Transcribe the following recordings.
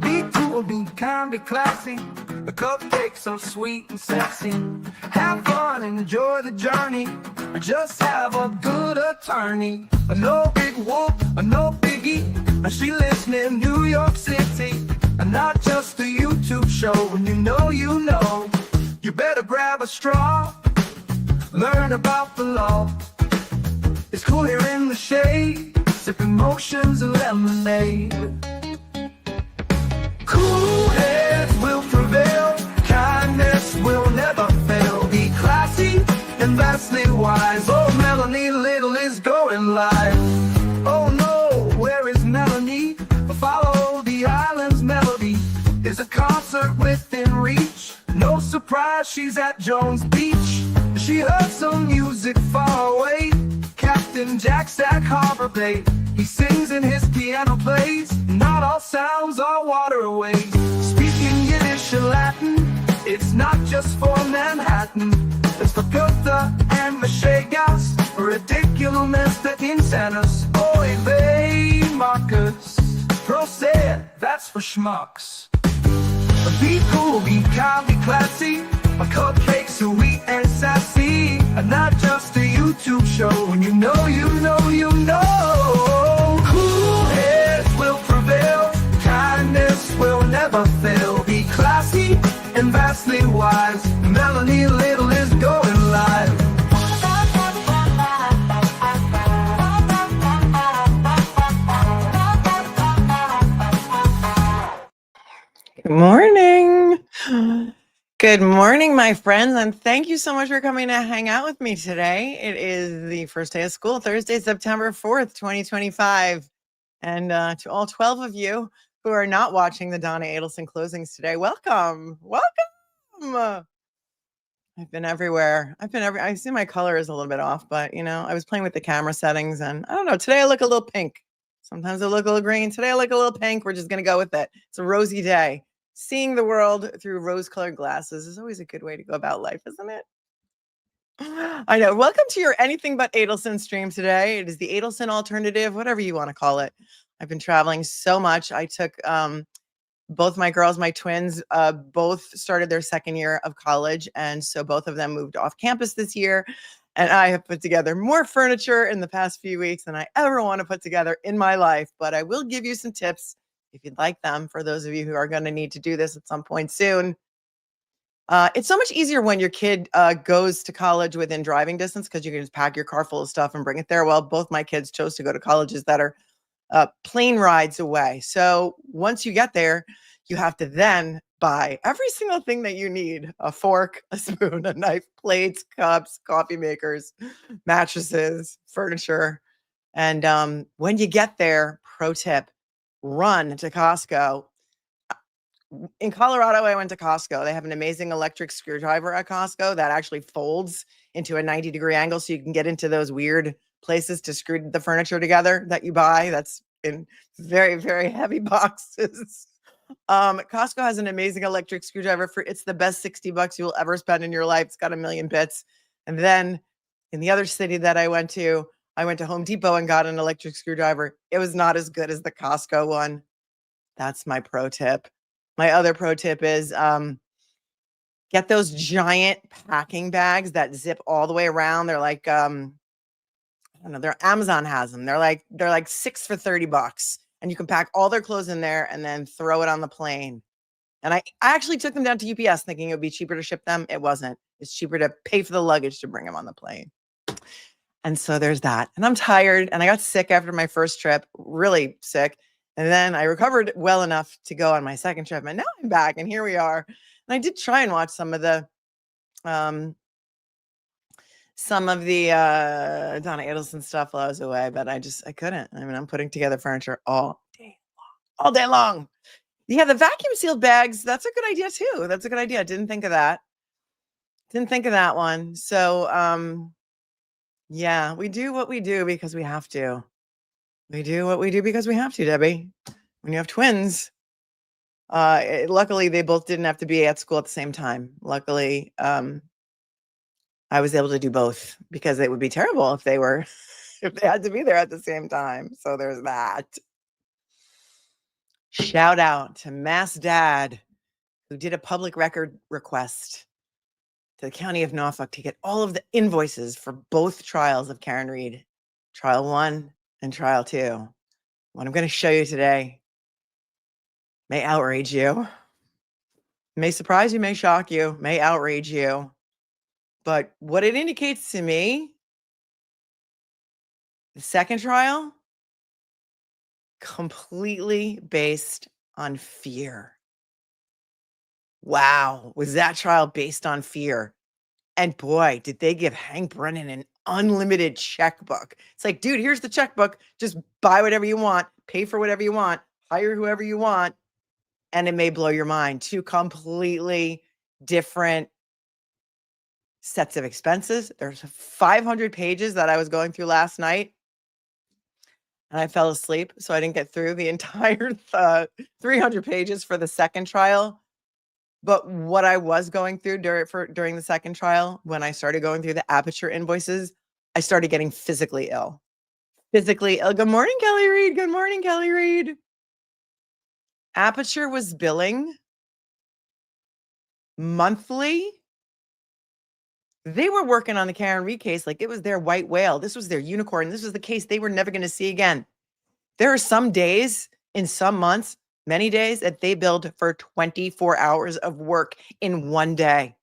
Be cool, be kind, be classy. The cupcakes so sweet and sexy. Have fun and enjoy the journey. Or just have a good attorney. No big whoop, no biggie. She lives near New York City. And not just a YouTube show. When you know, you better grab a straw. Learn about the law. It's cool here in the shade. Sipping motions and lemonade. Cool heads will prevail. Kindness will never fail. Be classy and vastly wise. Oh, Melanie Little is going live. Oh no, where is Melanie? Follow the island's melody. Is a concert within reach. No surprise, she's at Jones Beach. She heard some music far away. Captain Jack Stack Harbor Bay. He sings and his piano plays. Not all sounds are waterways. Speaking Yiddish and Latin, it's not just for Manhattan. It's for Goethe and Machegas. Ridiculous that insanus. Oy vey, Marcus. Proset, that's for schmucks. Be cool, be kind, be classy. My cupcakes are sweet and sassy. And not just a YouTube show. When you know, cool heads will prevail. Kindness will never fail. Be classy and vastly wise. Melanie Little is going live. Good morning. Good morning, my friends, and thank you so much for coming to hang out with me today. It is the first day of school, Thursday, September 4th, 2025. And to all 12 of you who are not watching the Donna Adelson closings today, welcome. Welcome. I've been everywhere. I see my color is a little bit off, but I was playing with the camera settings and I don't know, today I look a little pink. Sometimes I look a little green. Today I look a little pink. We're just going to go with it. It's a rosy day. Seeing the world through rose-colored glasses is always a good way to go about life, isn't it? I know. Welcome to your Anything But Adelson stream today. It is the Adelson alternative, whatever you want to call it. I've been traveling so much. I took both my girls, my twins, both started their second year of college. And so both of them moved off campus this year. And I have put together more furniture in the past few weeks than I ever want to put together in my life. But I will give you some tips if you'd like them, for those of you who are going to need to do this at some point soon. It's so much easier when your kid goes to college within driving distance because you can just pack your car full of stuff and bring it there. Well, both my kids chose to go to colleges that are plane rides away. So once you get there, you have to then buy every single thing that you need: a fork, a spoon, a knife, plates, cups, coffee makers, mattresses, furniture. And when you get there, pro tip, run to Costco. In Colorado, I went to Costco. They have an amazing electric screwdriver at Costco that actually folds into a 90-degree angle so you can get into those weird places to screw the furniture together that you buy. That's in very, very heavy boxes. Costco has an amazing electric screwdriver it's the best $60 you will ever spend in your life. It's got a million bits. And then in the other city that I went to Home Depot and got an electric screwdriver. It was not as good as the Costco one. That's my pro tip. My other pro tip is get those giant packing bags that zip all the way around. They're like, I don't know, Amazon has them. They're like 6 for $30. And you can pack all their clothes in there and then throw it on the plane. And I actually took them down to UPS thinking it would be cheaper to ship them. It wasn't. It's cheaper to pay for the luggage to bring them on the plane. And so there's that. And I'm tired and I got sick after my first trip, really sick. And then I recovered well enough to go on my second trip. And now I'm back and here we are. And I did try and watch some of the Donna Adelson stuff while I was away, but I couldn't. I mean, I'm putting together furniture all day long. Yeah, the vacuum sealed bags. That's a good idea too. That's a good idea. Didn't think of that one. So, yeah, we do what we do because we have to. We do what we do because we have to, Debbie. When you have twins, luckily they both didn't have to be at school at the same time. Luckily, I was able to do both because it would be terrible if they had to be there at the same time. So there's that. Shout out to Mass Dad, who did a public record request to the County of Norfolk to get all of the invoices for both trials of Karen Reed, Trial 1 and Trial 2. What I'm going to show you today may outrage you, may surprise you, may shock you, may outrage you. But what it indicates to me, the second trial, completely based on fear. Wow, was that trial based on fear? And boy, did they give Hank Brennan an unlimited checkbook. It's like, dude, here's the checkbook. Just buy whatever you want, pay for whatever you want, hire whoever you want. And it may blow your mind. Two completely different sets of expenses. There's 500 pages that I was going through last night. And I fell asleep, so I didn't get through the entire 300 pages for the second trial. But what I was going through during the second trial, when I started going through the Aperture invoices, I started getting physically ill. Physically ill. Good morning, Kelly Reed. Good morning, Kelly Reed. Aperture was billing monthly. They were working on the Karen Reed case like it was their white whale. This was their unicorn. This was the case they were never going to see again. There are some days in some months, many days, that they billed for 24 hours of work in one day.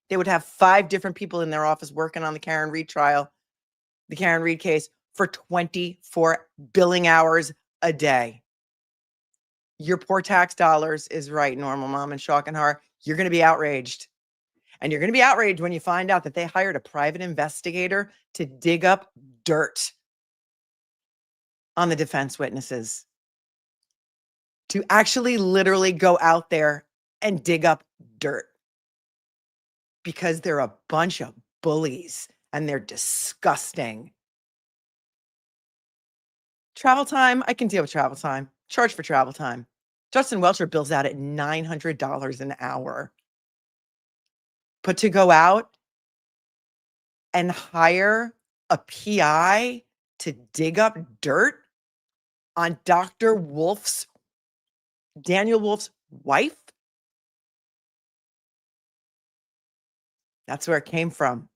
They would have 5 different people in their office working on the Karen Reed trial, the Karen Reed case, for 24 billing hours a day. Your poor tax dollars is right, Normal Mom and Shock and Horror. You're going to be outraged. And you're going to be outraged when you find out that they hired a private investigator to dig up dirt on the defense witnesses. To actually literally go out there and dig up dirt. Because they're a bunch of bullies and they're disgusting. Travel time, I can deal with travel time. Charge for travel time. Justin Welcher bills out at $900 an hour. But to go out and hire a PI to dig up dirt on Daniel Wolf's wife? That's where it came from.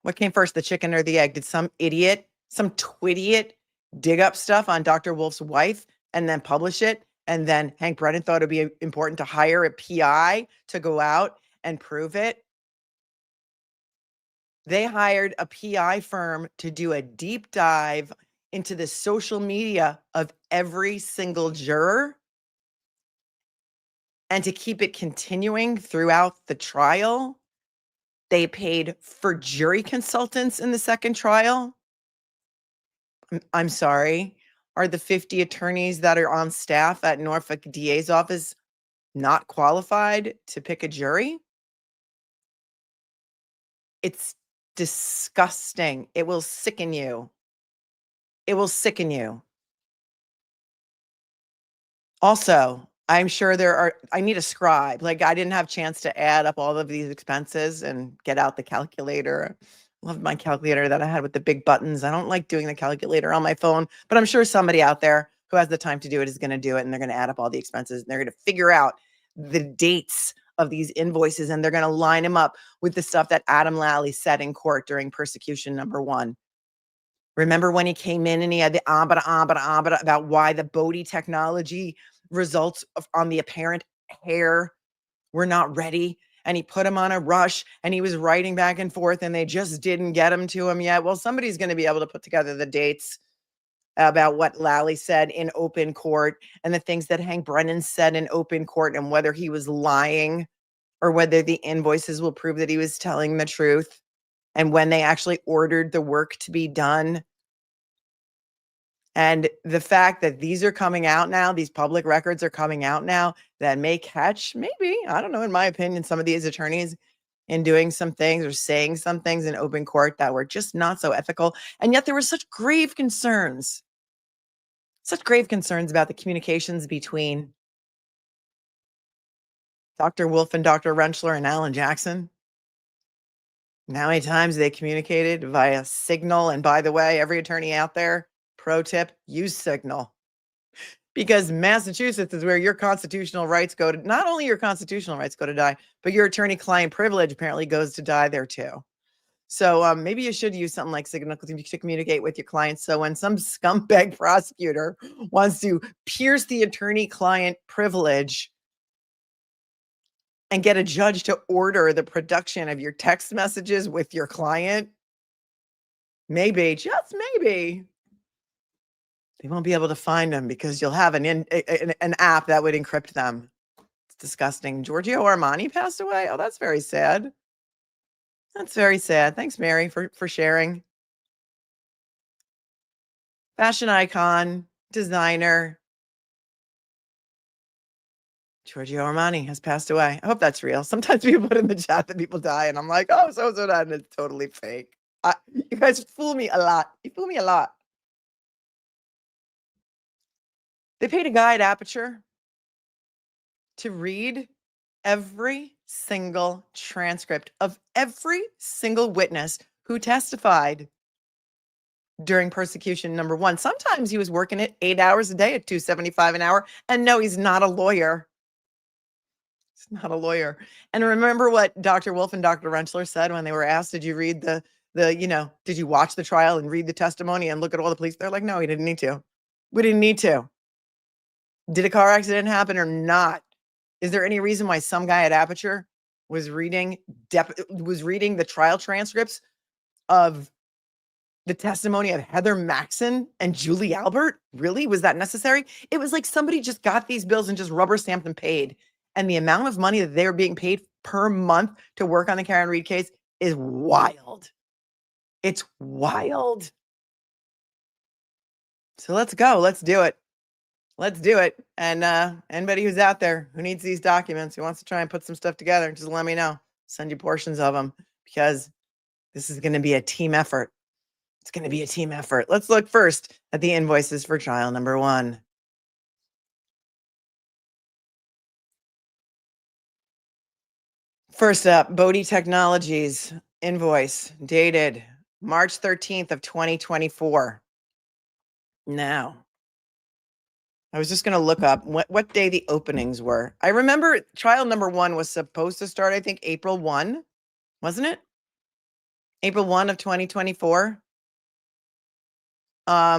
What came first, the chicken or the egg? Did some idiot, some twiddiot dig up stuff on Dr. Wolf's wife and then publish it? And then Hank Brennan thought it'd be important to hire a PI to go out and prove it. They hired a PI firm to do a deep dive into the social media of every single juror and to keep it continuing throughout the trial. They paid for jury consultants in the second trial. I'm sorry. Are the 50 attorneys that are on staff at Norfolk DA's office not qualified to pick a jury? It's disgusting. It will sicken you. It will sicken you. Also, I'm sure I need a scribe. Like, I didn't have a chance to add up all of these expenses and get out the calculator. I love my calculator that I had with the big buttons. I don't like doing the calculator on my phone, but I'm sure somebody out there who has the time to do it is going to do it, and they're going to add up all the expenses, and they're going to figure out the dates of these invoices, and they're going to line them up with the stuff that Adam Lally said in court during Prosecution number 1. Remember when he came in and he had the about why the Bodie technology results on the apparent hair were not ready, and he put him on a rush, and he was writing back and forth, and they just didn't get him to him yet. Well, somebody's going to be able to put together the dates about what Lally said in open court and the things that Hank Brennan said in open court, and whether he was lying or whether the invoices will prove that he was telling the truth, and when they actually ordered the work to be done. And the fact that these are coming out now, these public records are coming out now that may catch, maybe, I don't know, in my opinion, some of these attorneys in doing some things or saying some things in open court that were just not so ethical. And yet there were such grave concerns about the communications between Dr. Wolf and Dr. Rentschler and Alan Jackson. And how many times they communicated via Signal. And by the way, every attorney out there, pro tip, use Signal. because Massachusetts is where your constitutional rights go to, not only your constitutional rights go to die, but your attorney-client privilege apparently goes to die there too. So maybe you should use something like Signal to communicate with your clients. So when some scumbag prosecutor wants to pierce the attorney-client privilege and get a judge to order the production of your text messages with your client, maybe, just maybe, they won't be able to find them because you'll have an app that would encrypt them. It's disgusting. Giorgio Armani passed away. Oh, that's very sad. That's very sad. Thanks, Mary, for sharing. Fashion icon, designer. Giorgio Armani has passed away. I hope that's real. Sometimes people put in the chat that people die, and I'm like, oh, so died, and it's totally fake. You guys fool me a lot. You fool me a lot. They paid a guy at Aperture to read every single transcript of every single witness who testified during persecution number 1. Sometimes he was working it 8 hours a day at $2.75 an hour. And no, he's not a lawyer. He's not a lawyer. And remember what Dr. Wolf and Dr. Rentschler said when they were asked, did you read did you watch the trial and read the testimony and look at all the police? They're like, no, we didn't need to. We didn't need to. Did a car accident happen or not? Is there any reason why some guy at Aperture was reading the trial transcripts of the testimony of Heather Maxson and Julie Albert? Really? Was that necessary? It was like somebody just got these bills and just rubber stamped and paid. And the amount of money that they were being paid per month to work on the Karen Read case is wild. It's wild. So let's go. Let's do it. Let's do it. And anybody who's out there who needs these documents, who wants to try and put some stuff together, just let me know. Send you portions of them because this is going to be a team effort. It's going to be a team effort. Let's look first at the invoices for trial number 1. First up, Bodie Technologies invoice dated March 13th of 2024. Now, I was just going to look up what day the openings were. I remember trial number 1 was supposed to start, I think, April 1, wasn't it? April 1 of 2024. I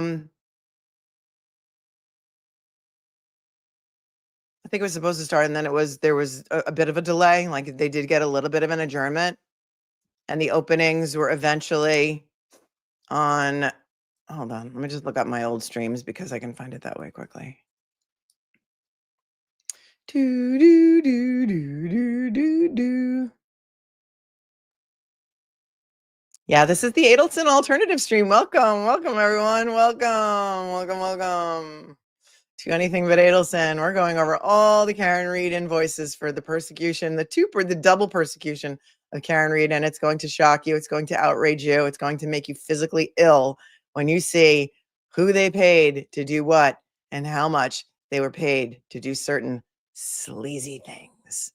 think it was supposed to start, and then there was a bit of a delay. Like they did get a little bit of an adjournment, and the openings were eventually on. Hold on, let me just look up my old streams because I can find it that way quickly. Yeah, this is the Adelson Alternative stream. Welcome everyone. Welcome to Anything But Adelson. We're going over all the Karen Read invoices for the persecution, the double persecution of Karen Read, and it's going to shock you. It's going to outrage you. It's going to make you physically ill when you see who they paid to do what and how much they were paid to do certain sleazy things.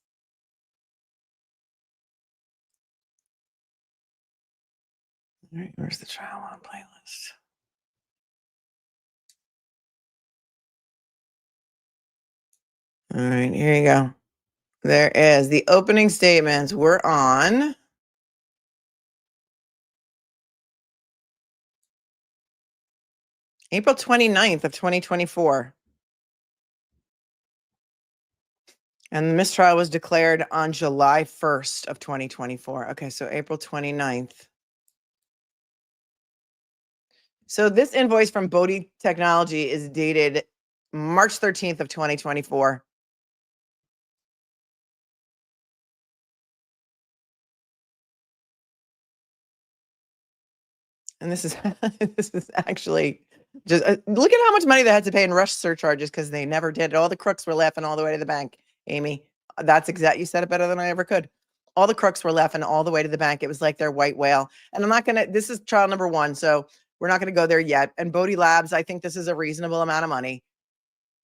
All right, where's the trial on playlist? All right, here you go. There is. The opening statements were on April 29th of 2024. And the mistrial was declared on July 1st of 2024. Okay, so April 29th. So this invoice from Bodie Technology is dated March 13th of 2024. And this is this is actually just look at how much money they had to pay in rush surcharges because they never did it. All the crooks were laughing all the way to the bank. Amy, that's exact. You said it better than I ever could. All the crooks were laughing all the way to the bank. It was like their white whale. And I'm not going to, this is trial number 1. So we're not going to go there yet. And Bodie Labs, I think this is a reasonable amount of money.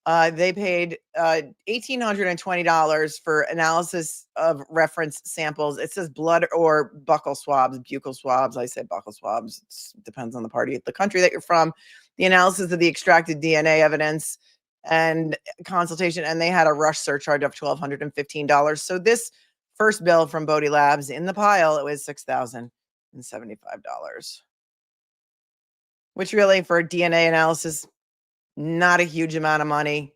They paid $1,820 for analysis of reference samples. It says blood or buccal swabs, buccal swabs. I say buccal swabs. It depends on the country that you're from. The analysis of the extracted DNA evidence and consultation, and they had a rush surcharge of $1,215. So this first bill from Bodie Labs in the pile, it was $6,075, which really for DNA analysis, not a huge amount of money.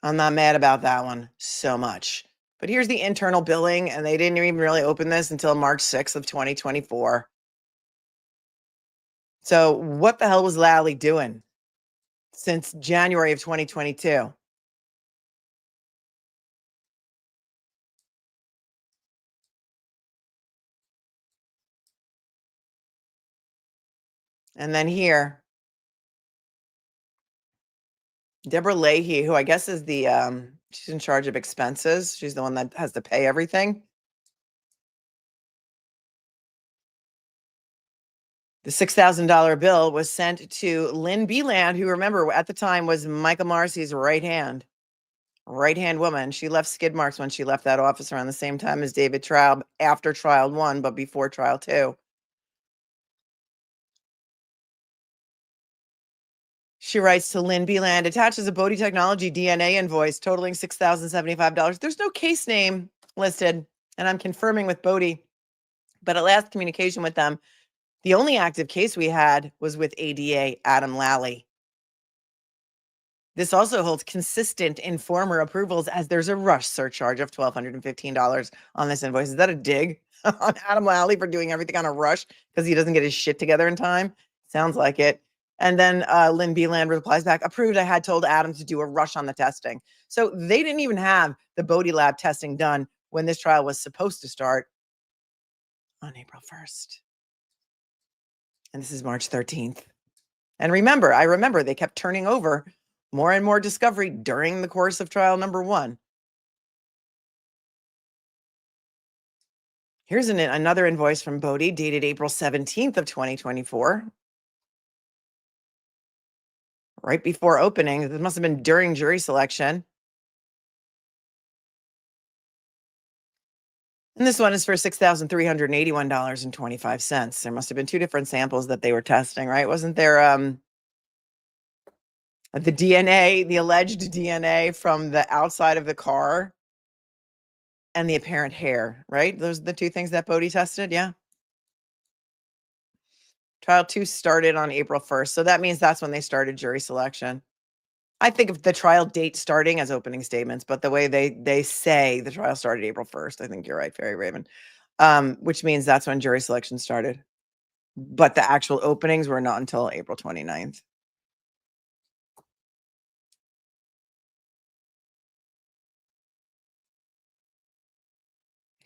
I'm not mad about that one so much. But here's the internal billing, and they didn't even really open this until March 6th of 2024. So what the hell was Lally doing since January of 2022? And then here, Deborah Leahy, who I guess is the she's in charge of expenses. She's the one that has to pay everything. The $6,000 bill was sent to Lynn Beeland, who, remember, at the time was Michael Marcy's right-hand woman. She left skid marks when she left that office around the same time as David Traub, after trial 1, but before trial 2. She writes to Lynn Beeland, attaches a Bodie Technology DNA invoice totaling $6,075. There's no case name listed, and I'm confirming with Bodie, but at last communication with them, the only active case we had was with ADA Adam Lally. This also holds consistent informer approvals, as there's a rush surcharge of $1,215 on this invoice. Is that a dig on Adam Lally for doing everything on a rush because he doesn't get his shit together in time? Sounds like it. And then Lynn Beeland replies back, approved. I had told Adam to do a rush on the testing. So they didn't even have the Bodie Lab testing done when this trial was supposed to start on April 1st. And this is March 13th. And I remember they kept turning over more and more discovery during the course of trial number 1. Here's another invoice from Bodie dated April 17th of 2024. Right before opening. This must have been during jury selection. And this one is for $6,381.25. There must have been 2 different samples that they were testing, right? Wasn't there the DNA, the alleged DNA from the outside of the car and the apparent hair, right? Those are the 2 things that Bodie tested, yeah? Trial 2 started on April 1st, so that means that's when they started jury selection. I think of the trial date starting as opening statements, but the way they say the trial started April 1st, I think you're right, Fairy Raven, which means that's when jury selection started. But the actual openings were not until April 29th.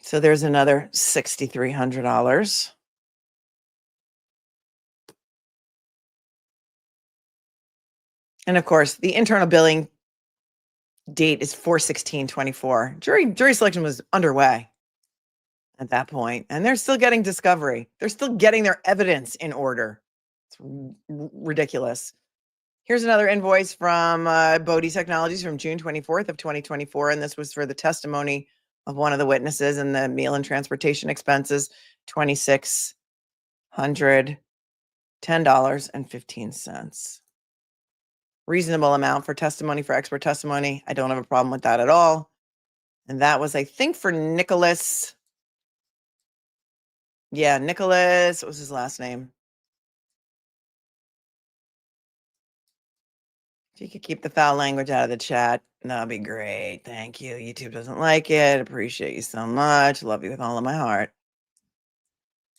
So there's another $6,300. And of course, the internal billing date is 4/16/24. Jury selection was underway at that point, and they're still getting discovery. They're still getting their evidence in order. It's ridiculous. Here's another invoice from Bodie Technologies from June 24th of 2024, and this was for the testimony of one of the witnesses and the meal and transportation expenses, $2,610.15. Reasonable amount for testimony, for expert testimony. I don't have a problem with that at all. And that was, I think, for Nicholas. Yeah, Nicholas. What was his last name? If you could keep the foul language out of the chat, that'd be great. Thank you. YouTube doesn't like it. Appreciate you so much. Love you with all of my heart.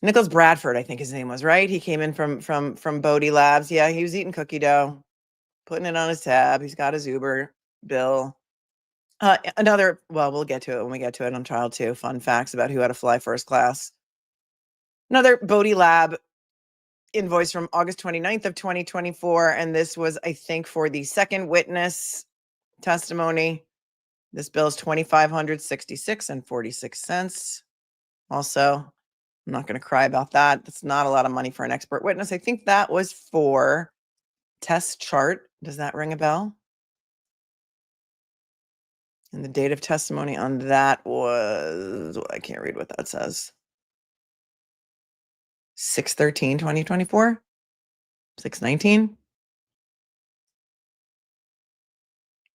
Nicholas Bradford, I think his name was, right? He came in from Bodie Labs. Yeah, he was eating cookie dough, putting it on his tab. He's got his Uber bill. Well, we'll get to it when we get to it on trial 2. Fun facts about who had to fly first class. Another Bodie Lab invoice from August 29th of 2024. And this was, I think, for the second witness testimony. This bill is $2,566.46. Also, I'm not going to cry about that. That's not a lot of money for an expert witness. I think that was for test chart. Does that ring a bell? And the date of testimony on that was, I can't read what that says. 6/13/2024? 6/19?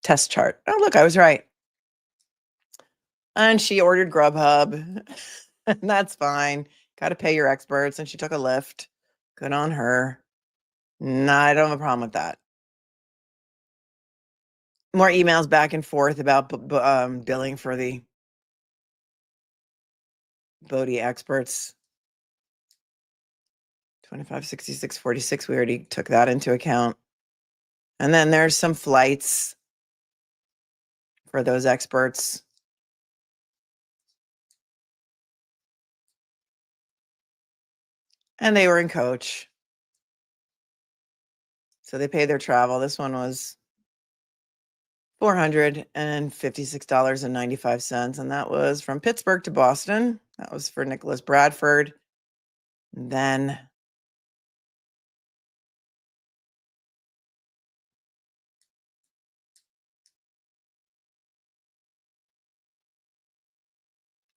test chart. Oh, look, I was right. And she ordered Grubhub. And that's fine. Got to pay your experts. And she took a lift. Good on her. No, I don't have a problem with that. More emails back and forth about billing for the Bodie experts. 2566.46. We already took that into account. And then there's some flights for those experts. And they were in coach. So they paid their travel. This one was $456.95. And that was from Pittsburgh to Boston. That was for Nicholas Bradford. And then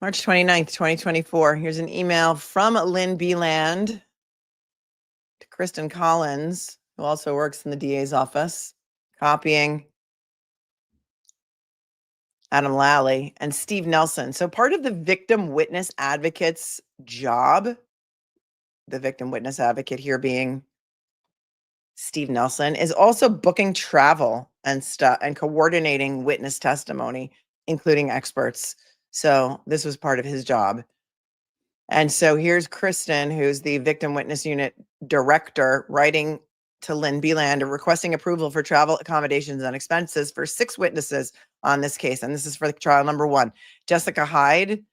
March 29th, 2024. Here's an email from Lynn Beeland to Kristen Collins, who also works in the DA's office, copying Adam Lally and Steve Nelson. So part of the victim witness advocate's job, the victim witness advocate here being Steve Nelson, is also booking travel and stuff and coordinating witness testimony, including experts. So this was part of his job. And so here's Kristen, who's the victim witness unit director, writing to Lynn Beeland requesting approval for travel accommodations and expenses for 6 witnesses on this case. And this is for the trial number 1. Jessica Hyde,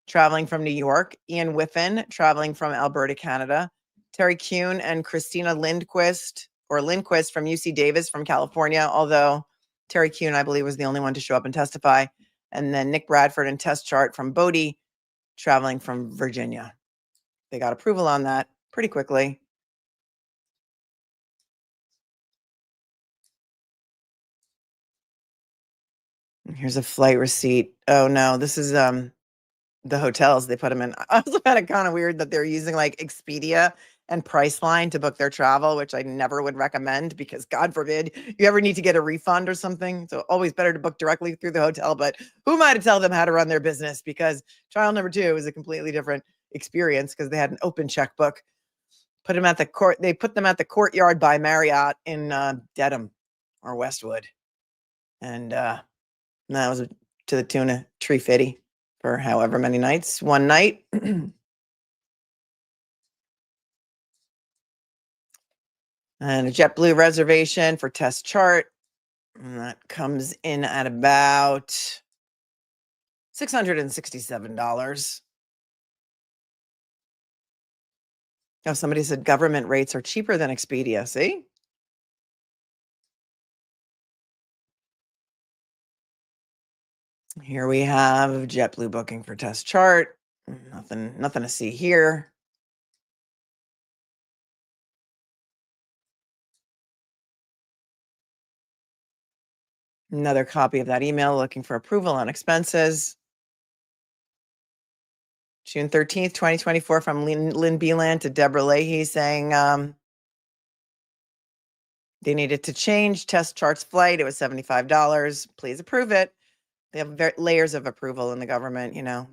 traveling from New York. Ian Whiffen, traveling from Alberta, Canada. Terry Kuhn and Christina Lindquist from UC Davis from California, although Terry Kuhn, I believe, was the only one to show up and testify. And then Nick Bradford and Test Chart from Bodie, traveling from Virginia. They got approval on that pretty quickly. Here's a flight receipt. Oh no, this is the hotels they put them in. I also found it kind of weird that they're using like Expedia and Priceline to book their travel, which I never would recommend because God forbid you ever need to get a refund or something. So always better to book directly through the hotel. But who am I to tell them how to run their business? Because trial number 2 is a completely different experience because they had an open checkbook. Put them at the court. They put them at the Courtyard by Marriott in Dedham or Westwood, and that was to the tune of $350 for however many nights. One night. And a JetBlue reservation for Test Chart. And that comes in at about $667. Oh, somebody said government rates are cheaper than Expedia. See? Here we have JetBlue booking for Test Chart. Nothing to see here. Another copy of that email looking for approval on expenses. June 13th, 2024, from Lynn Beeland to Deborah Leahy saying they needed to change Test Chart's flight. It was $75. Please approve it. They have layers of approval in the government. You know,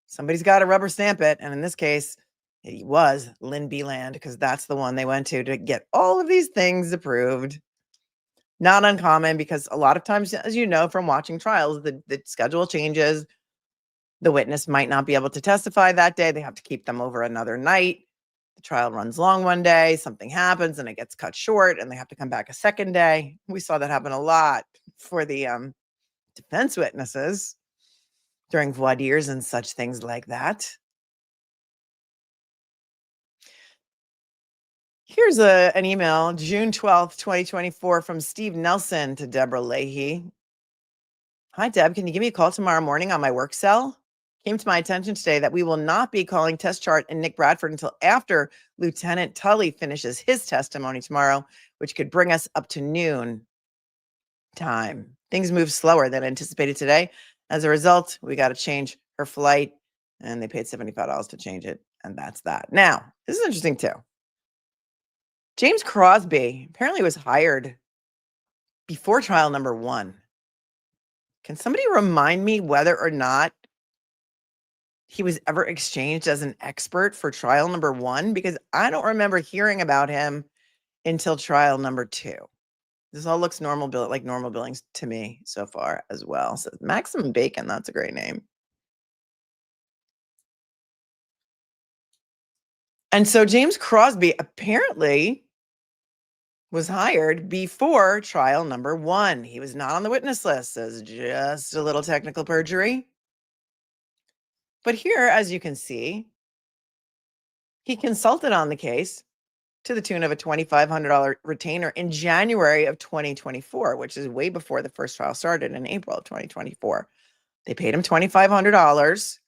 somebody's got to rubber stamp it. And in this case, it was Lynn Beeland because that's the one they went to get all of these things approved. Not uncommon because a lot of times, as you know, from watching trials, the schedule changes. The witness might not be able to testify that day. They have to keep them over another night. The trial runs long one day, something happens and it gets cut short and they have to come back a second day. We saw that happen a lot for the defense witnesses during voir dires and such things like that. Here's an email, June 12th, 2024, from Steve Nelson to Deborah Leahy. Hi, Deb. Can you give me a call tomorrow morning on my work cell? Came to my attention today that we will not be calling Test Chart and Nick Bradford until after Lieutenant Tully finishes his testimony tomorrow, which could bring us up to noon time. Things move slower than anticipated today. As a result, we got to change her flight, and they paid $75 to change it, and that's that. Now, this is interesting too. James Crosby apparently was hired before trial number 1. Can somebody remind me whether or not he was ever exchanged as an expert for trial number 1? Because I don't remember hearing about him until trial number 2. This all looks normal like normal billings to me so far as well. So Maximum Bacon, that's a great name. And so James Crosby apparently was hired before trial number 1. He was not on the witness list as just a little technical perjury. But here, as you can see, he consulted on the case to the tune of a $2,500 retainer in January of 2024, which is way before the first trial started in April of 2024. They paid him $2,500.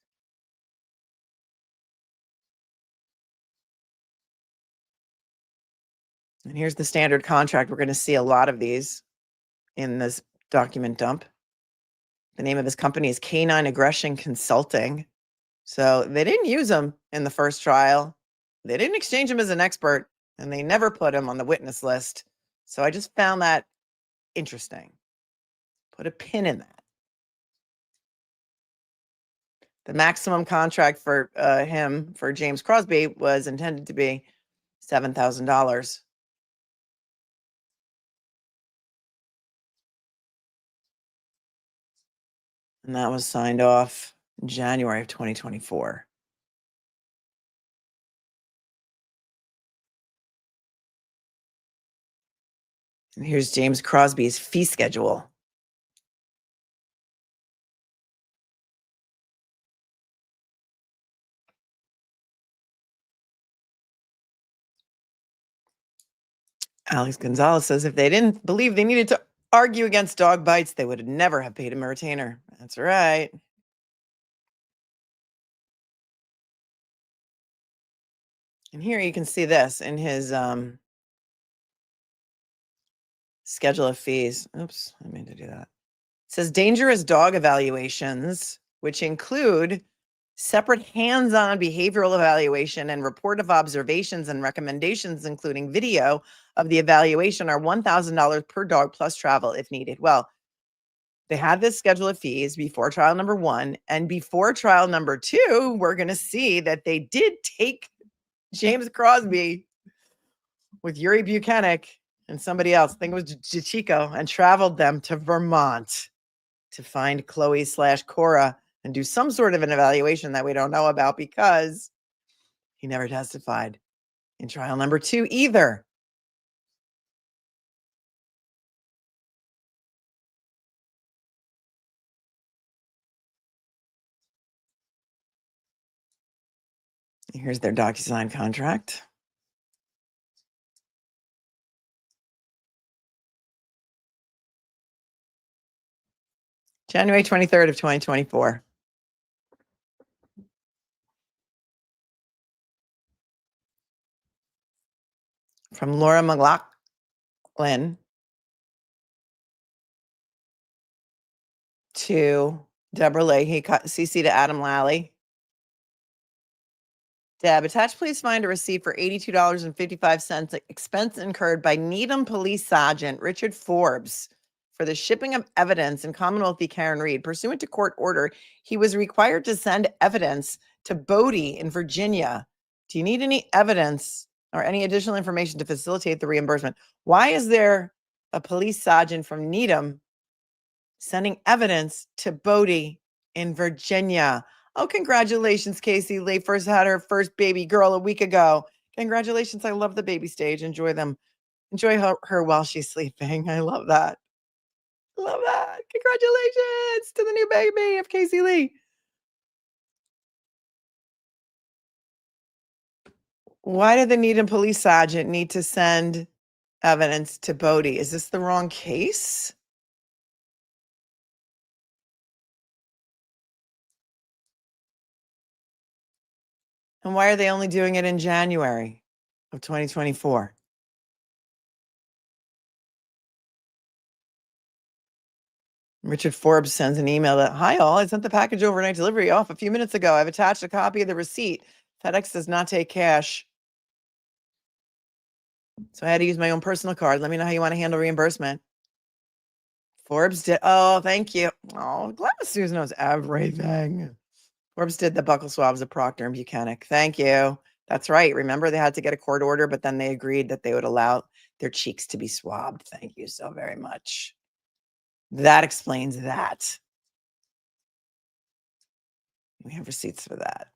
And here's the standard contract. We're going to see a lot of these in this document dump. The name of his company is Canine Aggression Consulting. So they didn't use him in the first trial. They didn't exchange him as an expert, and they never put him on the witness list. So I just found that interesting. Put a pin in that. The maximum contract for him, for James Crosby, was intended to be $7,000. And that was signed off in January of 2024. And here's James Crosby's fee schedule. Alex Gonzalez says if they didn't believe they needed to argue against dog bites, they would never have paid him a retainer. That's right. And here you can see this in his schedule of fees. Oops, I meant to do that. It says dangerous dog evaluations, which include separate hands-on behavioral evaluation and report of observations and recommendations, including video of the evaluation, are $1,000 per dog plus travel if needed. Well, they had this schedule of fees before trial number 1, and before trial number 2, we're going to see that they did take James Crosby with Yuri Buchanan and somebody else, I think it was Chico, and traveled them to Vermont to find Chloe/Cora and do some sort of an evaluation that we don't know about because he never testified in trial number 2 either. Here's their DocuSign contract. January 23rd of 2024. From Laura McLaughlin to Deborah Leahy, CC to Adam Lally. Deb, attached, please find a receipt for $82.55 expense incurred by Needham Police Sergeant Richard Forbes for the shipping of evidence in Commonwealth v. Karen Reed. Pursuant to court order, he was required to send evidence to Bodie in Virginia. Do you need any evidence or any additional information to facilitate the reimbursement? Why is there a police sergeant from Needham sending evidence to Bodie in Virginia? Oh, congratulations, Casey Lee. First had her first baby girl a week ago. Congratulations. I love the baby stage. Enjoy them. Enjoy her while she's sleeping. I love that. Love that. Congratulations to the new baby of Casey Lee. Why did the Needham police sergeant need to send evidence to Bodie? Is this the wrong case? And why are they only doing it in January of 2024? Richard Forbes sends an email that, hi all, I sent the package overnight delivery off a few minutes ago. I've attached a copy of the receipt. FedEx does not take cash. So I had to use my own personal card. Let me know how you want to handle reimbursement. Forbes did. Oh, thank you. Oh, glad Susan knows everything. Forbes did the buccal swabs of Procter and Buchanan. Thank you. That's right. Remember, they had to get a court order, but then they agreed that they would allow their cheeks to be swabbed. Thank you so very much. That explains that. We have receipts for that.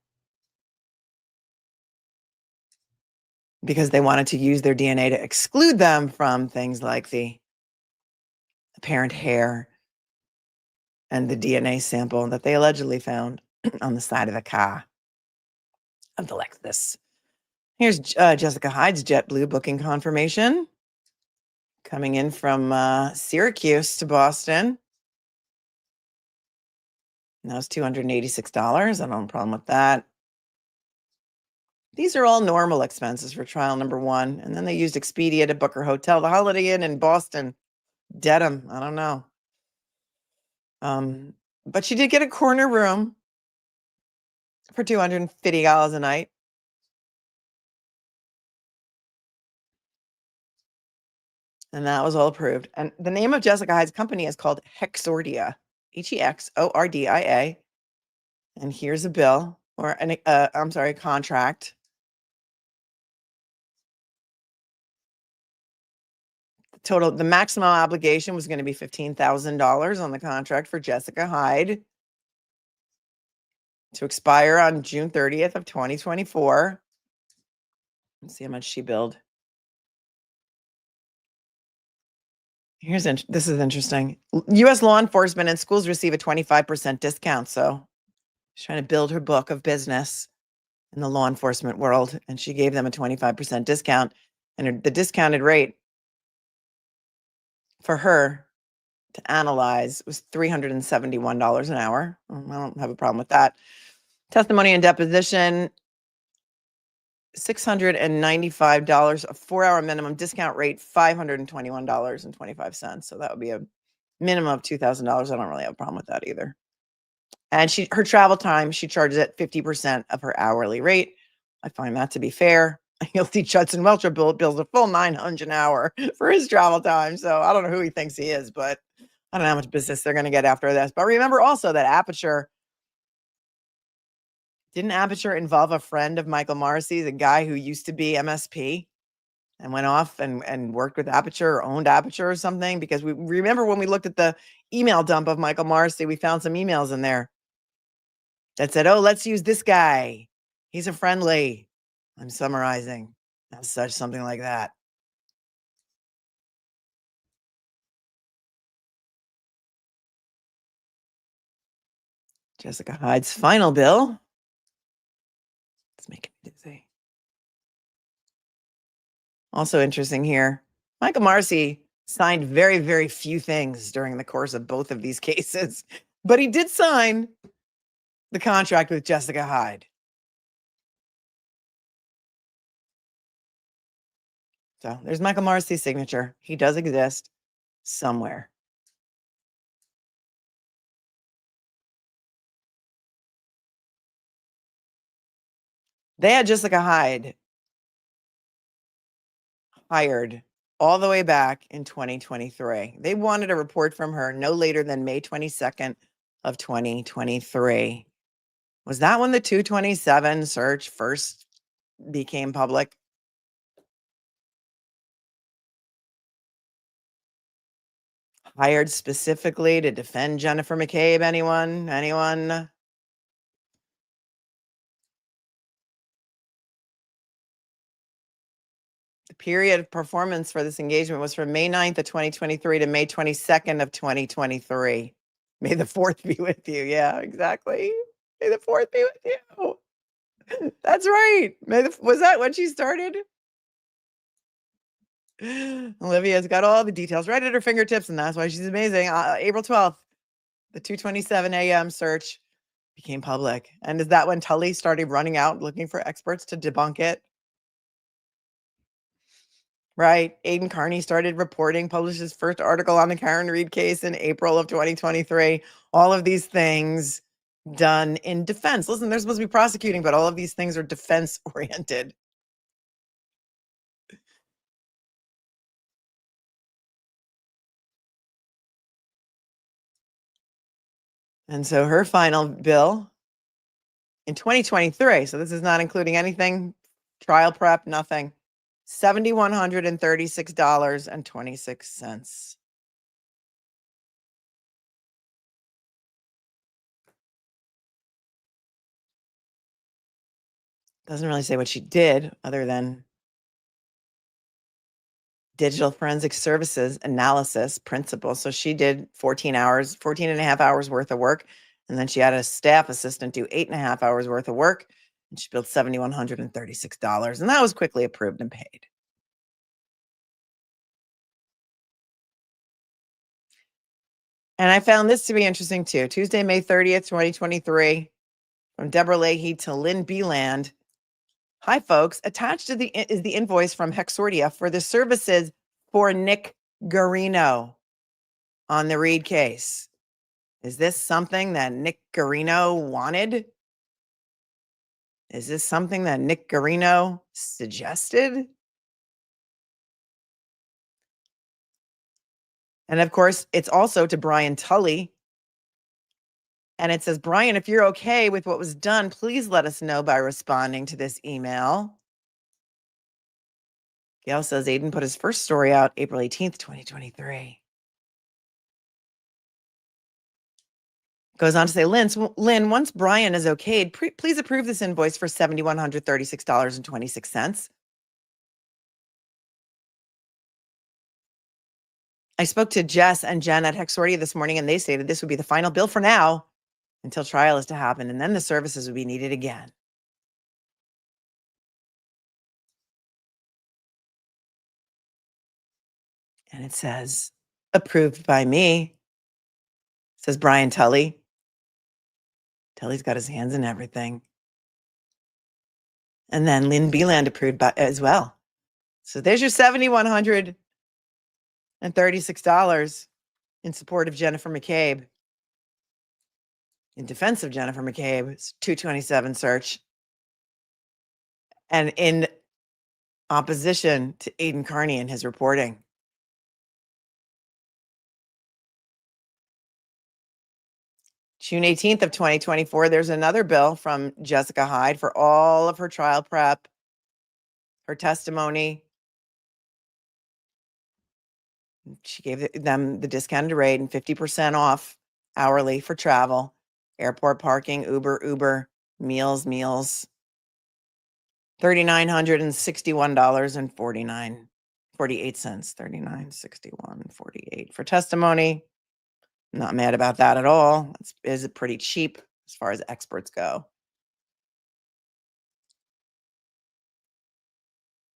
Because they wanted to use their DNA to exclude them from things like the apparent hair and the DNA sample that they allegedly found on the side of the car of the Lexus. Here's Jessica Hyde's JetBlue booking confirmation coming in from Syracuse to Boston. And that was $286. I don't have a problem with that. These are all normal expenses for trial number 1. And then they used Expedia to book her hotel, the Holiday Inn in Boston. Dedham, I don't know. But she did get a corner room for $250 a night. And that was all approved. And the name of Jessica Hyde's company is called Hexordia, Hexordia. And here's a bill, or a contract. The maximum obligation was going to be $15,000 on the contract for Jessica Hyde to expire on June 30th of 2024. Let's see how much she billed. This is interesting. U.S. law enforcement and schools receive a 25% discount. So she's trying to build her book of business in the law enforcement world, and she gave them a 25% discount. And the discounted rate for her to analyze was $371 an hour. I don't have a problem with that. Testimony and deposition, $695, a 4-hour minimum discount rate, $521.25. So that would be a minimum of $2,000. I don't really have a problem with that either. And her travel time, she charges at 50% of her hourly rate. I find that to be fair. You'll see Judson Welcher bills a full $900 an hour for his travel time. So I don't know who he thinks he is, but I don't know how much business they're going to get after this. But remember also that Aperture, didn't Aperture involve a friend of Michael Morrissey, the guy who used to be MSP and went off and worked with Aperture or owned Aperture or something? Because we remember when we looked at the email dump of Michael Morrissey, we found some emails in there that said, oh, let's use this guy. He's a friendly. I'm summarizing as such, something like that. Jessica Hyde's final bill. Let's make it dizzy. Also interesting here, Michael Morrissey signed very, very few things during the course of both of these cases, but he did sign the contract with Jessica Hyde. So there's Michael Morrissey's signature. He does exist somewhere. They had Jessica Hyde hired all the way back in 2023. They wanted a report from her no later than May 22nd of 2023. Was that when the 227 search first became public? Hired specifically to defend Jennifer McCabe? Anyone? Anyone? The period of performance for this engagement was from May 9th of 2023 to May 22nd of 2023. May the 4th be with you. Yeah, exactly. May the 4th be with you. That's right. Was that when she started? Olivia's got all the details right at her fingertips, and that's why she's amazing. April 12th, the 2:27 a.m. search became public. And is that when Tully started running out looking for experts to debunk it? Right. Aidan Carney started reporting, published his first article on the Karen Reed case in April of 2023. All of these things done in defense. Listen, they're supposed to be prosecuting, but all of these things are defense oriented. And so her final bill in 2023, so this is not including anything, trial prep, nothing, $7,136.26. Doesn't really say what she did other than digital forensic services analysis principal. So she did 14 and a half hours worth of work. And then she had a staff assistant do 8.5 hours worth of work. And she billed $7,136. And that was quickly approved and paid. And I found this to be interesting too. Tuesday, May 30th, 2023, from Deborah Leahy to Lynn Beeland. Hi, folks. Attached to is the invoice from Hexordia for the services for Nick Garino on the Reed case. Is this something that Nick Garino wanted? Is this something that Nick Garino suggested? And of course, it's also to Brian Tully. And it says, Brian, if you're okay with what was done, please let us know by responding to this email. Gail says Aiden put his first story out April 18th, 2023. Goes on to say, Lynn, once Brian is okayed, please approve this invoice for $7,136.26. I spoke to Jess and Jen at Hexordia this morning, and they stated this would be the final bill for now until trial is to happen, and then the services would be needed again. And it says, approved by me. It says Brian Tully. Tully's got his hands in everything. And then Lynn Beeland approved by as well. So there's your $7,136 in support of Jennifer McCabe. In defense of Jennifer McCabe, it's 227 search. And in opposition to Aiden Carney and his reporting. June 18th of 2024, there's another bill from Jessica Hyde for all of her trial prep, her testimony. She gave them the discounted rate and 50% off hourly for travel, airport parking, Uber, meals, $3,961.48, $39.61.48 for testimony. Not mad about that at all. Is it pretty cheap as far as experts go?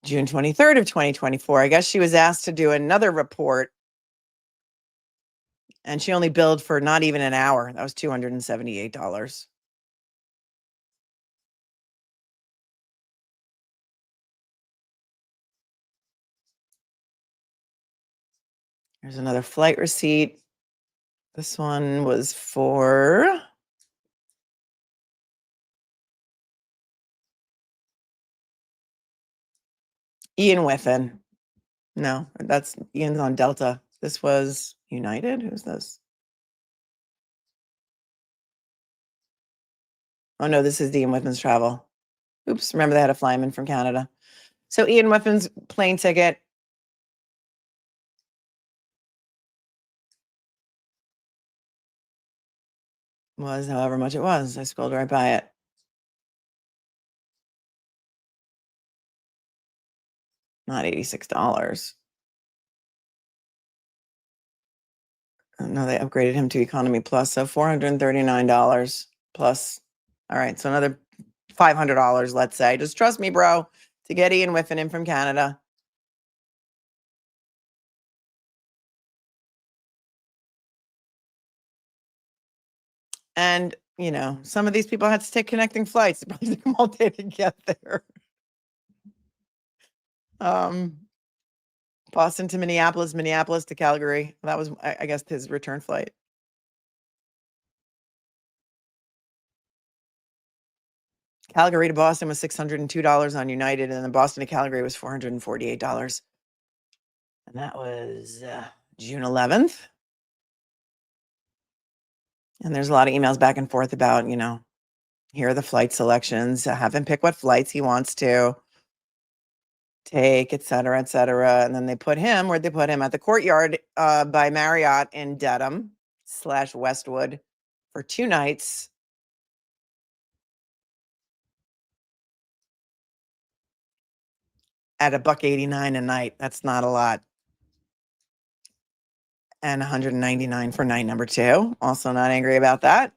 June 23rd of 2024, I guess she was asked to do another report, and she only billed for not even an hour. That was $278. There's another flight receipt. This one was for Ian Whiffen. No, that's Ian's on Delta. This was United. Who's this? Oh no, this is Ian Whiffen's travel. Oops, remember they had a flyman from Canada. So Ian Whiffen's plane ticket was however much it was. I scrolled right by it. Not $86. No, they upgraded him to economy plus, so $439 plus. All right, so another $500, let's say. Just trust me, bro, to get Ian Whiffen in from Canada. And, you know, some of these people had to take connecting flights. It probably took them all day to get there. Boston to Minneapolis, Minneapolis to Calgary. That was, I guess, his return flight. Calgary to Boston was $602 on United, and then Boston to Calgary was $448. And that was June 11th. And there's a lot of emails back and forth about, here are the flight selections, have him pick what flights he wants to take, et cetera, et cetera. And then where'd they put him? At the Courtyard by Marriott in Dedham/Westwood for 2 nights. At $189 a night. That's not a lot. And $199 for night number 2. Also not angry about that.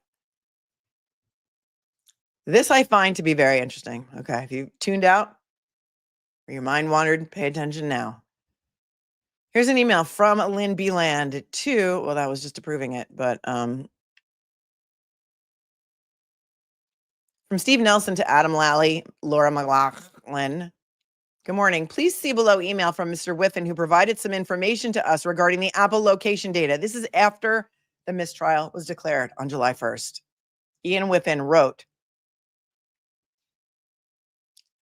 This I find to be very interesting. Okay, if you tuned out or your mind wandered, pay attention now. Here's an email from Lynn Beland to, well, that was just approving it, but from Steve Nelson to Adam Lally, Laura McLaughlin. Good morning. Please see below email from Mr. Whiffen, who provided some information to us regarding the Apple location data. This is after the mistrial was declared on July 1st. Ian Whiffen wrote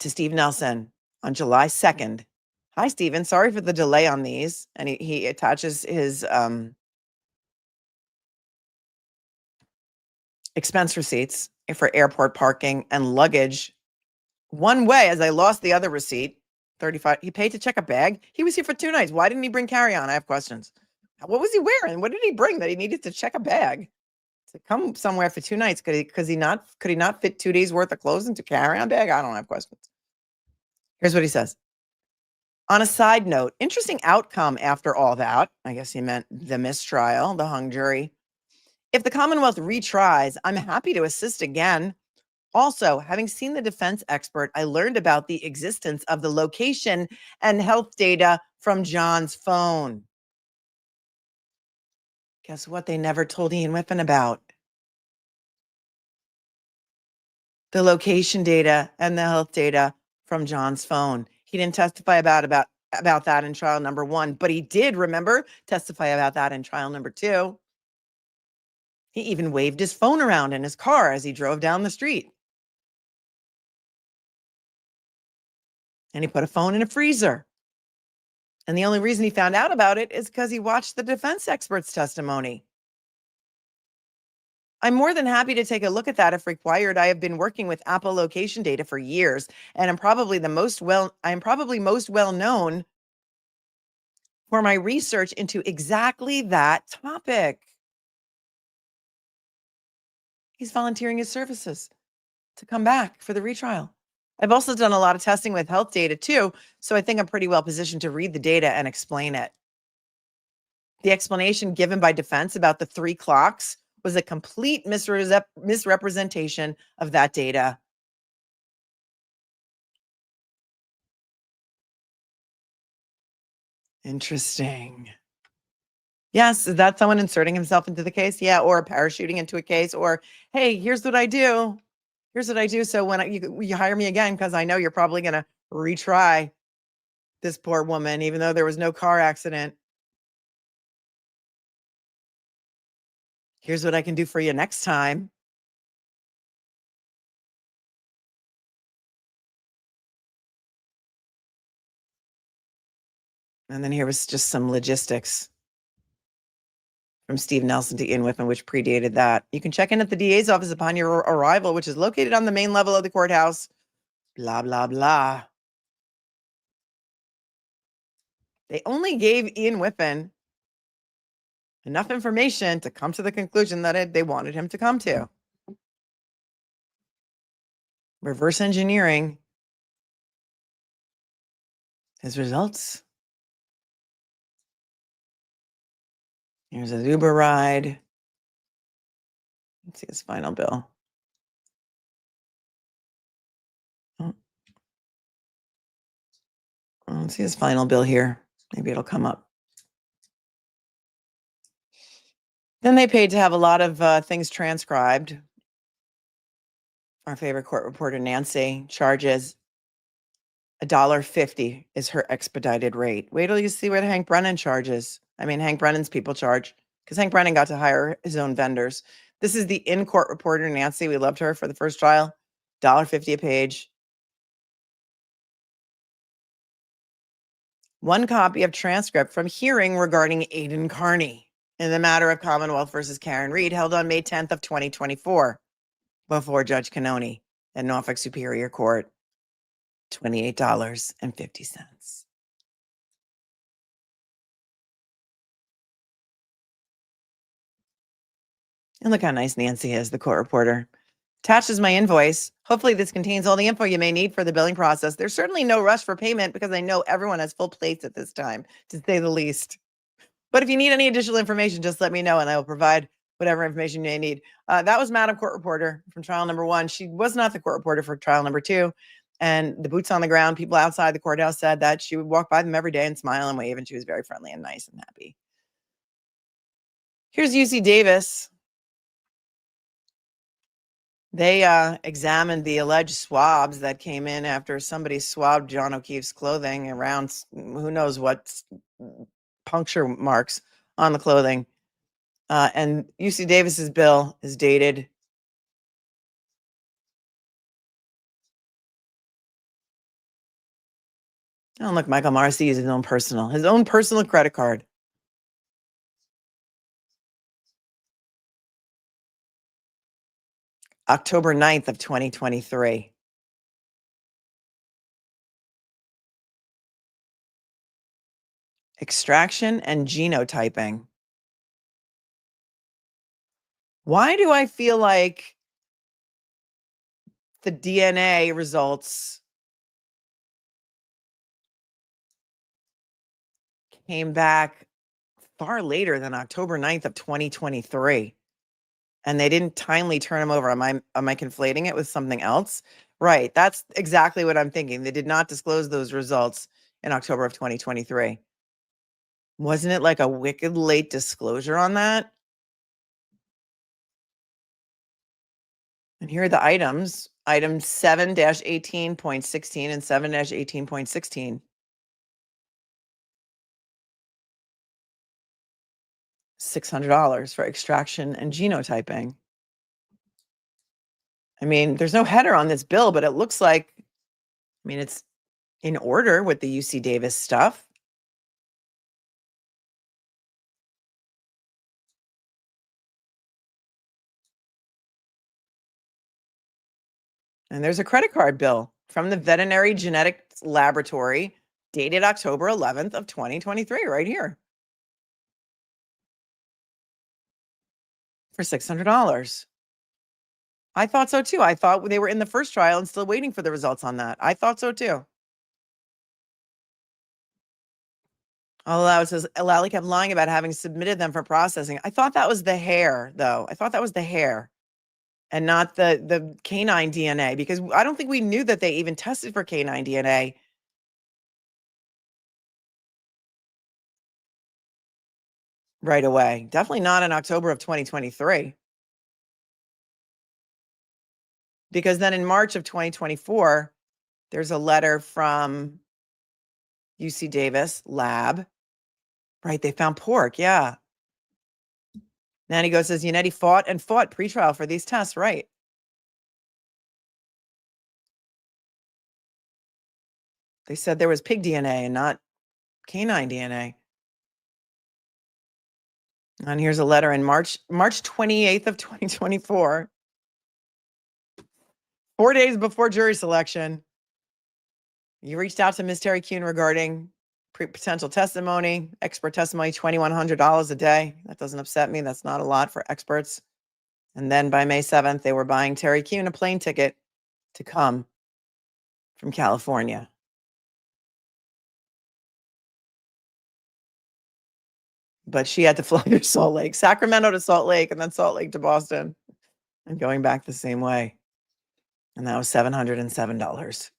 to Steve Nelson on July 2nd. Hi, Stephen. Sorry for the delay on these. And he attaches his expense receipts for airport parking and luggage. One way, as I lost the other receipt, 35. He paid to check a bag. He was here for 2 nights. Why didn't he bring carry-on? I have questions. What was he wearing? What did he bring that he needed to check a bag? To come somewhere for 2 nights, could he not fit 2 days worth of clothes into carry-on bag? I don't have questions. Here's what he says. On a side note, interesting outcome after all that. I guess he meant the mistrial, the hung jury. If the Commonwealth retries, I'm happy to assist again. Also, having seen the defense expert, I learned about the existence of the location and health data from John's phone. Guess what they never told Ian Whiffen about? The location data and the health data from John's phone. He didn't testify about that in trial number 1, but he did, remember, testify about that in trial number 2. He even waved his phone around in his car as he drove down the street. And he put a phone in a freezer. And the only reason he found out about it is because he watched the defense expert's testimony. I'm more than happy to take a look at that if required. I have been working with Apple location data for years, and I'm probably most well known for my research into exactly that topic. He's volunteering his services to come back for the retrial. I've also done a lot of testing with health data too, so I think I'm pretty well positioned to read the data and explain it. The explanation given by defense about the 3 clocks was a complete misrepresentation of that data. Interesting. Yes, is that someone inserting himself into the case? Yeah, or parachuting into a case, or, hey, here's what I do. Here's what I do. So when you hire me again, because I know you're probably going to retry this poor woman, even though there was no car accident. Here's what I can do for you next time. And then here was just some logistics from Steve Nelson to Ian Whiffen, which predated that. You can check in at the DA's office upon your arrival, which is located on the main level of the courthouse. Blah, blah, blah. They only gave Ian Whiffen enough information to come to the conclusion that they wanted him to come to. Reverse engineering his results. Here's his Uber ride. Let's see his final bill. Oh. Let's see his final bill here. Maybe it'll come up. Then they paid to have a lot of things transcribed. Our favorite court reporter, Nancy, charges $1.50 is her expedited rate. Wait till you see what Hank Brennan charges. I mean, Hank Brennan's people charge, because Hank Brennan got to hire his own vendors. This is the in-court reporter, Nancy. We loved her for the first trial. $1.50 a page. 1 copy of transcript from hearing regarding Aidan Carney. in the matter of Commonwealth versus Karen Reed, held on May 10th of 2024 before Judge Cannoni at Norfolk Superior Court, $28.50. And look how nice Nancy is, the court reporter. Attached is my invoice. Hopefully this contains all the info you may need for the billing process. There's certainly no rush for payment because I know everyone has full plates at this time, to say the least. But if you need any additional information, just let me know and I will provide whatever information you may need. That was Madam Court Reporter from trial number 1. She was not the court reporter for trial number 2. And the boots on the ground, people outside the courthouse said that she would walk by them every day and smile and wave, and she was very friendly and nice and happy. Here's UC Davis. They examined the alleged swabs that came in after somebody swabbed John O'Keefe's clothing around who knows what puncture marks on the clothing. And UC Davis's bill is dated oh, look, Michael Marcy uses his own personal credit card. October 9th of 2023. Extraction and genotyping. Why do I feel like the DNA results came back far later than October 9th of 2023? And they didn't timely turn them over. Am I conflating it with something else? Right. That's exactly what I'm thinking. They did not disclose those results in October of 2023. Wasn't it like a wicked late disclosure on that? And here are the items. Items 7-18.16 and 7-18.16. $600 for extraction and genotyping. I mean, there's no header on this bill, but it looks like, I mean, it's in order with the UC Davis stuff. And there's a credit card bill from the Veterinary Genetics Laboratory dated October 11th of 2023 right here for $600. I thought so too. I thought they were in the first trial and still waiting for the results on that. I thought so too. Although it says Lally kept lying about having submitted them for processing. I thought that was the hair, though. I thought that was the hair and not the canine DNA, because I don't think we knew that they even tested for canine DNA. Right away. Definitely not in October of 2023. Because then in March of 2024, there's a letter from UC Davis lab. Right, they found pork, yeah. Nanny goes, says Yannetti fought pretrial for these tests, right? They said there was pig DNA and not canine DNA. And here's a letter in March 28th of 2024. 4 days before jury selection. You reached out to Ms. Terry Kuhn regarding potential testimony, expert testimony, $2,100 a day. That doesn't upset me. That's not a lot for experts. And then by May 7th, they were buying Terry Kuhn a plane ticket to come from California. But she had to fly to Salt Lake, Sacramento to Salt Lake, and then Salt Lake to Boston, and going back the same way. And that was $707.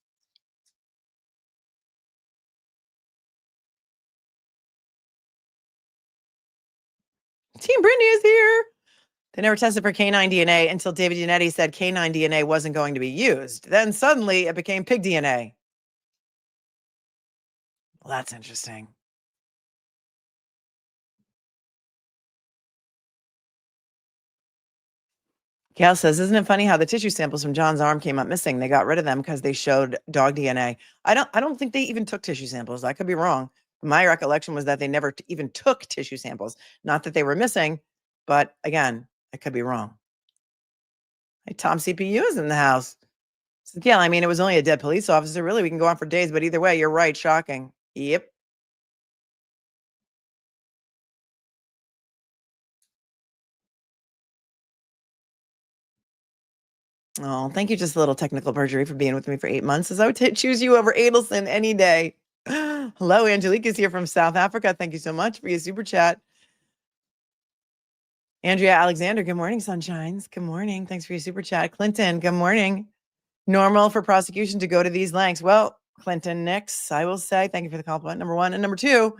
Team Brittany is here. They never tested for canine DNA until David Yannetti said canine DNA wasn't going to be used. Then suddenly it became pig DNA. Well, that's interesting. Gail says, isn't it funny how the tissue samples from John's arm came up missing? They got rid of them because they showed dog DNA. I don't think they even took tissue samples. I could be wrong. My recollection was that they never even took tissue samples. Not that they were missing, but again, I could be wrong. Hey, Tom CPU is in the house. So, yeah, I mean, it was only a dead police officer. Really, we can go on for days, but either way, you're right. Shocking. Yep. Oh, thank you, just a little technical perjury, for being with me for 8 months, as I would choose you over Adelson any day. Hello, Angelique is here from South Africa. Thank you so much for your super chat. Andrea Alexander, good morning, sunshines. Good morning. Thanks for your super chat. Clinton, good morning. Normal for prosecution to go to these lengths. Well, Clinton Nix, I will say, thank you for the compliment, number one. And number two,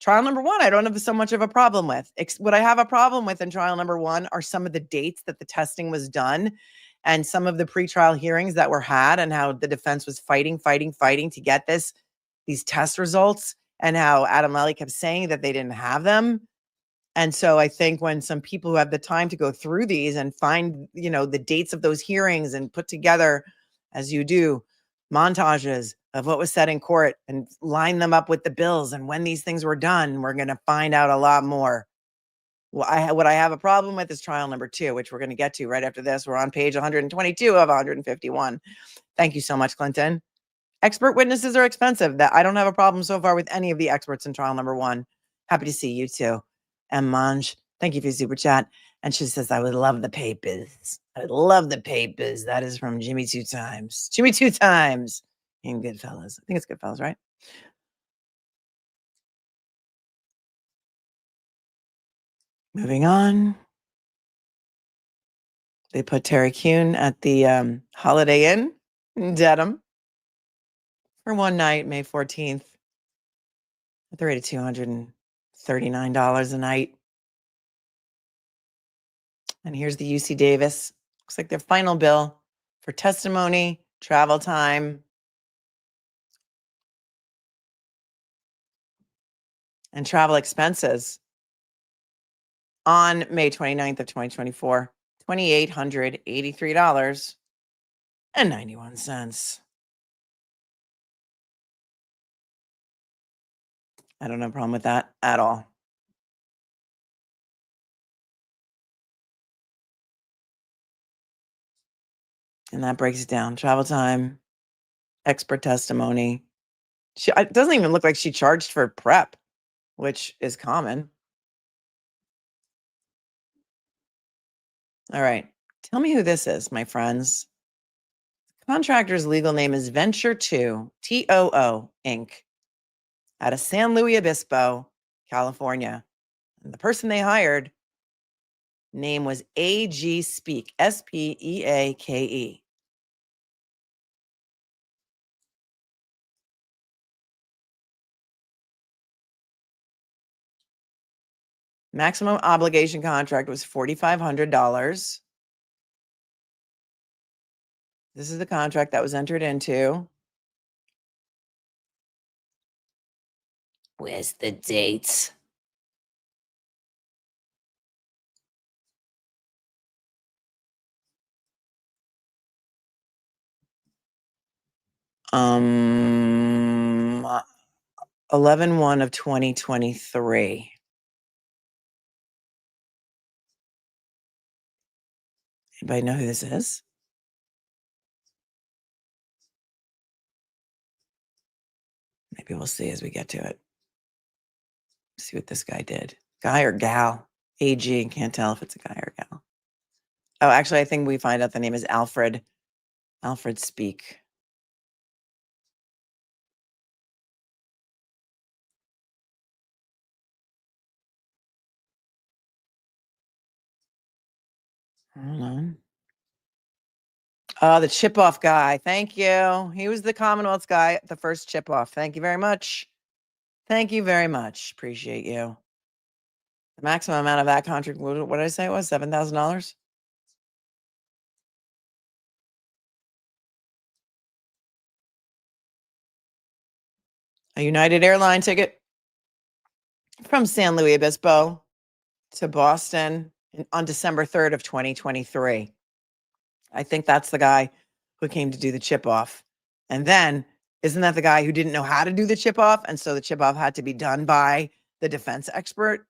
trial number one, I don't have so much of a problem with. What I have a problem with in trial number one are some of the dates that the testing was done and some of the pretrial hearings that were had, and how the defense was fighting to get these test results, and how Adam Lally kept saying that they didn't have them. And so I think when some people who have the time to go through these and find, the dates of those hearings and put together, as you do, montages of what was said in court and line them up with the bills and when these things were done, we're going to find out a lot more. Well, what I have a problem with is trial number two, which we're going to get to right after this. We're on page 122 of 151. Thank you so much, Clinton. Expert witnesses are expensive. That I don't have a problem so far with any of the experts in trial number one. Happy to see you too. And Manj, thank you for your super chat. And she says, I would love the papers. I would love the papers. That is from Jimmy Two Times. Jimmy Two Times in Goodfellas. I think it's Goodfellas, right? Moving on. They put Terry Kuhn at the Holiday Inn in Dedham for one night, May 14th, at the rate of $239 a night. And here's the UC Davis. Looks like their final bill for testimony, travel time, and travel expenses on May 29th of 2024, $2,883.91. I don't have a problem with that at all. And that breaks it down. Travel time, expert testimony. It doesn't even look like she charged for prep, which is common. All right. Tell me who this is, my friends. Contractor's legal name is Venture 2, TOO, Inc., out of San Luis Obispo, California. And the person they hired, name was AG Speak, SPEAKE. Maximum obligation contract was $4,500. This is the contract that was entered into. Where's the dates? Um, 11/1 of 2023. Anybody know who this is? Maybe we'll see as we get to it. See what this guy did. Guy or gal? AG, can't tell if it's a guy or a gal. Oh, actually, I think we find out the name is Alfred. Alfred Speak. Hold on. Oh, the chip off guy. Thank you. He was the Commonwealth's guy, the first chip off. Thank you very much. Thank you very much. Appreciate you. The maximum amount of that contract, what did I say it was? $7,000? A United Airline ticket from San Luis Obispo to Boston on December 3rd of 2023. I think that's the guy who came to do the chip off. And then Isn't that the guy who didn't know how to do the chip off? And so the chip off had to be done by the defense expert,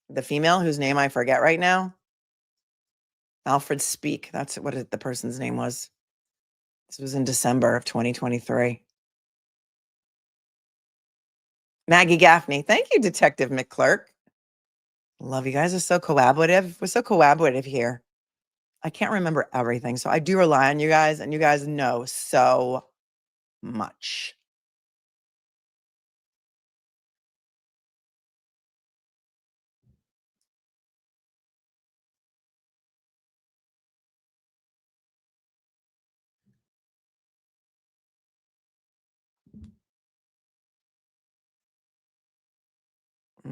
the female whose name I forget right now. Alfred Speak. That's what the person's name was. This was in December of 2023. Maggie Gaffney. Thank you, Detective McClurk. Love you guys are so collaborative. We're so collaborative here. I can't remember everything, so I do rely on you guys, and you guys know so much.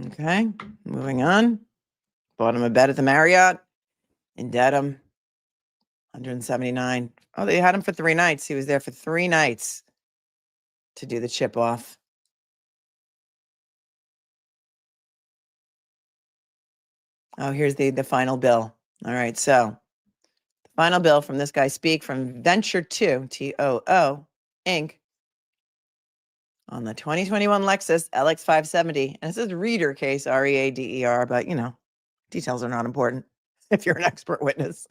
Okay, moving on. Bought him a bed at the Marriott in Dedham, 179. Oh, they had him for 3 nights. He was there for 3 nights to do the chip off. Oh, here's the final bill. All right, so the final bill from this guy Speak from Venture 2, TOO, Inc. on the 2021 Lexus LX570. And it says reader case, READER, but you know, details are not important if you're an expert witness.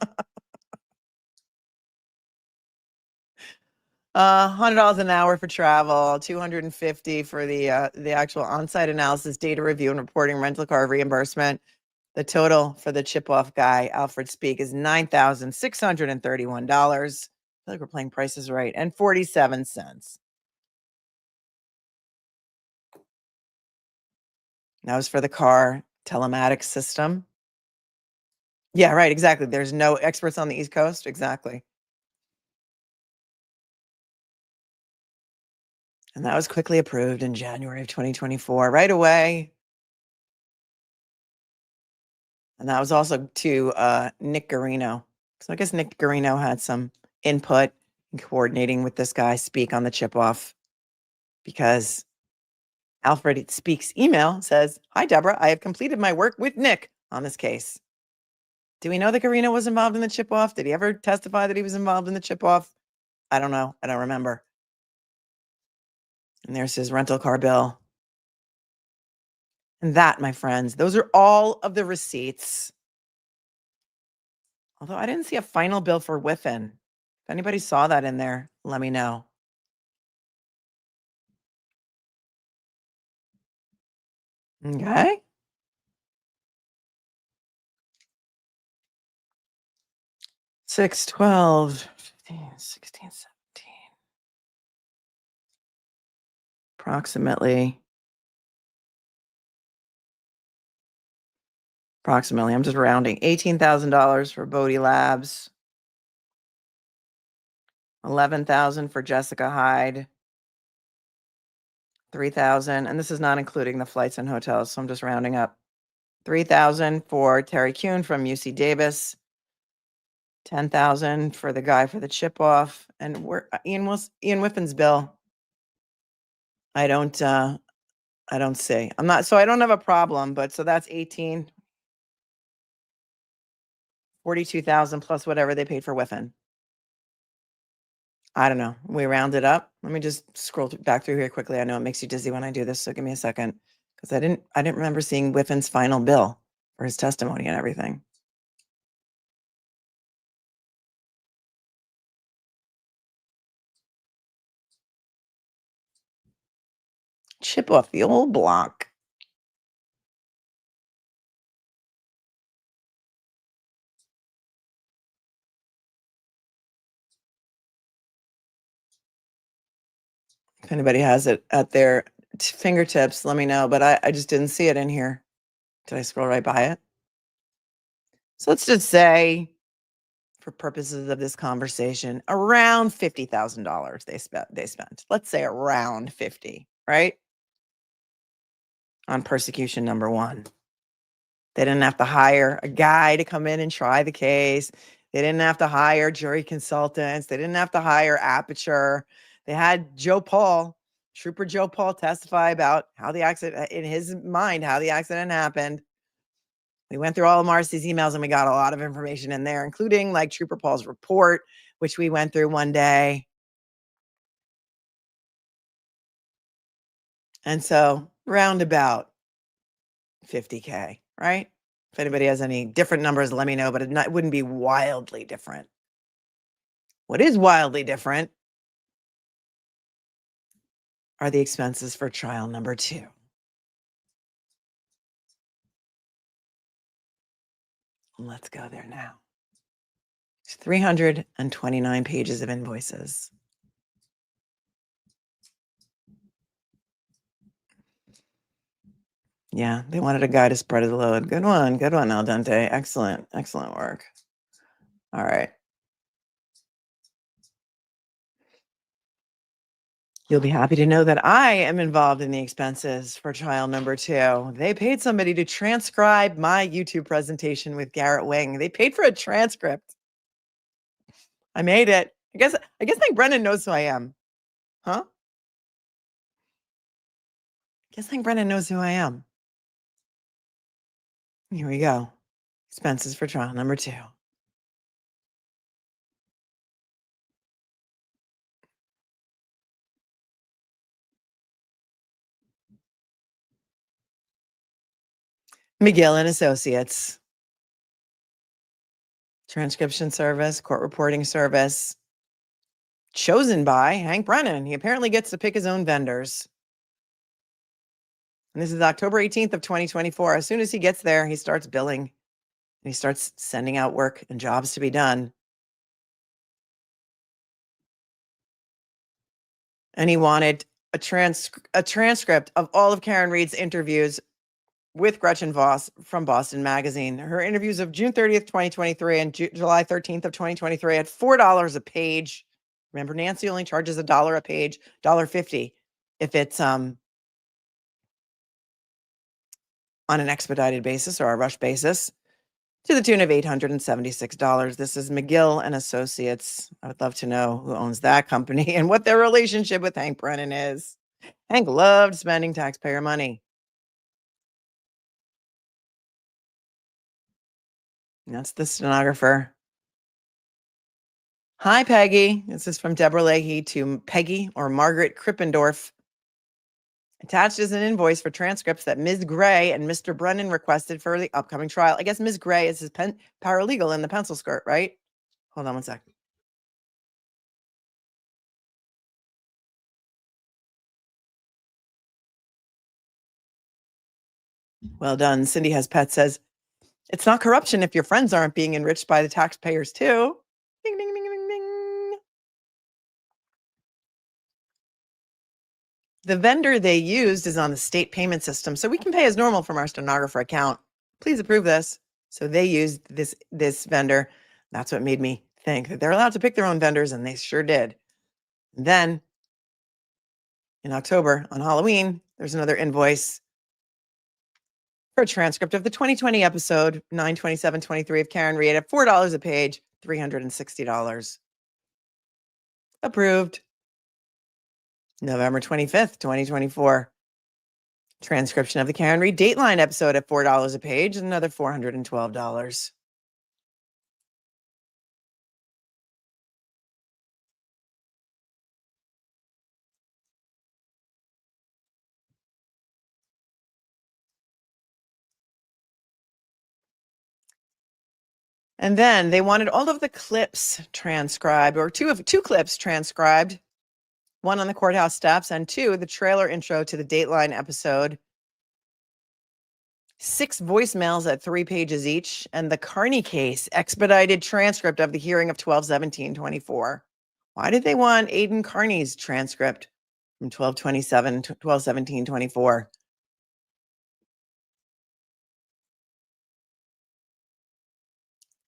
$100 an hour for travel, $250 for the actual on-site analysis, data review, and reporting, rental car reimbursement. The total for the chip-off guy, Alfred Speak, is $9,631. I feel like we're playing Prices Right, and 47 cents. That was for the car telematics system. Yeah, right, exactly. There's no experts on the East Coast. Exactly. And that was quickly approved in January of 2024, right away. And that was also to Nick Garino. So I guess Nick Garino had some input in coordinating with this guy Speak on the chip off, because Alfred Speak's email says, "Hi, Deborah, I have completed my work with Nick on this case." Do we know that Garino was involved in the chip off? Did he ever testify that he was involved in the chip off? I don't know. I don't remember. And there's his rental car bill. And that, my friends, those are all of the receipts. Although I didn't see a final bill for Whiffen. If anybody saw that in there, let me know. Okay. Six, 12, 15, 16, 17. Approximately, I'm just rounding, $18,000 for Bodie Labs. 11,000 for Jessica Hyde. 3,000, and this is not including the flights and hotels, so I'm just rounding up. 3,000 for Terry Kuhn from UC Davis. 10,000 for the guy for the chip off, and Ian Whiffen's bill. I don't see. I'm not, so I don't have a problem, but so that's 18. 42,000 plus whatever they paid for Whiffen. I don't know. We round it up. Let me just scroll back through here quickly. I know it makes you dizzy when I do this, so give me a second, because I didn't remember seeing Whiffen's final bill for his testimony and everything. Chip off the old block. If anybody has it at their fingertips, let me know. But I just didn't see it in here. Did I scroll right by it? So let's just say, for purposes of this conversation, around $50,000 they spent. Let's say around 50, right? On persecution number 1. They didn't have to hire a guy to come in and try the case. They didn't have to hire jury consultants. They didn't have to hire Aperture. They had Trooper Joe Paul testify about how the accident, in his mind, how the accident happened. We went through all of Marcy's emails and we got a lot of information in there, including like Trooper Paul's report, which we went through one day. And so roundabout 50K, right? If anybody has any different numbers, let me know, but it wouldn't be wildly different. What is wildly different are the expenses for trial number 2. Let's go there now. It's 329 pages of invoices. Yeah, they wanted a guy to spread the load. Good one, Al Dente. Excellent work. All right. You'll be happy to know that I am involved in the expenses for trial number 2. They paid somebody to transcribe my YouTube presentation with Garrett Wing. They paid for a transcript. I made it. I guess like Brennan knows who I am. Huh? I guess like Brennan knows who I am. Here we go. Expenses for trial number 2. McGill and Associates. Transcription service, court reporting service. Chosen by Hank Brennan. He apparently gets to pick his own vendors. And this is October 18th of 2024. As soon as he gets there, he starts billing and he starts sending out work and jobs to be done. And he wanted a transcript of all of Karen Reed's interviews with Gretchen Voss from Boston Magazine. Her interviews of June 30th, 2023 and July 13th of 2023 at $4 a page. Remember, Nancy only charges $1 a page, $1.50 if it's on an expedited basis or a rush basis, to the tune of $876. This is McGill and Associates. I would love to know who owns that company and what their relationship with Hank Brennan is. Hank loved spending taxpayer money. That's the stenographer. Hi, Peggy. This is from Deborah Leahy to Peggy or Margaret Krippendorf. Attached is an invoice for transcripts that Ms. Gray and Mr. Brennan requested for the upcoming trial. I guess Ms. Gray is his paralegal in the pencil skirt, right? Hold on one sec. Well done. Cindy Has Pet says, it's not corruption if your friends aren't being enriched by the taxpayers too. Ding, ding, ding, ding, ding. The vendor they used is on the state payment system, so we can pay as normal from our stenographer account. Please approve this. So they used this vendor. That's what made me think that they're allowed to pick their own vendors, and they sure did. And then in October, on Halloween, there's another invoice for a transcript of the 2020 episode 9/27/23 of Karen Reed at $4 a page, $360. Approved. November 25th, 2024. Transcription of the Karen Reed Dateline episode at $4 a page, another $412. And then they wanted all of the clips transcribed, or two clips transcribed, one on the courthouse steps and two, the trailer intro to the Dateline episode. 6 voicemails at 3 pages each, and the Carney case expedited transcript of the hearing of 12/17/24. Why did they want Aidan Carney's transcript from 12/27 to 12/17/24?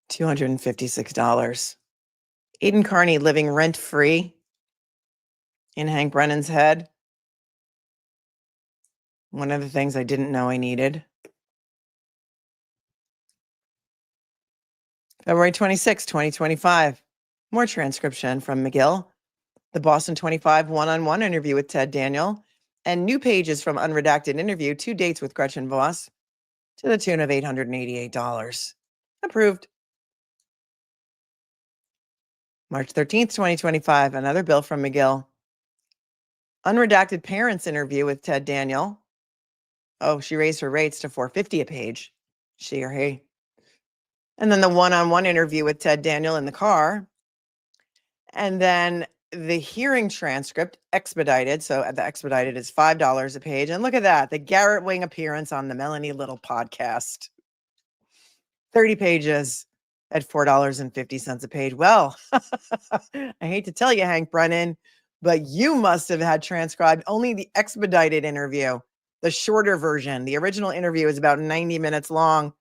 $256. Aidan Carney living rent-free in Hank Brennan's head. One of the things I didn't know I needed. February 26, 2025. More transcription from McGill. The Boston 25 one-on-one interview with Ted Daniel. And new pages from unredacted interview, 2 dates with Gretchen Voss, to the tune of $888. Approved. March 13th, 2025. Another bill from McGill. Unredacted parents interview with Ted Daniel. Oh, she raised her rates to $4.50 a page. She or he. And then the one-on-one interview with Ted Daniel in the car. And then the hearing transcript expedited. So the expedited is $5 a page. And look at that, the Garrett Wing appearance on the Melanie Little podcast. 30 pages at $4.50 a page. Well, I hate to tell you, Hank Brennan, but you must have had transcribed only the expedited interview, the shorter version. The original interview is about 90 minutes long.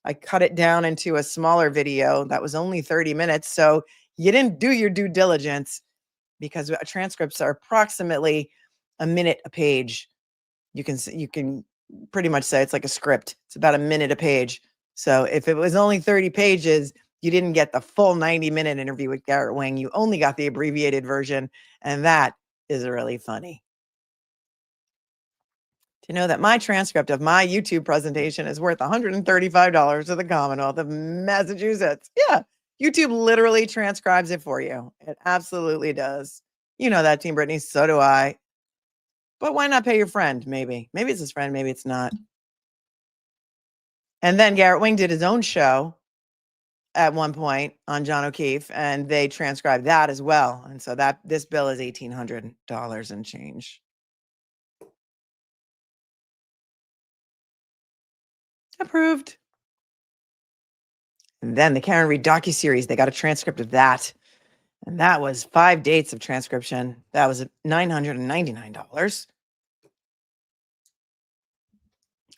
I cut it down into a smaller video that was only 30 minutes. So you didn't do your due diligence, because transcripts are approximately a minute a page. You can pretty much say it's like a script. It's about a minute a page. So if it was only 30 pages, you didn't get the full 90-minute interview with Garrett Wing. You only got the abbreviated version. And that is really funny. To know that my transcript of my YouTube presentation is worth $135 to the Commonwealth of Massachusetts. Yeah, YouTube literally transcribes it for you. It absolutely does. You know that, Team Brittany. So do I. But why not pay your friend? Maybe it's his friend. Maybe it's not. And then Garrett Wing did his own show at one point on John O'Keefe, and they transcribed that as well. And so this bill is $1,800 and change. Approved. And then the Karen Reed docuseries, they got a transcript of that. And that was 5 dates of transcription. That was $999.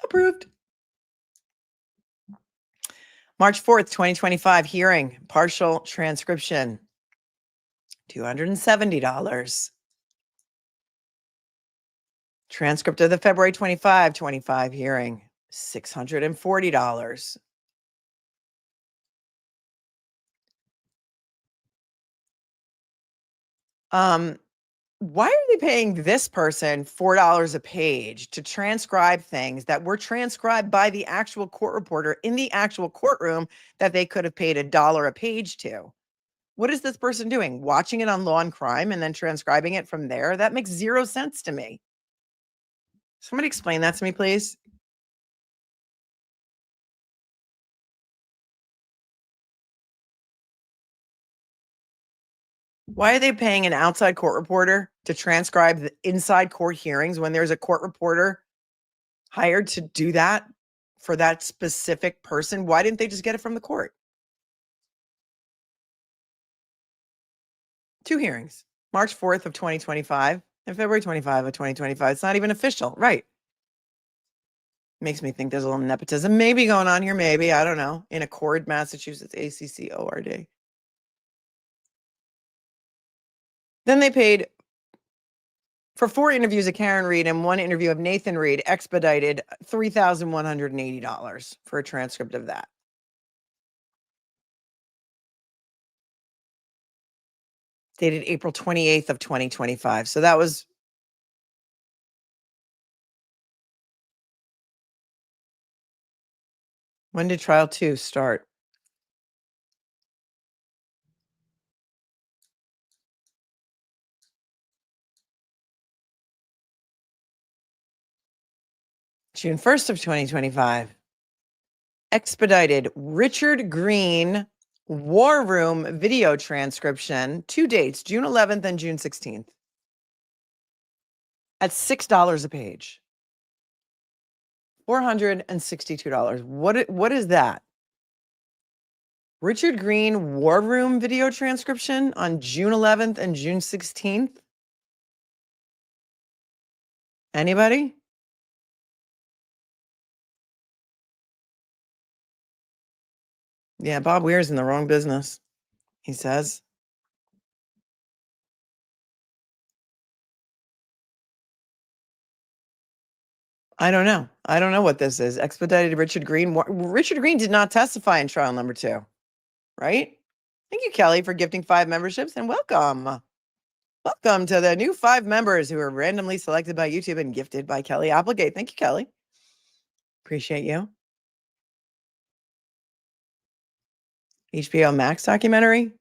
Approved. March 4th, 2025, hearing, partial transcription, $270. Transcript of the February 25 hearing, $640. Why are they paying this person $4 a page to transcribe things that were transcribed by the actual court reporter in the actual courtroom that they could have paid $1 a page to? What is this person doing? Watching it on Law and Crime and then transcribing it from there? That makes zero sense to me. Somebody explain that to me, please. Why are they paying an outside court reporter to transcribe the inside court hearings when there's a court reporter hired to do that for that specific person? Why didn't they just get it from the court? 2 hearings, March 4th of 2025 and February 25 of 2025. It's not even official, right? Makes me think there's a little nepotism maybe going on here, maybe, I don't know, in Accord, Massachusetts, ACCORD. Then they paid for 4 interviews of Karen Reed and 1 interview of Nathan Reed, expedited $3,180 for a transcript of that. Dated April 28th of 2025. So that was when did trial 2 start? June 1st of 2025. Expedited Richard Green War Room video transcription, 2 dates, June 11th and June 16th, at $6 a page. $462. What is that? Richard Green War Room video transcription on June 11th and June 16th? Anybody? Yeah, Bob Weir's in the wrong business, he says. I don't know. I don't know what this is. Expedited Richard Green. Richard Green did not testify in trial number 2, right? Thank you, Kelly, for gifting 5 memberships, and welcome. Welcome to the new 5 members who are randomly selected by YouTube and gifted by Kelly Applegate. Thank you, Kelly. Appreciate you. HBO Max documentary.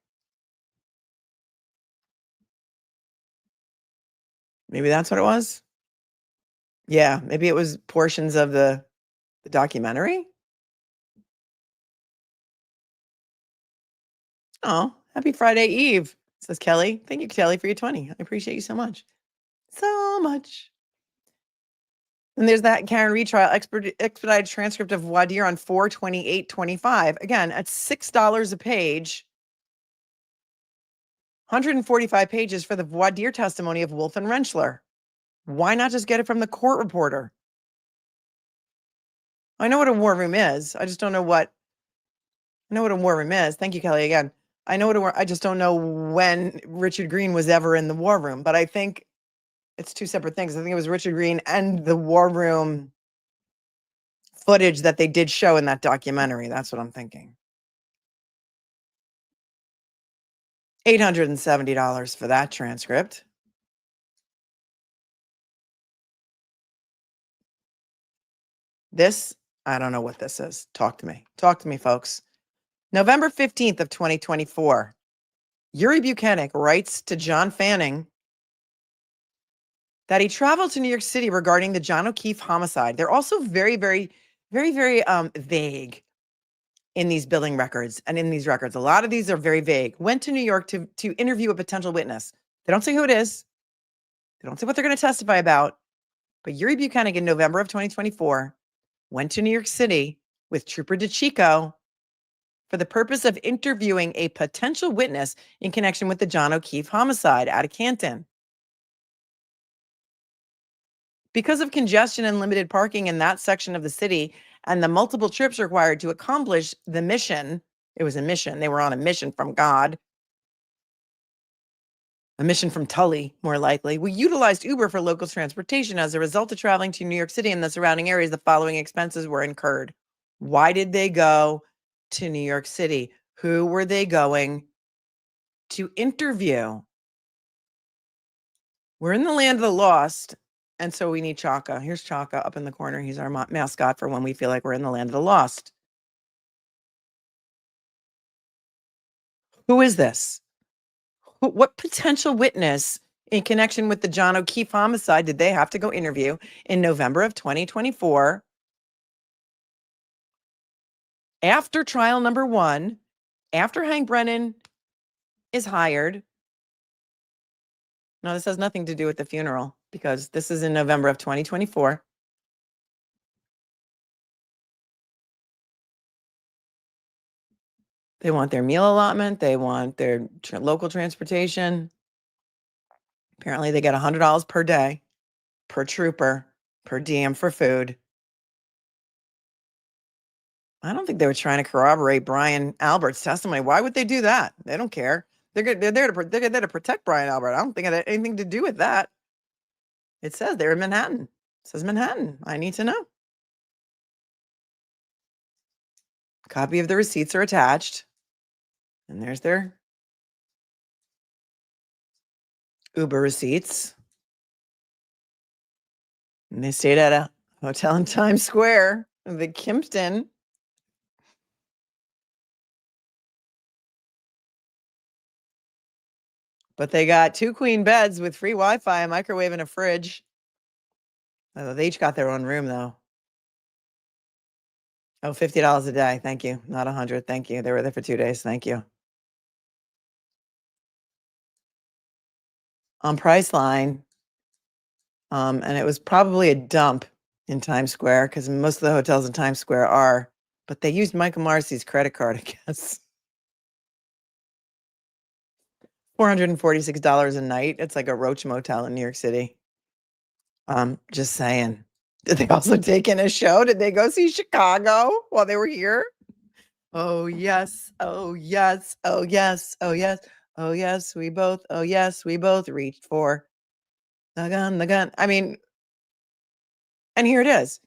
Maybe that's what it was. Yeah, maybe it was portions of the documentary. Oh, happy Friday Eve, says Kelly. Thank you, Kelly, for your 20. I appreciate you so much. So much. And there's that Karen retrial expedited transcript of voir dire on 4/28/25. Again, at $6 a page, 145 pages for the voir dire testimony of Wolf and Rentschler. Why not just get it from the court reporter? I know what a war room is. I just don't know what I know what a war room is. Thank you, Kelly, again. I know what a war. I just don't know when Richard Green was ever in the war room, but I think it's two separate things. I think it was Richard Green and the war room footage that they did show in that documentary. That's what I'm thinking. $870 for that transcript. This, I don't know what this is. Talk to me. Talk to me, folks. November 15th of 2024. Yuri Buchanan writes to John Fanning that he traveled to New York City regarding the John O'Keefe homicide. They're also very, very, very, very vague in these billing records and in these records. A lot of these are very vague. Went to New York to interview a potential witness. They don't say who it is. They don't say what they're going to testify about. But Yuri Buchanan in November of 2024 went to New York City with Trooper DeChico for the purpose of interviewing a potential witness in connection with the John O'Keefe homicide out of Canton. Because of congestion and limited parking in that section of the city and the multiple trips required to accomplish the mission, it was a mission. They were on a mission from God, a mission from Tully, more likely. We utilized Uber for local transportation. As a result of traveling to New York City and the surrounding areas, the following expenses were incurred. Why did they go to New York City? Who were they going to interview? We're in the land of the lost, and so we need Chaka. Here's Chaka up in the corner. He's our mascot for when we feel like we're in the land of the lost. Who is this? What potential witness in connection with the John O'Keefe homicide did they have to go interview in November of 2024 after trial number 1, after Hank Brennan is hired? No, this has nothing to do with the funeral because this is in November of 2024. They want their meal allotment. They want their local transportation. Apparently, they get $100 per day, per trooper, per diem for food. I don't think they were trying to corroborate Brian Albert's testimony. Why would they do that? They don't care. They're there to protect Brian Albert. I don't think it had anything to do with that. It says they're in Manhattan. It says Manhattan. I need to know. Copy of the receipts are attached. And there's their Uber receipts. And they stayed at a hotel in Times Square, the Kimpton. But they got 2 queen beds with free Wi-Fi, a microwave, and a fridge. They each got their own room, though. Oh, $50 a day. Thank you. Not 100. Thank you. They were there for 2 days. Thank you. On Priceline, and it was probably a dump in Times Square because most of the hotels in Times Square are, but they used Michael Marcy's credit card, I guess. $446 a night. It's like a Roach Motel in New York City. Just saying. Did they also take in a show? Did they go see Chicago while they were here? Oh, yes. Oh, yes. Oh, yes. Oh, yes. Oh, yes. We both reached for the gun. I mean, and here it is.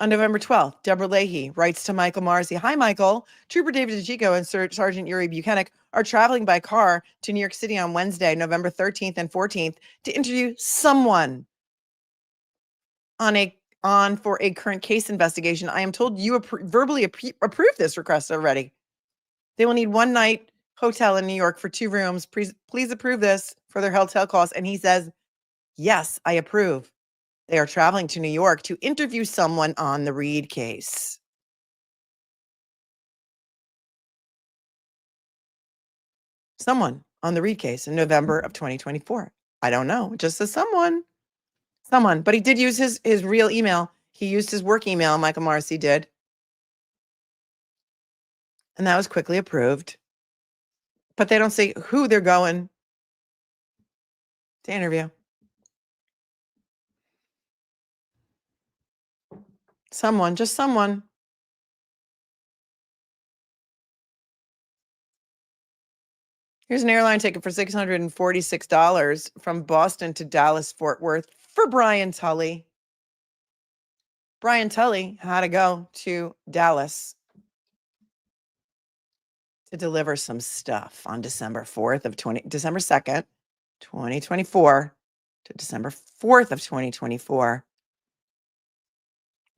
On November 12th, Deborah Leahy writes to Michael Marcy. Hi, Michael. Trooper David DeChico and Sergeant Yuri Buchanan are traveling by car to New York City on Wednesday, November 13th and 14th to interview someone for a current case investigation. I am told you verbally approved this request already. They will need 1 night hotel in New York for 2 rooms. Please approve this for their hotel costs. And he says, Yes, I approve. They are traveling to New York to interview someone on the Reed case. Someone on the Reed case in November of 2024. I don't know. It just says someone. Someone. But he did use his real email. He used his work email, Michael Marcy did. And that was quickly approved. But they don't say who they're going to interview. Someone, just someone. Here's an airline ticket for $646 from Boston to Dallas Fort Worth for Brian Tully. Brian Tully had to go to Dallas to deliver some stuff on December 2nd, 2024 to December 4th of 2024.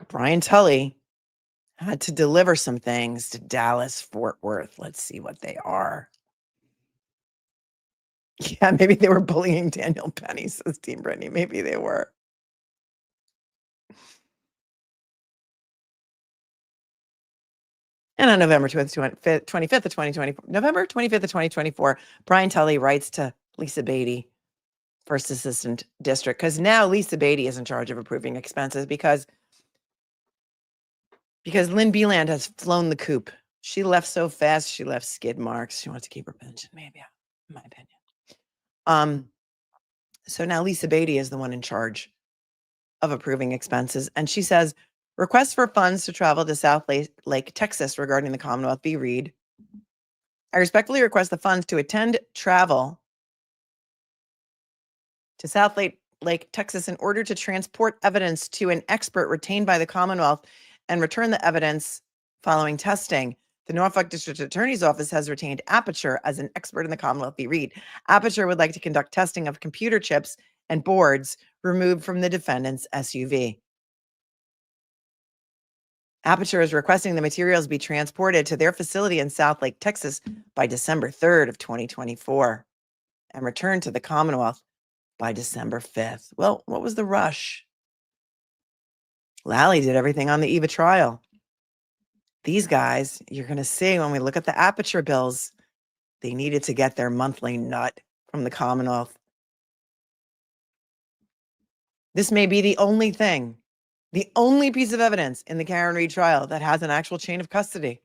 Brian Tully had to deliver some things to Dallas Fort Worth. Let's see what they are. Yeah, maybe they were bullying Daniel Penny, says Team Brittany. Maybe they were. And on November 25th of 2024, November 25th of 2024, Brian Tully writes to Lisa Beatty, First Assistant District, because now Lisa Beatty is in charge of approving expenses because Lynn Beeland has flown the coop. She left so fast, she left skid marks. She wants to keep her pension, maybe, in my opinion. So now Lisa Beatty is the one in charge of approving expenses. And she says, requests for funds to travel to South Lake, Texas regarding the Commonwealth be read. I respectfully request the funds to attend travel to South Lake, Texas in order to transport evidence to an expert retained by the Commonwealth and return the evidence following testing. The Norfolk District Attorney's Office has retained Aperture as an expert in the Commonwealth v. Reed. Aperture would like to conduct testing of computer chips and boards removed from the defendant's SUV. Aperture is requesting the materials be transported to their facility in South Lake, Texas by December 3rd of 2024 and returned to the Commonwealth by December 5th. Well, what was the rush? Lally did everything on the eve of trial. These guys, you're going to see when we look at the Aperture bills, they needed to get their monthly nut from the Commonwealth. This may be the only thing, the only piece of evidence in the Karen Reed trial that has an actual chain of custody,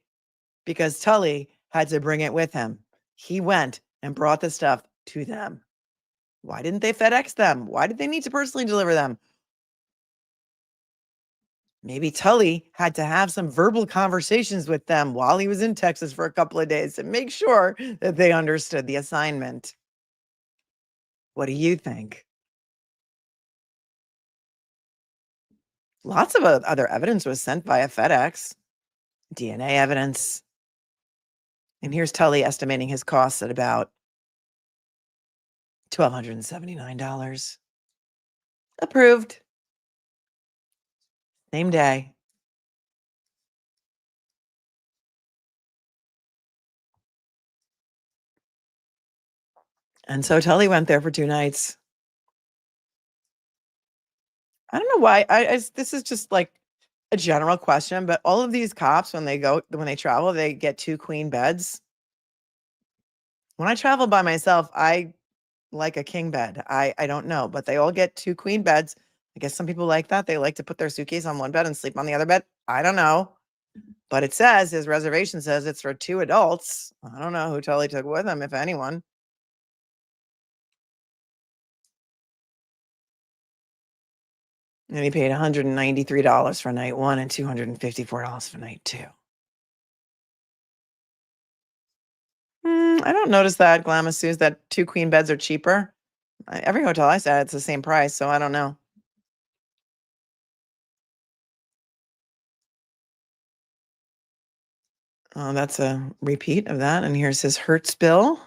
because Tully had to bring it with him. He went and brought the stuff to them. Why didn't they FedEx them? Why did they need to personally deliver them? Maybe Tully had to have some verbal conversations with them while he was in Texas for a couple of days to make sure that they understood the assignment. What do you think? Lots of other evidence was sent via FedEx, DNA evidence. And here's Tully estimating his costs at about $1,279. Approved. Same day. And so Tully went there for 2 nights. I don't know why. This is just like a general question, but all of these cops, when they travel, they get 2 queen beds. When I travel by myself, I like a king bed. I don't know, but they all get 2 queen beds. I guess some people like that. They like to put their suitcase on one bed and sleep on the other bed. I don't know. But it says, his reservation says it's for 2 adults. I don't know who Tully took with him, if anyone. And he paid $193 for night 1 and $254 for night 2. I don't notice that, Glamis Suze, that 2 queen beds are cheaper. Every hotel I stay at, it's the same price, so I don't know. That's a repeat of that. And here's his Hertz bill.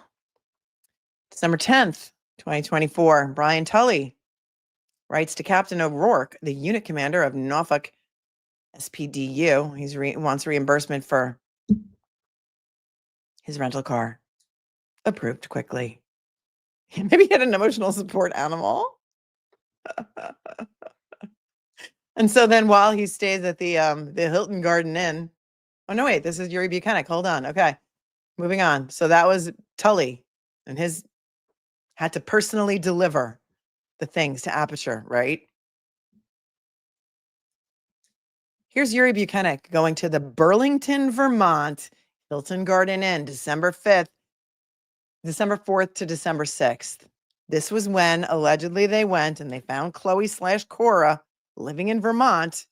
December 10th, 2024. Brian Tully writes to Captain O'Rourke, the unit commander of Norfolk SPDU. He wants reimbursement for his rental car. Approved quickly. Maybe he had an emotional support animal. And so then while he stays at the Hilton Garden Inn, oh no, wait, this is Yuri Buchanan. Hold on. Okay. Moving on. So that was Tully and his had to personally deliver the things to Aperture, right? Here's Yuri Buchanan going to the Burlington, Vermont Hilton Garden Inn, December 5th, December 4th to December 6th. This was when allegedly they went and they found Chloe/Cora living in Vermont.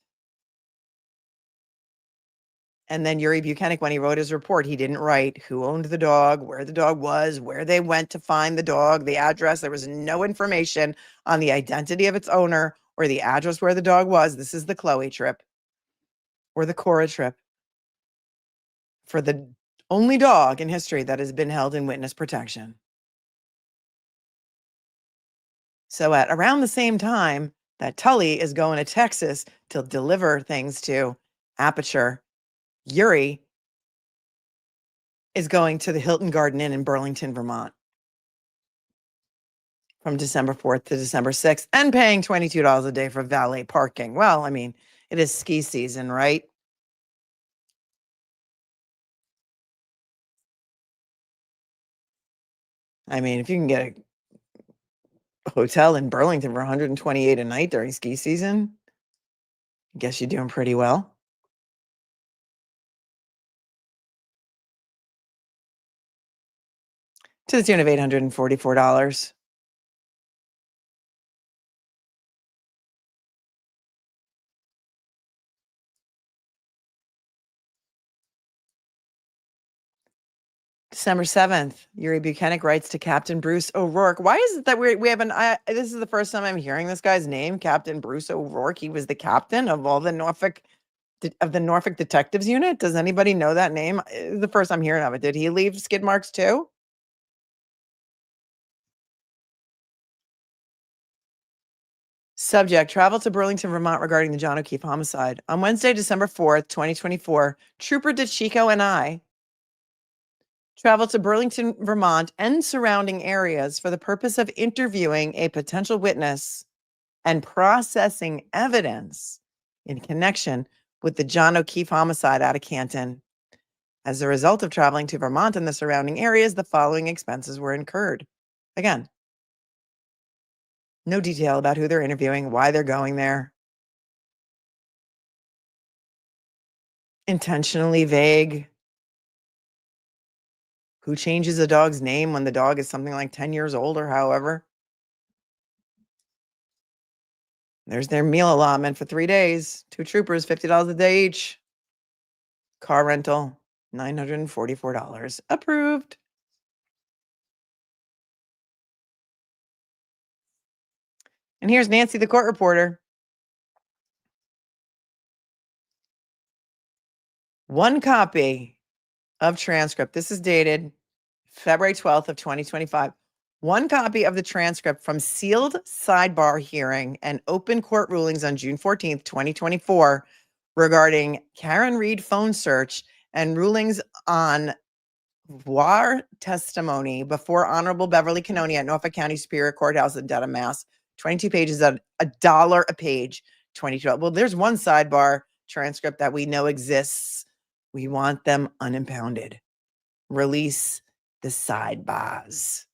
And then Yuri Buchanan, when he wrote his report, he didn't write who owned the dog, where the dog was, where they went to find the dog, the address. There was no information on the identity of its owner or the address where the dog was. This is the Chloe trip or the Cora trip for the only dog in history that has been held in witness protection. So at around the same time that Tully is going to Texas to deliver things to Aperture, Yuri is going to the Hilton Garden Inn in Burlington, Vermont from December 4th to December 6th and paying $22 a day for valet parking. Well, I mean, it is ski season, right? I mean, if you can get a hotel in Burlington for $128 a night during ski season, I guess you're doing pretty well. To the tune of $844. December 7th, Yuri Buchanan writes to Captain Bruce O'Rourke. Why is it that we haven't, this is the first time I'm hearing this guy's name, Captain Bruce O'Rourke. He was the captain of all the Norfolk Detectives Unit. Does anybody know that name? The first I'm hearing of it. Did he leave skid marks too? Subject, travel to Burlington, Vermont regarding the John O'Keefe homicide. On Wednesday, December 4th, 2024, Trooper DeChico and I traveled to Burlington, Vermont and surrounding areas for the purpose of interviewing a potential witness and processing evidence in connection with the John O'Keefe homicide out of Canton. As a result of traveling to Vermont and the surrounding areas, the following expenses were incurred. Again, no detail about who they're interviewing, why they're going there. Intentionally vague. Who changes a dog's name when the dog is something like 10 years old or however? There's their meal allotment for 3 days. 2 troopers, $50 a day each. Car rental, $944. Approved. And here's Nancy, the court reporter. One copy of transcript. This is dated February 12th of 2025. One copy of the transcript from sealed sidebar hearing and open court rulings on June 14th, 2024 regarding Karen Reed phone search and rulings on voir testimony before Honorable Beverly Cannoni at Norfolk County Superior Courthouse in Dedham, Mass. 22 pages at $1 a page, 2012. Well, there's one sidebar transcript that we know exists. We want them unimpounded. Release the sidebars.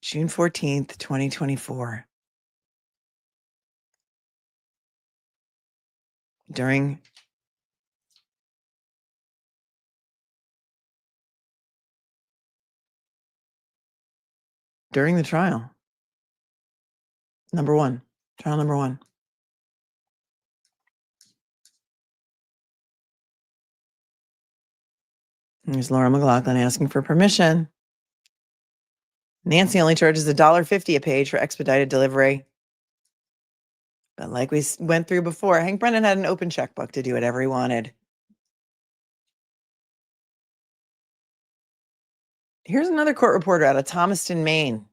June 14th, 2024. During the trial. Trial number one. There's Laura McLaughlin asking for permission. Nancy only charges $1.50 a page for expedited delivery. But like we went through before, Hank Brennan had an open checkbook to do whatever he wanted. Here's another court reporter out of Thomaston, Maine.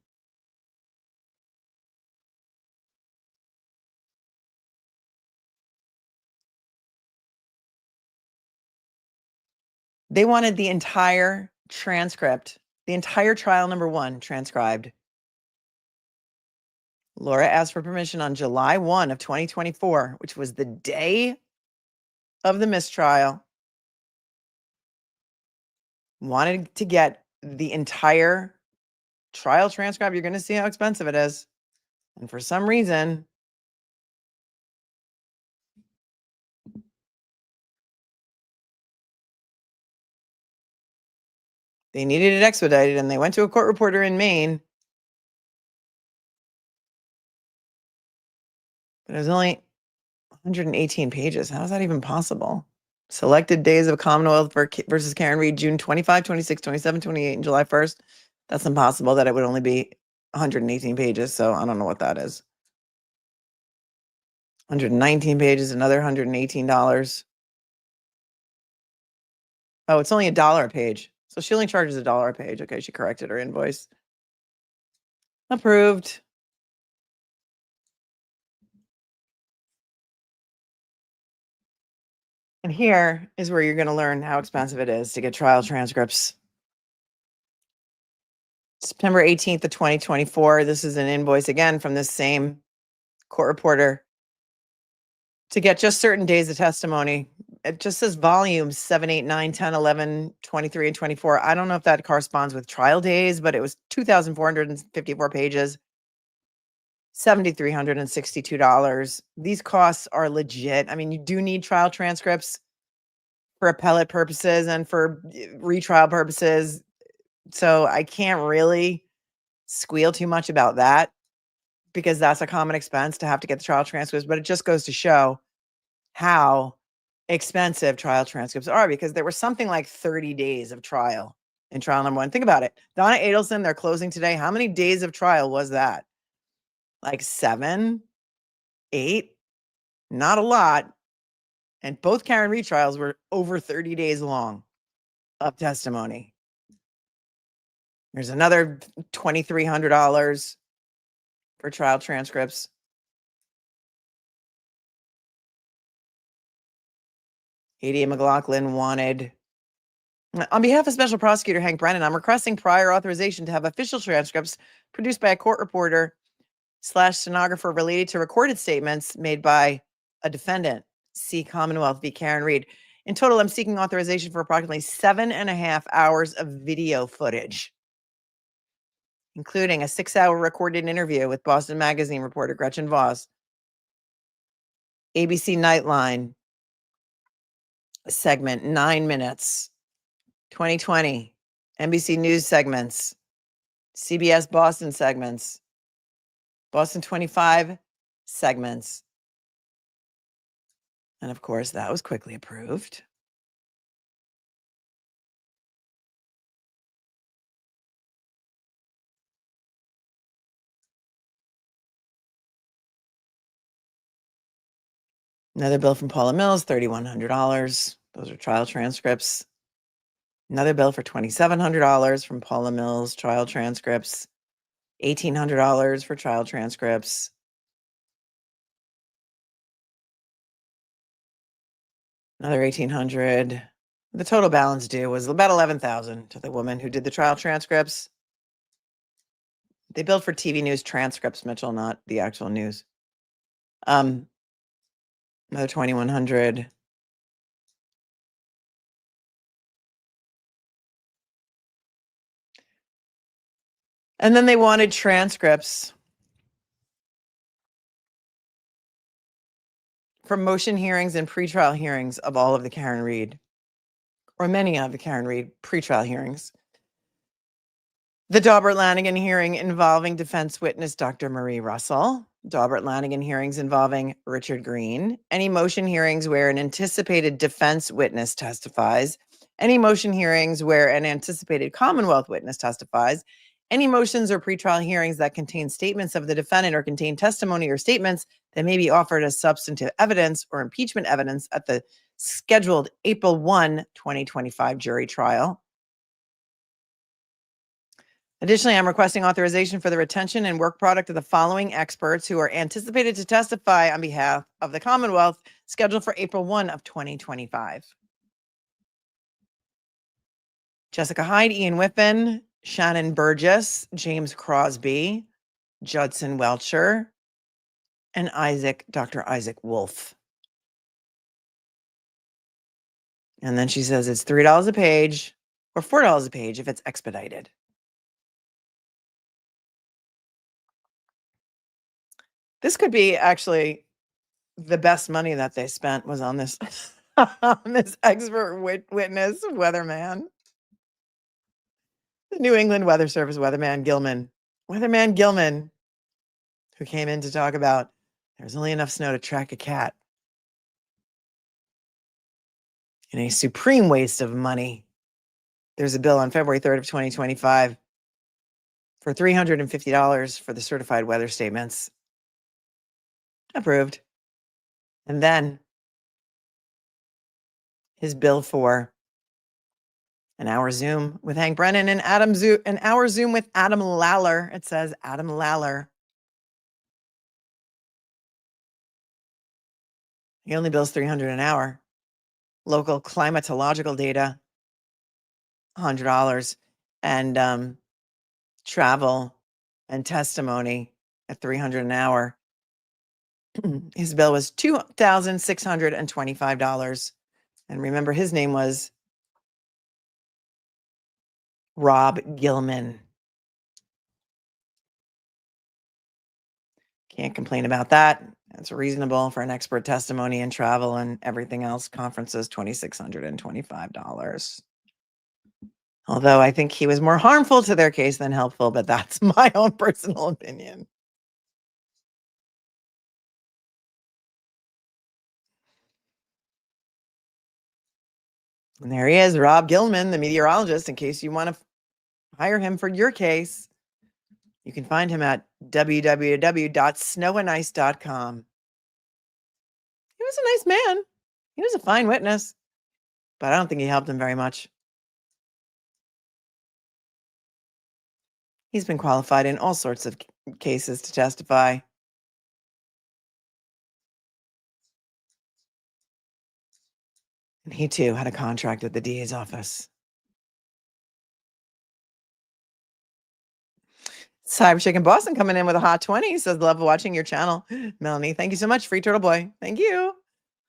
They wanted the entire transcript, the entire trial number 1 transcribed. Laura asked for permission on July 1 of 2024, which was the day of the mistrial. Wanted to get the entire trial transcript. You're going to see how expensive it is. And for some reason, they needed it expedited, and they went to a court reporter in Maine. But it was only 118 pages. How is that even possible? Selected days of Commonwealth versus Karen Reed, June 25, 26, 27, 28, and July 1st. That's impossible that it would only be 118 pages. So I don't know what that is. 119 pages, another $118. Oh, it's only $1 a page. So she only charges $1 a page. Okay, she corrected her invoice. Approved. And here is where you're going to learn how expensive it is to get trial transcripts. September 18th of 2024. This is an invoice again from this same court reporter to get just certain days of testimony. It just says volumes 7, 8, 9, 10, 11, 23, and 24. I don't know if that corresponds with trial days, but it was 2,454 pages, $7,362. These costs are legit. I mean, you do need trial transcripts for appellate purposes and for retrial purposes. So I can't really squeal too much about that because that's a common expense to have to get the trial transcripts, but it just goes to show how expensive trial transcripts are, because there was something like 30 days of trial in trial number 1. Think about it. Donna Adelson, they're closing today. How many days of trial was that? Like 7, 8? Not a lot. And both Karen Reed trials were over 30 days long of testimony. There's another $2,300 for trial transcripts. A.D. McLaughlin wanted, on behalf of Special Prosecutor Hank Brennan, I'm requesting prior authorization to have official transcripts produced by a court reporter / stenographer related to recorded statements made by a defendant. See Commonwealth v. Karen Reed. In total, I'm seeking authorization for approximately 7.5 hours of video footage, including a 6-hour recorded interview with Boston Magazine reporter Gretchen Voss, ABC Nightline segment, 9 minutes, 2020, NBC News segments, CBS Boston segments, Boston 25 segments. And of course, that was quickly approved. Another bill from Paula Mills, $3,100. Those are trial transcripts. Another bill for $2,700 from Paula Mills, trial transcripts. $1,800 for trial transcripts. Another $1,800. The total balance due was about $11,000 to the woman who did the trial transcripts. They billed for TV news transcripts, Mitchell, not the actual news. Another $2,100. And then they wanted transcripts from motion hearings and pretrial hearings of all of the Karen Reed, or many of the Karen Reed pretrial hearings. The Daubert-Lanigan hearing involving defense witness Dr. Marie Russell, Daubert-Lanigan hearings involving Richard Green, any motion hearings where an anticipated defense witness testifies, any motion hearings where an anticipated Commonwealth witness testifies, any motions or pretrial hearings that contain statements of the defendant or contain testimony or statements that may be offered as substantive evidence or impeachment evidence at the scheduled April 1, 2025 jury trial. Additionally, I'm requesting authorization for the retention and work product of the following experts who are anticipated to testify on behalf of the Commonwealth, scheduled for April 1 of 2025. Jessica Hyde, Ian Whippen, Shannon Burgess, James Crosby, Judson Welcher, and Dr. Isaac Wolf. And then she says it's $3 a page or $4 a page if it's expedited. This could be actually the best money that they spent was on this, on this expert witness weatherman. The New England Weather Service weatherman Gilman. Weatherman Gilman, who came in to talk about there's only enough snow to track a cat. In a supreme waste of money, there's a bill on February 3rd of 2025 for $350 for the certified weather statements. Approved. And then his bill for an hour Zoom with Hank Brennan and an hour Zoom with Adam Laller. It says Adam Laller. He only bills $300 an hour. Local climatological data, $100, and travel and testimony at $300 an hour. His bill was $2,625. And remember, his name was Rob Gilman. Can't complain about that. That's reasonable for an expert testimony and travel and everything else. Conferences, $2,625. Although I think he was more harmful to their case than helpful, but that's my own personal opinion. And there he is, Rob Gilman, the meteorologist, in case you want to hire him for your case. You can find him at www.snowandIce.com. He was a nice man. He was a fine witness, but I don't think he helped him very much. He's been qualified in all sorts of cases to testify. And he too had a contract with the DA's office. Cyber Chicken Boston coming in with a hot 20. He says, love watching your channel. Melanie, thank you so much. Free Turtle Boy. Thank you.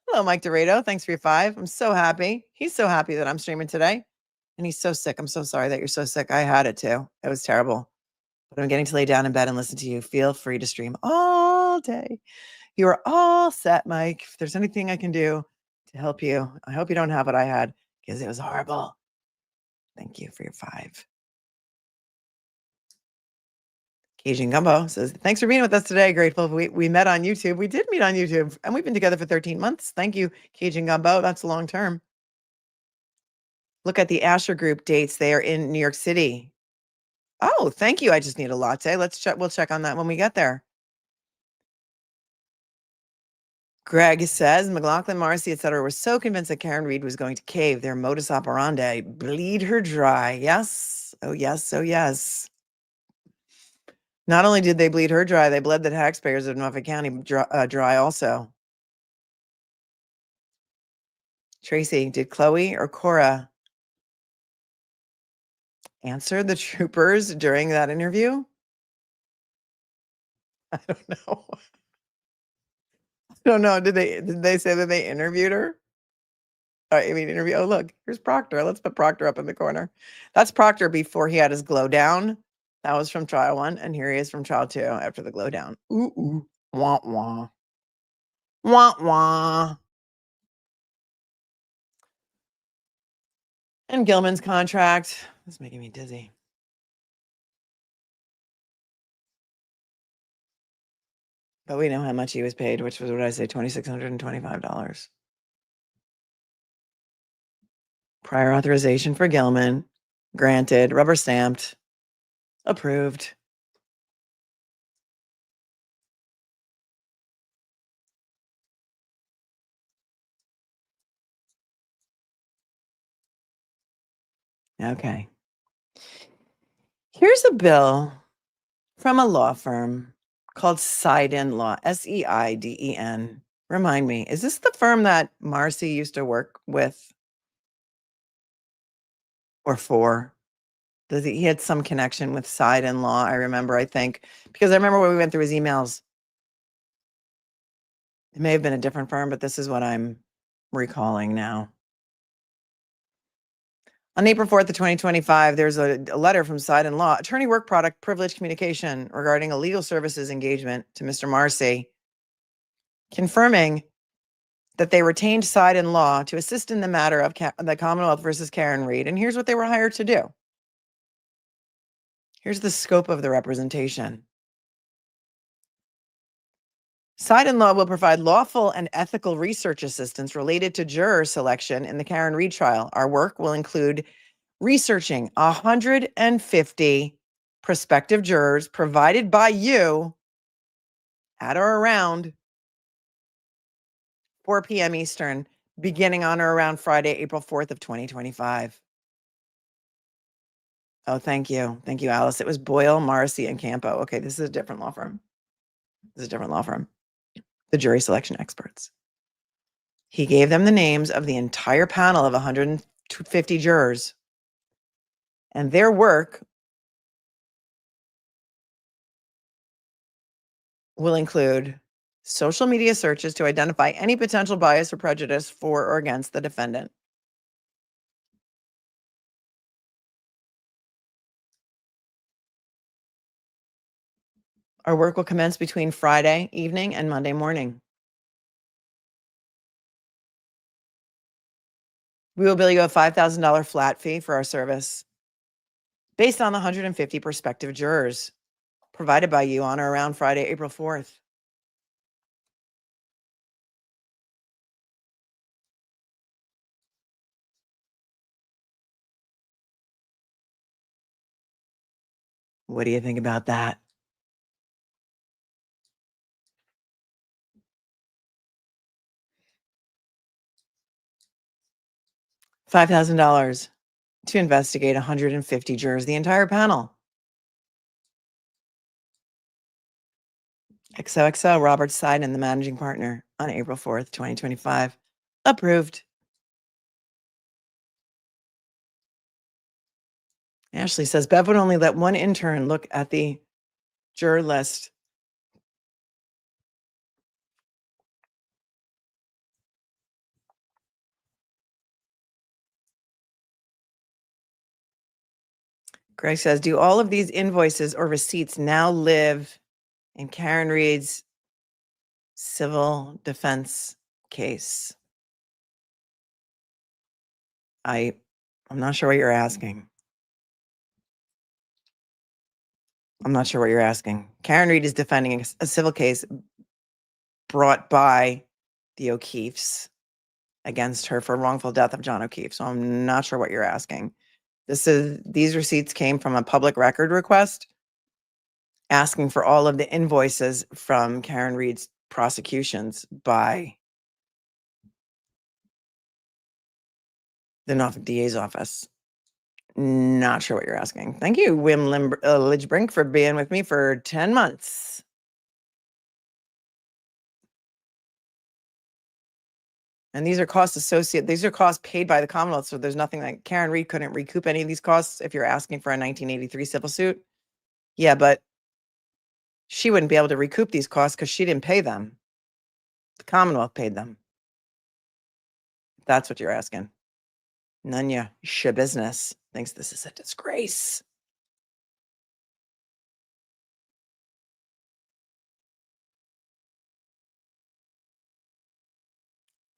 Hello, Mike Dorado. Thanks for your 5. I'm so happy. He's so happy that I'm streaming today. And he's so sick. I'm so sorry that you're so sick. I had it too. It was terrible. But I'm getting to lay down in bed and listen to you. Feel free to stream all day. You are all set, Mike. If there's anything I can do to help you, I hope you don't have what I had because it was horrible. Thank you for your 5. Cajun Gumbo says, thanks for being with us today. Grateful we met on YouTube. We did meet on YouTube, and we've been together for 13 months. Thank you, Cajun Gumbo. That's long term. Look at the Asher Group dates. They are in New York City. Oh, thank you. I just need a latte. Let's check. We'll check on that when we get there. Greg says, McLaughlin, Marcy, etc. were so convinced that Karen Reed was going to cave. Their modus operandi, bleed her dry. Yes. Oh, yes. Oh, yes. Not only did they bleed her dry, they bled the taxpayers of Norfolk County dry also. Tracy, did Chloe or Cora answer the troopers during that interview? I don't know. I don't know. Did they say that they interviewed her? I mean, interview. Oh, look, here's Proctor. Let's put Proctor up in the corner. That's Proctor before he had his glow down. That was from trial 1, and here he is from trial 2 after the glow down. Ooh, ooh, wah, wah. Wah, wah. And Gilman's contract is making me dizzy. But we know how much he was paid, which was, what did I say, $2,625. Prior authorization for Gilman, granted, rubber stamped, approved. Okay. Here's a bill from a law firm called Seiden Law, Seiden. Remind me, is this the firm that Marcy used to work with? or 4. He had some connection with side-in-law, I remember, I think, because I remember when we went through his emails. It may have been a different firm, but this is what I'm recalling now. On April 4th of 2025, there's a letter from side-in-law, attorney work product privilege communication regarding a legal services engagement to Mr. Marcy, confirming that they retained side-in-law to assist in the matter of the Commonwealth versus Karen Reed. And here's what they were hired to do. Here's the scope of the representation. Side-in-law will provide lawful and ethical research assistance related to juror selection in the Karen Reed trial. Our work will include researching 150 prospective jurors provided by you at or around 4 p.m. Eastern, beginning on or around Friday, April 4th of 2025. Oh, thank you. Thank you, Alice. It was Boyle, Morrissey, and Campo. Okay, this is a different law firm. This is a different law firm. The jury selection experts. He gave them the names of the entire panel of 150 jurors, and their work will include social media searches to identify any potential bias or prejudice for or against the defendant. Our work will commence between Friday evening and Monday morning. We will bill you a $5,000 flat fee for our service based on the 150 prospective jurors provided by you on or around Friday, April 4th. What do you think about that? $5,000 to investigate 150 jurors, the entire panel. XOXO, Robert Seiden, the managing partner, on April 4th, 2025. Approved. Ashley says, Bev would only let one intern look at the juror list. Greg says, do all of these invoices or receipts now live in Karen Reed's civil defense case? I'm not sure what you're asking. I'm not sure what you're asking. Karen Reed is defending a civil case brought by the O'Keefes against her for wrongful death of John O'Keefe. So I'm not sure what you're asking. These receipts came from a public record request asking for all of the invoices from Karen Reed's prosecutions by the Norfolk DA's office. Not sure what you're asking. Thank you, Wim Lidgebrink, for being with me for 10 months. And these are costs these are costs paid by the Commonwealth. So there's nothing like Karen Reed couldn't recoup any of these costs if you're asking for a 1983 civil suit. Yeah, but she wouldn't be able to recoup these costs because she didn't pay them. The Commonwealth paid them. That's what you're asking. Nunya, sh business thinks this is a disgrace.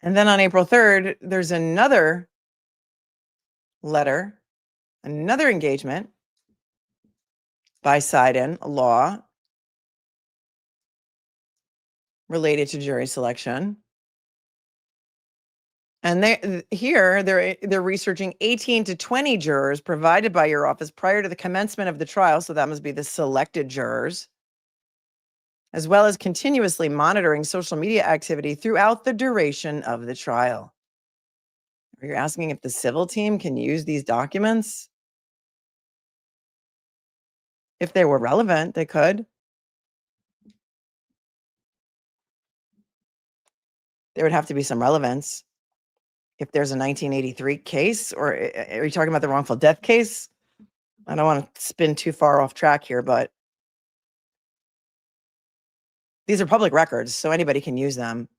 And then on April 3rd, there's another letter, another engagement by Seiden Law related to jury selection. And they're researching 18 to 20 jurors provided by your office prior to the commencement of the trial. So that must be the selected jurors, as well as continuously monitoring social media activity throughout the duration of the trial. You're asking if the civil team can use these documents? If they were relevant, they could. There would have to be some relevance. if there's a 1983 case, or are you talking about the wrongful death case? I don't want to spin too far off track here, but these are public records, so anybody can use them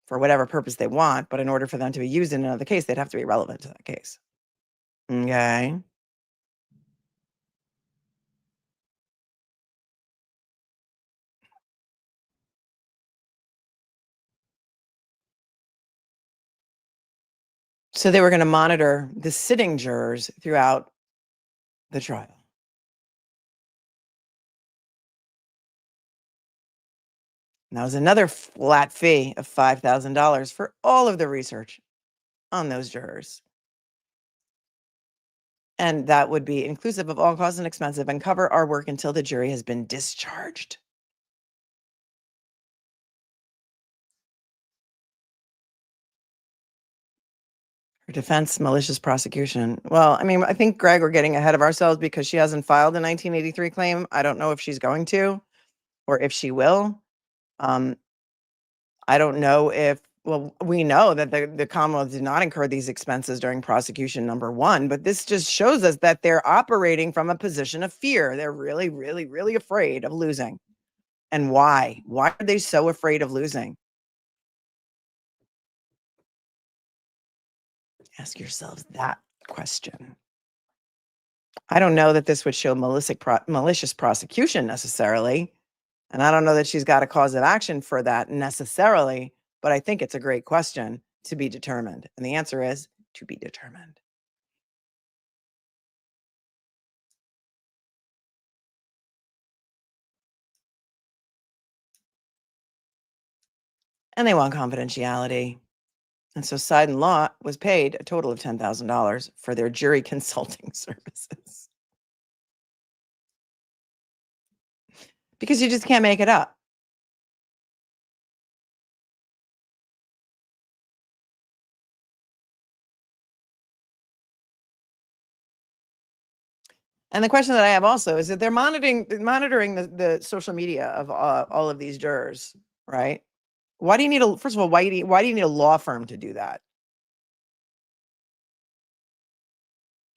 for whatever purpose they want. But in order for them to be used in another case, they'd have to be relevant to that case. Okay. So they were going to monitor the sitting jurors throughout the trial. And that was another flat fee of $5,000 for all of the research on those jurors. And that would be inclusive of all costs and expenses and cover our work until the jury has been discharged. Her defense, malicious prosecution. Well, I mean, I think, Greg, we're getting ahead of ourselves because she hasn't filed a 1983 claim. I don't know if she's going to or if she will. I don't know if, well, we know that the Commonwealth did not incur these expenses during prosecution number one, but this just shows us that they're operating from a position of fear. They're really, really, really afraid of losing. And why? Why are they so afraid of losing? Ask yourselves that question. I don't know that this would show malicious prosecution necessarily. And I don't know that she's got a cause of action for that necessarily, but I think it's a great question to be determined. And the answer is to be determined. And they want confidentiality. And so Side and Law was paid a total of $10,000 for their jury consulting services. Because you just can't make it up. And the question that I have also is that they're monitoring the social media of all of these jurors, right? Why do you need first of all, why do you need a law firm to do that?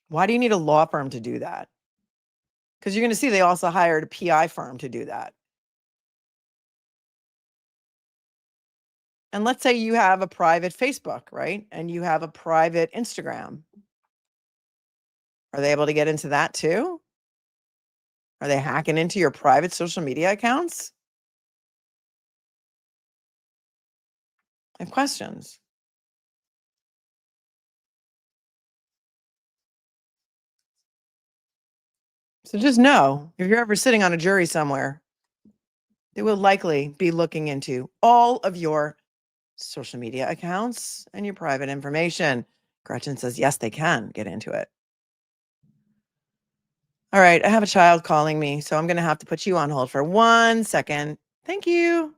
Why do you need a law firm to do that? Because you're going to see they also hired a PI firm to do that. And let's say you have a private Facebook, right? And you have a private Instagram. Are they able to get into that too? Are they hacking into your private social media accounts? I have questions. So just know, if you're ever sitting on a jury somewhere, they will likely be looking into all of your social media accounts and your private information. Gretchen says, yes, they can get into it. All right, I have a child calling me, so I'm going to have to put you on hold for 1 second. Thank you.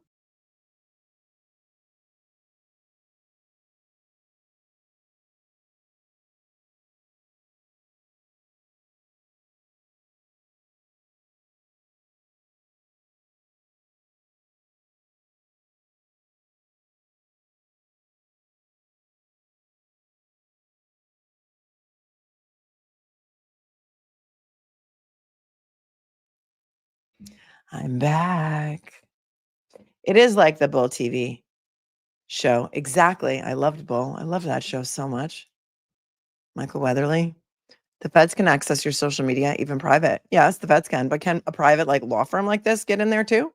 I'm back. It is like the Bull TV show. Exactly. I loved Bull. I love that show so much. Michael Weatherly. The feds can access your social media, even private. Yes, the feds can, but can a private like law firm like this get in there too?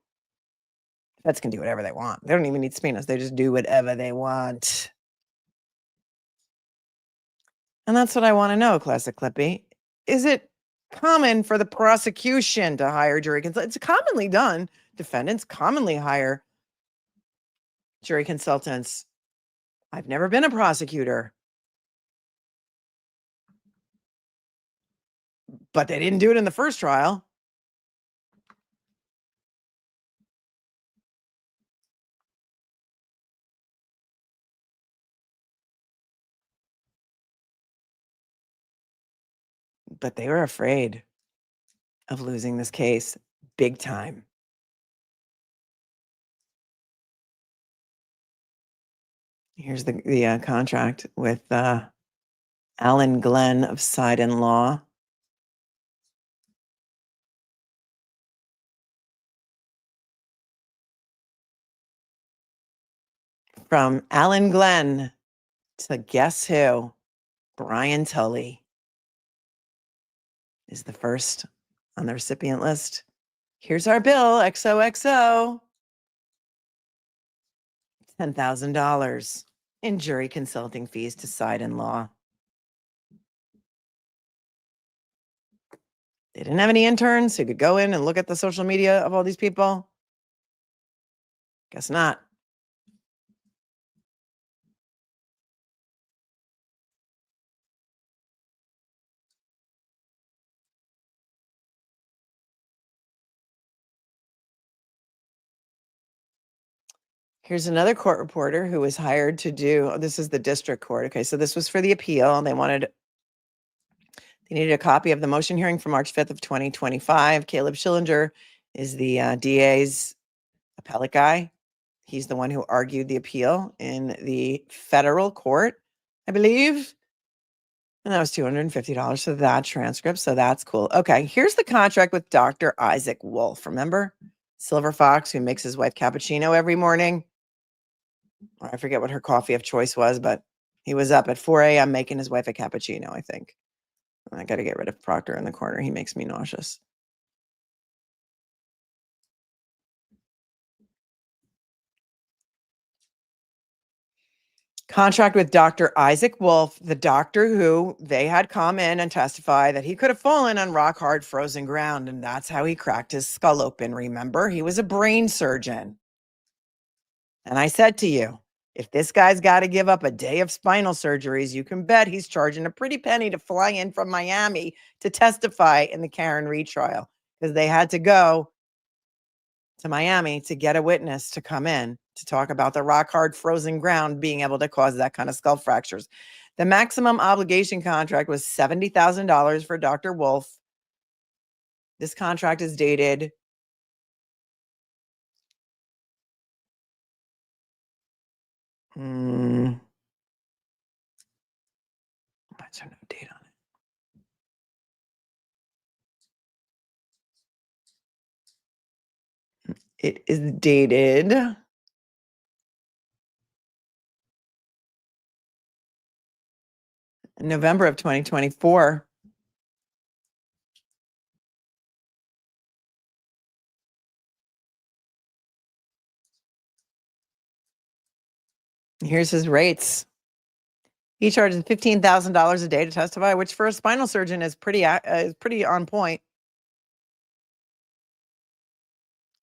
Feds can do whatever they want. They don't even need subpoenas. They just do whatever they want. And that's what I want to know, Classic Clippy. Is it common for the prosecution to hire jury consultants? It's commonly done. Defendants commonly hire jury consultants. I've never been a prosecutor, but they didn't do it in the first trial. But they were afraid of losing this case big time. Here's the contract with Alan Glenn of Side and Law. From Alan Glenn to guess who? Brian Tully is the first on the recipient list. Here's our bill, XOXO. $10,000 in jury consulting fees to Side and Law. They didn't have any interns who could go in and look at the social media of all these people. Guess not. Here's another court reporter who was hired to do, this is the district court. Okay, so this was for the appeal. They needed a copy of the motion hearing from March 5th of 2025. Caleb Schillinger is the DA's appellate guy. He's the one who argued the appeal in the federal court, I believe. And that was $250 for that transcript. So that's cool. Okay, here's the contract with Dr. Isaac Wolf. Remember? Silver Fox, who makes his wife cappuccino every morning. I forget what her coffee of choice was, but he was up at 4 a.m. making his wife a cappuccino, I think. I got to get rid of Proctor in the corner. He makes me nauseous. Contract with Dr. Isaac Wolf, the doctor who they had come in and testify that he could have fallen on rock hard frozen ground. And that's how he cracked his skull open. Remember, he was a brain surgeon. And I said to you, if this guy's got to give up a day of spinal surgeries, you can bet he's charging a pretty penny to fly in from Miami to testify in the Karen Reed trial, because they had to go to Miami to get a witness to come in to talk about the rock hard frozen ground being able to cause that kind of skull fractures. The maximum obligation contract was $70,000 for Dr. Wolf. This contract is dated why is there no date on it? It is dated November of 2024. Here's his rates. He charges $15,000 a day to testify, which for a spinal surgeon is pretty on point.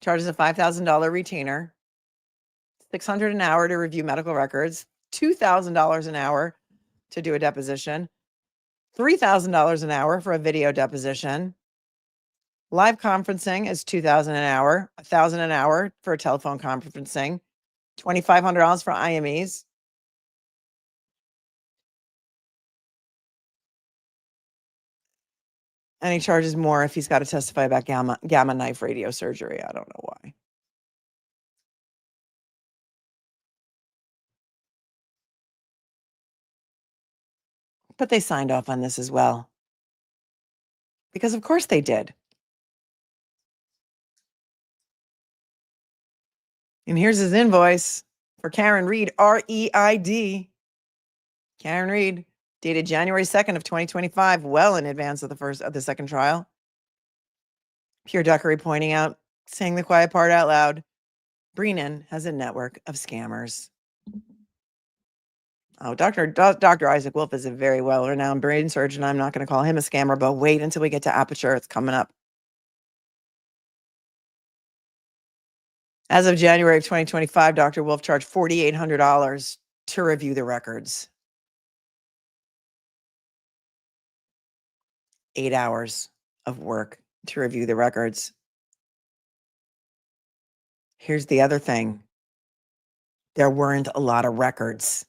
Charges a $5,000 retainer, $600 an hour to review medical records, $2,000 an hour to do a deposition, $3,000 an hour for a video deposition. Live conferencing is $2,000 an hour, $1,000 an hour for telephone conferencing, $2,500 for IMEs. And he charges more if he's got to testify about gamma knife radio surgery. I don't know why. But they signed off on this as well. Because of course they did. And here's his invoice for Karen Reed, R-E-I-D. Karen Reed, dated January 2nd of 2025, well in advance of the second trial. Pure duckery pointing out, saying the quiet part out loud. Brennan has a network of scammers. Oh, Dr. Isaac Wolf is a very well-renowned brain surgeon. I'm not going to call him a scammer, but wait until we get to Aperture. It's coming up. As of January of 2025, Dr. Wolf charged $4,800 to review the records. 8 hours of work to review the records. Here's the other thing. There weren't a lot of records.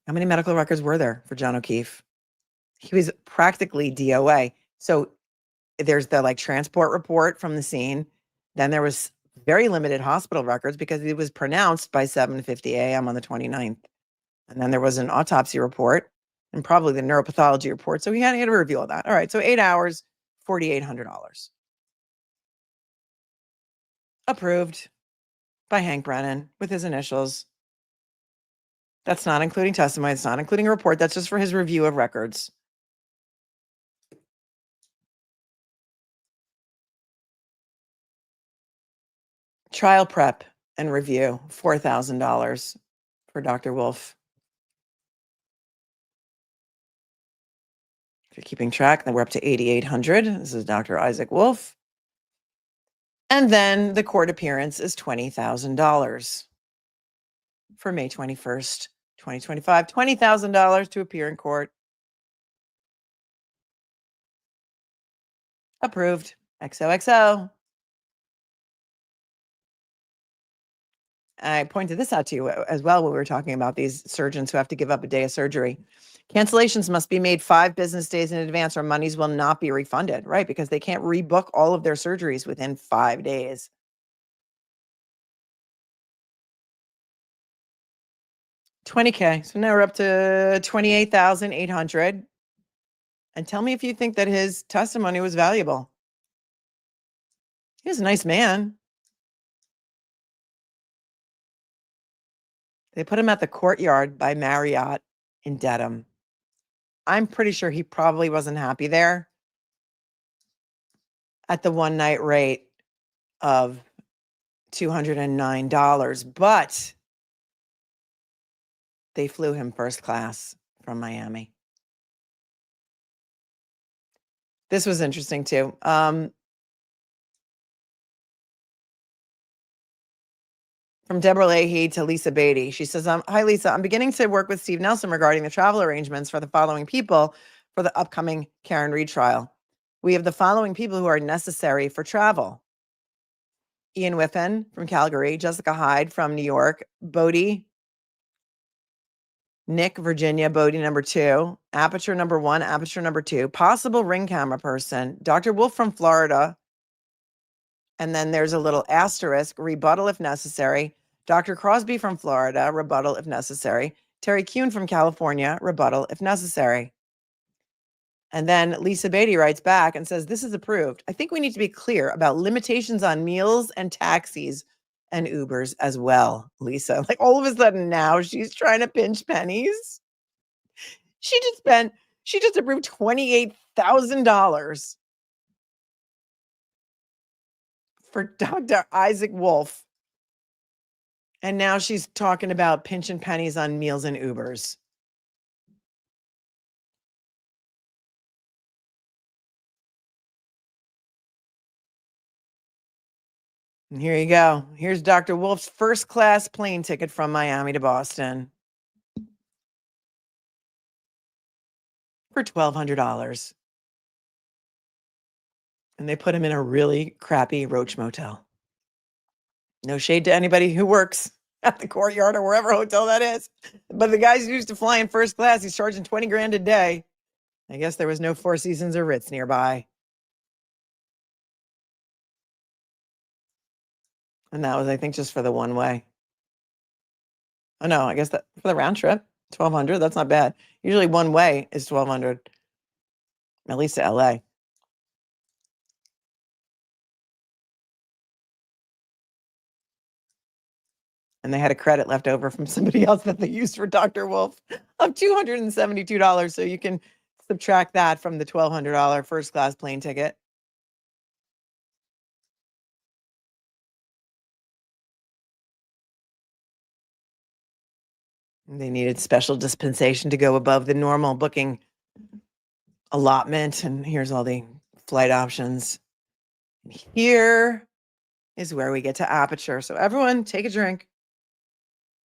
How many medical records were there for John O'Keefe? He was practically DOA. So there's the transport report from the scene. Then there was very limited hospital records because it was pronounced by 7:50 a.m. on the 29th. And then there was an autopsy report and probably the neuropathology report. So he had to review all that. All right. So 8 hours, $4,800. Approved by Hank Brennan with his initials. That's not including testimony. It's not including a report. That's just for his review of records. Trial prep and review, $4,000 for Dr. Wolf. If you're keeping track, then we're up to $8,800. This is Dr. Isaac Wolf. And then the court appearance is $20,000 for May 21st, 2025. $20,000 to appear in court. Approved. XOXO. I pointed this out to you as well when we were talking about these surgeons who have to give up a day of surgery. Cancellations must be made 5 business days in advance or monies will not be refunded, right? Because they can't rebook all of their surgeries within 5 days. $20K. So now we're up to $28,800. And tell me if you think that his testimony was valuable. He was a nice man. They put him at the Courtyard by Marriott in Dedham. I'm pretty sure he probably wasn't happy there at the one night rate of $209, but they flew him first class from Miami. This was interesting too. From Deborah Leahy to Lisa Beatty. She says, hi, Lisa. I'm beginning to work with Steve Nelson regarding the travel arrangements for the following people for the upcoming Karen Reed trial. We have the following people who are necessary for travel. Ian Whiffen from Calgary, Jessica Hyde from New York, Bodie, Nick, Virginia, Bodie number 2, Aperture number 1, Aperture number 2, possible ring camera person, Dr. Wolf from Florida, and then there's a little asterisk, rebuttal if necessary, Dr. Crosby from Florida, rebuttal if necessary, Terry Kuhn from California, rebuttal if necessary. And then Lisa Beatty writes back and says, this is approved. I think we need to be clear about limitations on meals and taxis and Ubers as well, Lisa. Like all of a sudden now she's trying to pinch pennies. She just approved $28,000 for Dr. Isaac Wolf. And now she's talking about pinching pennies on meals and Ubers. And here you go. Here's Dr. Wolf's first class plane ticket from Miami to Boston for $1,200. And they put him in a really crappy Roach motel. No shade to anybody who works at the Courtyard or wherever hotel that is. But the guy's used to flying first class. He's charging 20 grand a day. I guess there was no Four Seasons or Ritz nearby. And that was, I think, just for the one way. Oh no, I guess that for the round trip, 1,200. That's not bad. Usually one way is 1,200. At least to LA. And they had a credit left over from somebody else that they used for Dr. Wolf of $272. So you can subtract that from the $1,200 first class plane ticket. They needed special dispensation to go above the normal booking allotment. And here's all the flight options. Here is where we get to Aperture. So everyone take a drink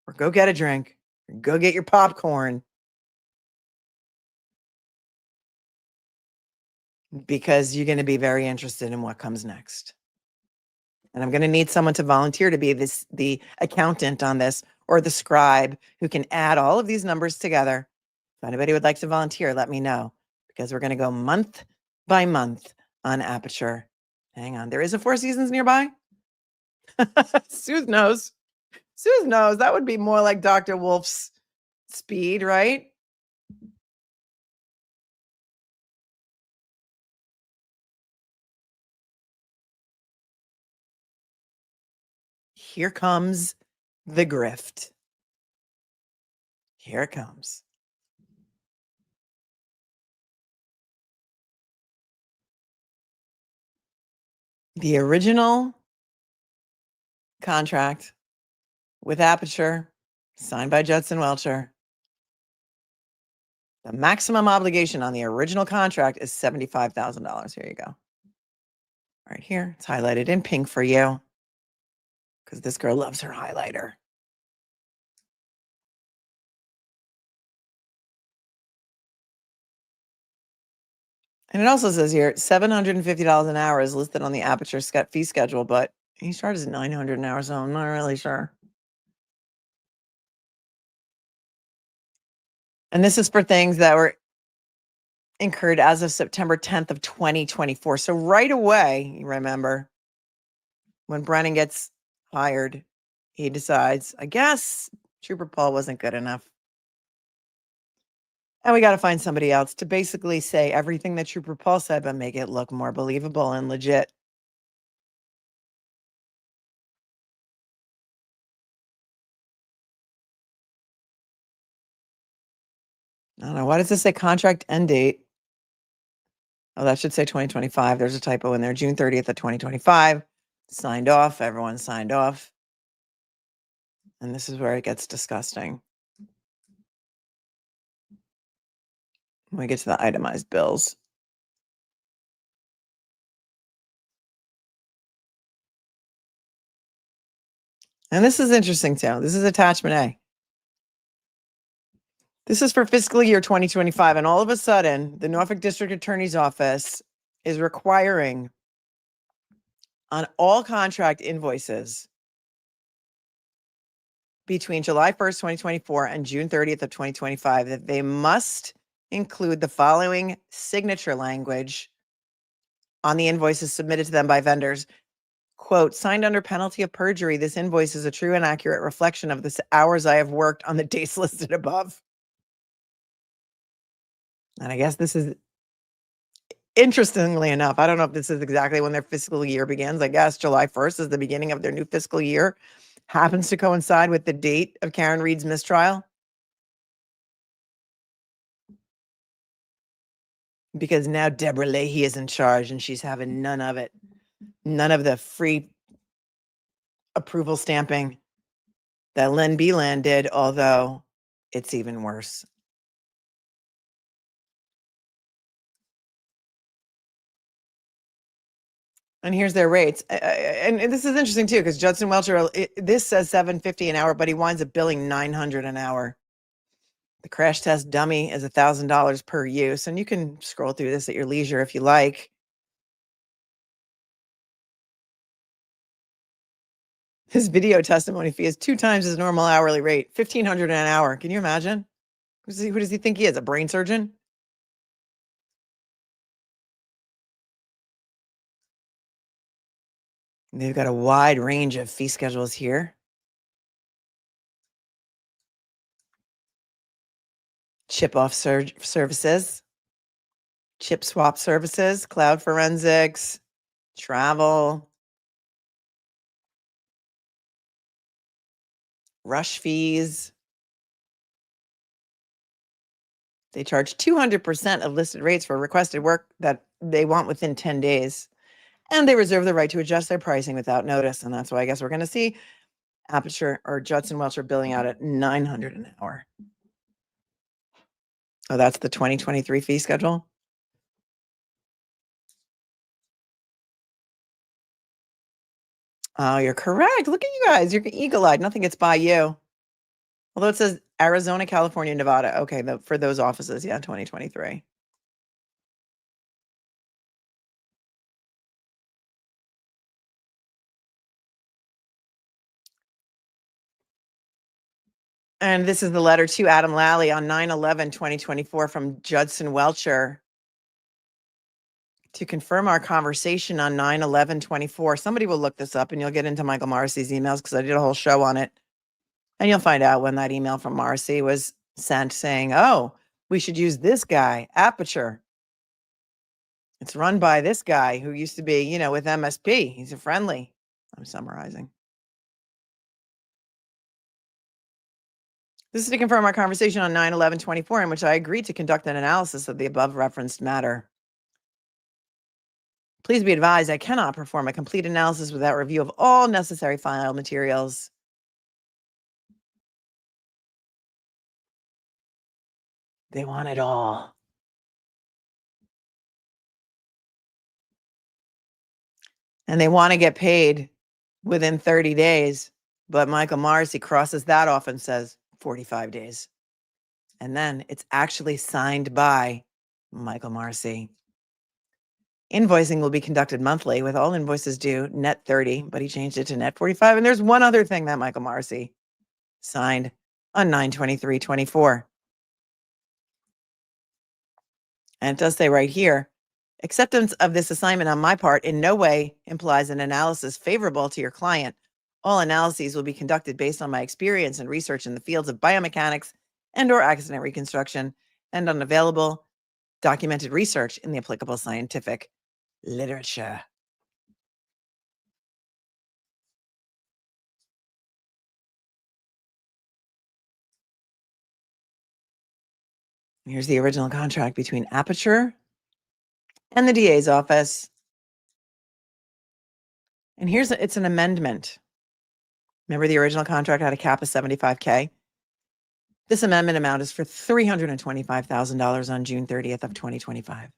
or go get a drink. Or go get your popcorn. Because you're going to be very interested in what comes next. And I'm going to need someone to volunteer to be the accountant on this or the scribe who can add all of these numbers together. If anybody would like to volunteer, let me know because we're going to go month by month on Aperture. Hang on. There is a Four Seasons nearby. Suze knows. Suze knows. That would be more like Dr. Wolf's speed, right? Here comes the grift. Here it comes. The original contract with Aperture, signed by Judson Welcher. The maximum obligation on the original contract is $75,000. Here you go. Right here. It's highlighted in pink for you because this girl loves her highlighter. And it also says here, $750 an hour is listed on the Aperture fee schedule, but he charges $900 an hour, so I'm not really sure. And this is for things that were incurred as of September 10th of 2024. So right away, you remember, when Brennan gets hired, he decides, I guess Trooper Paul wasn't good enough. And we got to find somebody else to basically say everything that Trooper Paul said, but make it look more believable and legit. I don't know. Why does this say contract end date? Oh, that should say 2025. There's a typo in there. June 30th of 2025. Signed off. Everyone signed off. And this is where it gets disgusting. When we get to the itemized bills. And this is interesting too. This is attachment A. This is for fiscal year 2025. And all of a sudden, the Norfolk District Attorney's Office is requiring on all contract invoices between July 1st, 2024 and June 30th of 2025 that they must include the following signature language on the invoices submitted to them by vendors. Quote, signed under penalty of perjury, this invoice is a true and accurate reflection of the hours I have worked on the dates listed above. And I guess this is, interestingly enough, I don't know if this is exactly when their fiscal year begins. I guess July 1st is the beginning of their new fiscal year. Happens to coincide with the date of Karen Reed's mistrial. Because now Deborah Leahy is in charge and she's having none of it. None of the free approval stamping that Len Beeland did, although it's even worse. And here's their rates. And this is interesting too, because Judson Welcher, this says $750 an hour, but he winds up billing $900 an hour. The crash test dummy is $1,000 per use. And you can scroll through this at your leisure if you like. His video testimony fee is 2 times his normal hourly rate, $1,500 an hour. Can you imagine? Who does he think he is? A brain surgeon? They've got a wide range of fee schedules here. Chip off services, chip swap services, cloud forensics, travel, rush fees. They charge 200% of listed rates for requested work that they want within 10 days. And they reserve the right to adjust their pricing without notice. And that's why I guess we're going to see Aperture or Judson Welcher billing out at $900 an hour. Oh, that's the 2023 fee schedule. Oh, you're correct. Look at you guys. You're eagle-eyed. Nothing gets by you. Although it says Arizona, California, Nevada. Okay, for those offices, yeah, 2023. And this is the letter to Adam Lally on 9/11/2024 from Judson Welcher to confirm our conversation on 9/11/24. Somebody will look this up and you'll get into Michael Marcy's emails because I did a whole show on it. And you'll find out when that email from Marcy was sent saying, oh, we should use this guy, Aperture. It's run by this guy who used to be, with MSP. He's a friendly. I'm summarizing. This is to confirm our conversation on 9/11/24, in which I agreed to conduct an analysis of the above referenced matter. Please be advised, I cannot perform a complete analysis without review of all necessary file materials. They want it all. And they want to get paid within 30 days. But Michael Marcy crosses that off and says 45 days. And then it's actually signed by Michael Marcy. Invoicing will be conducted monthly with all invoices due net 30, but he changed it to net 45. And there's one other thing that Michael Marcy signed on 9/23/24. And it does say right here, acceptance of this assignment on my part in no way implies an analysis favorable to your client. All analyses will be conducted based on my experience and research in the fields of biomechanics and/or accident reconstruction and on available documented research in the applicable scientific literature. Here's the original contract between Aperture and the DA's office. And it's an amendment. Remember the original contract had a cap of $75K? This amendment amount is for $325,000 on June 30th of 2025.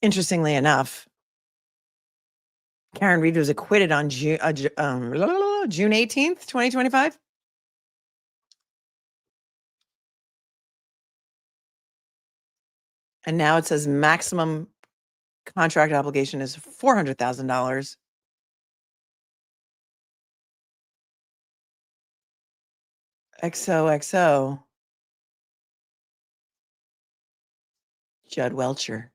Interestingly enough, Karen Reed was acquitted on June 18th, 2025. And now it says maximum contract obligation is $400,000. XOXO. Judd Welcher.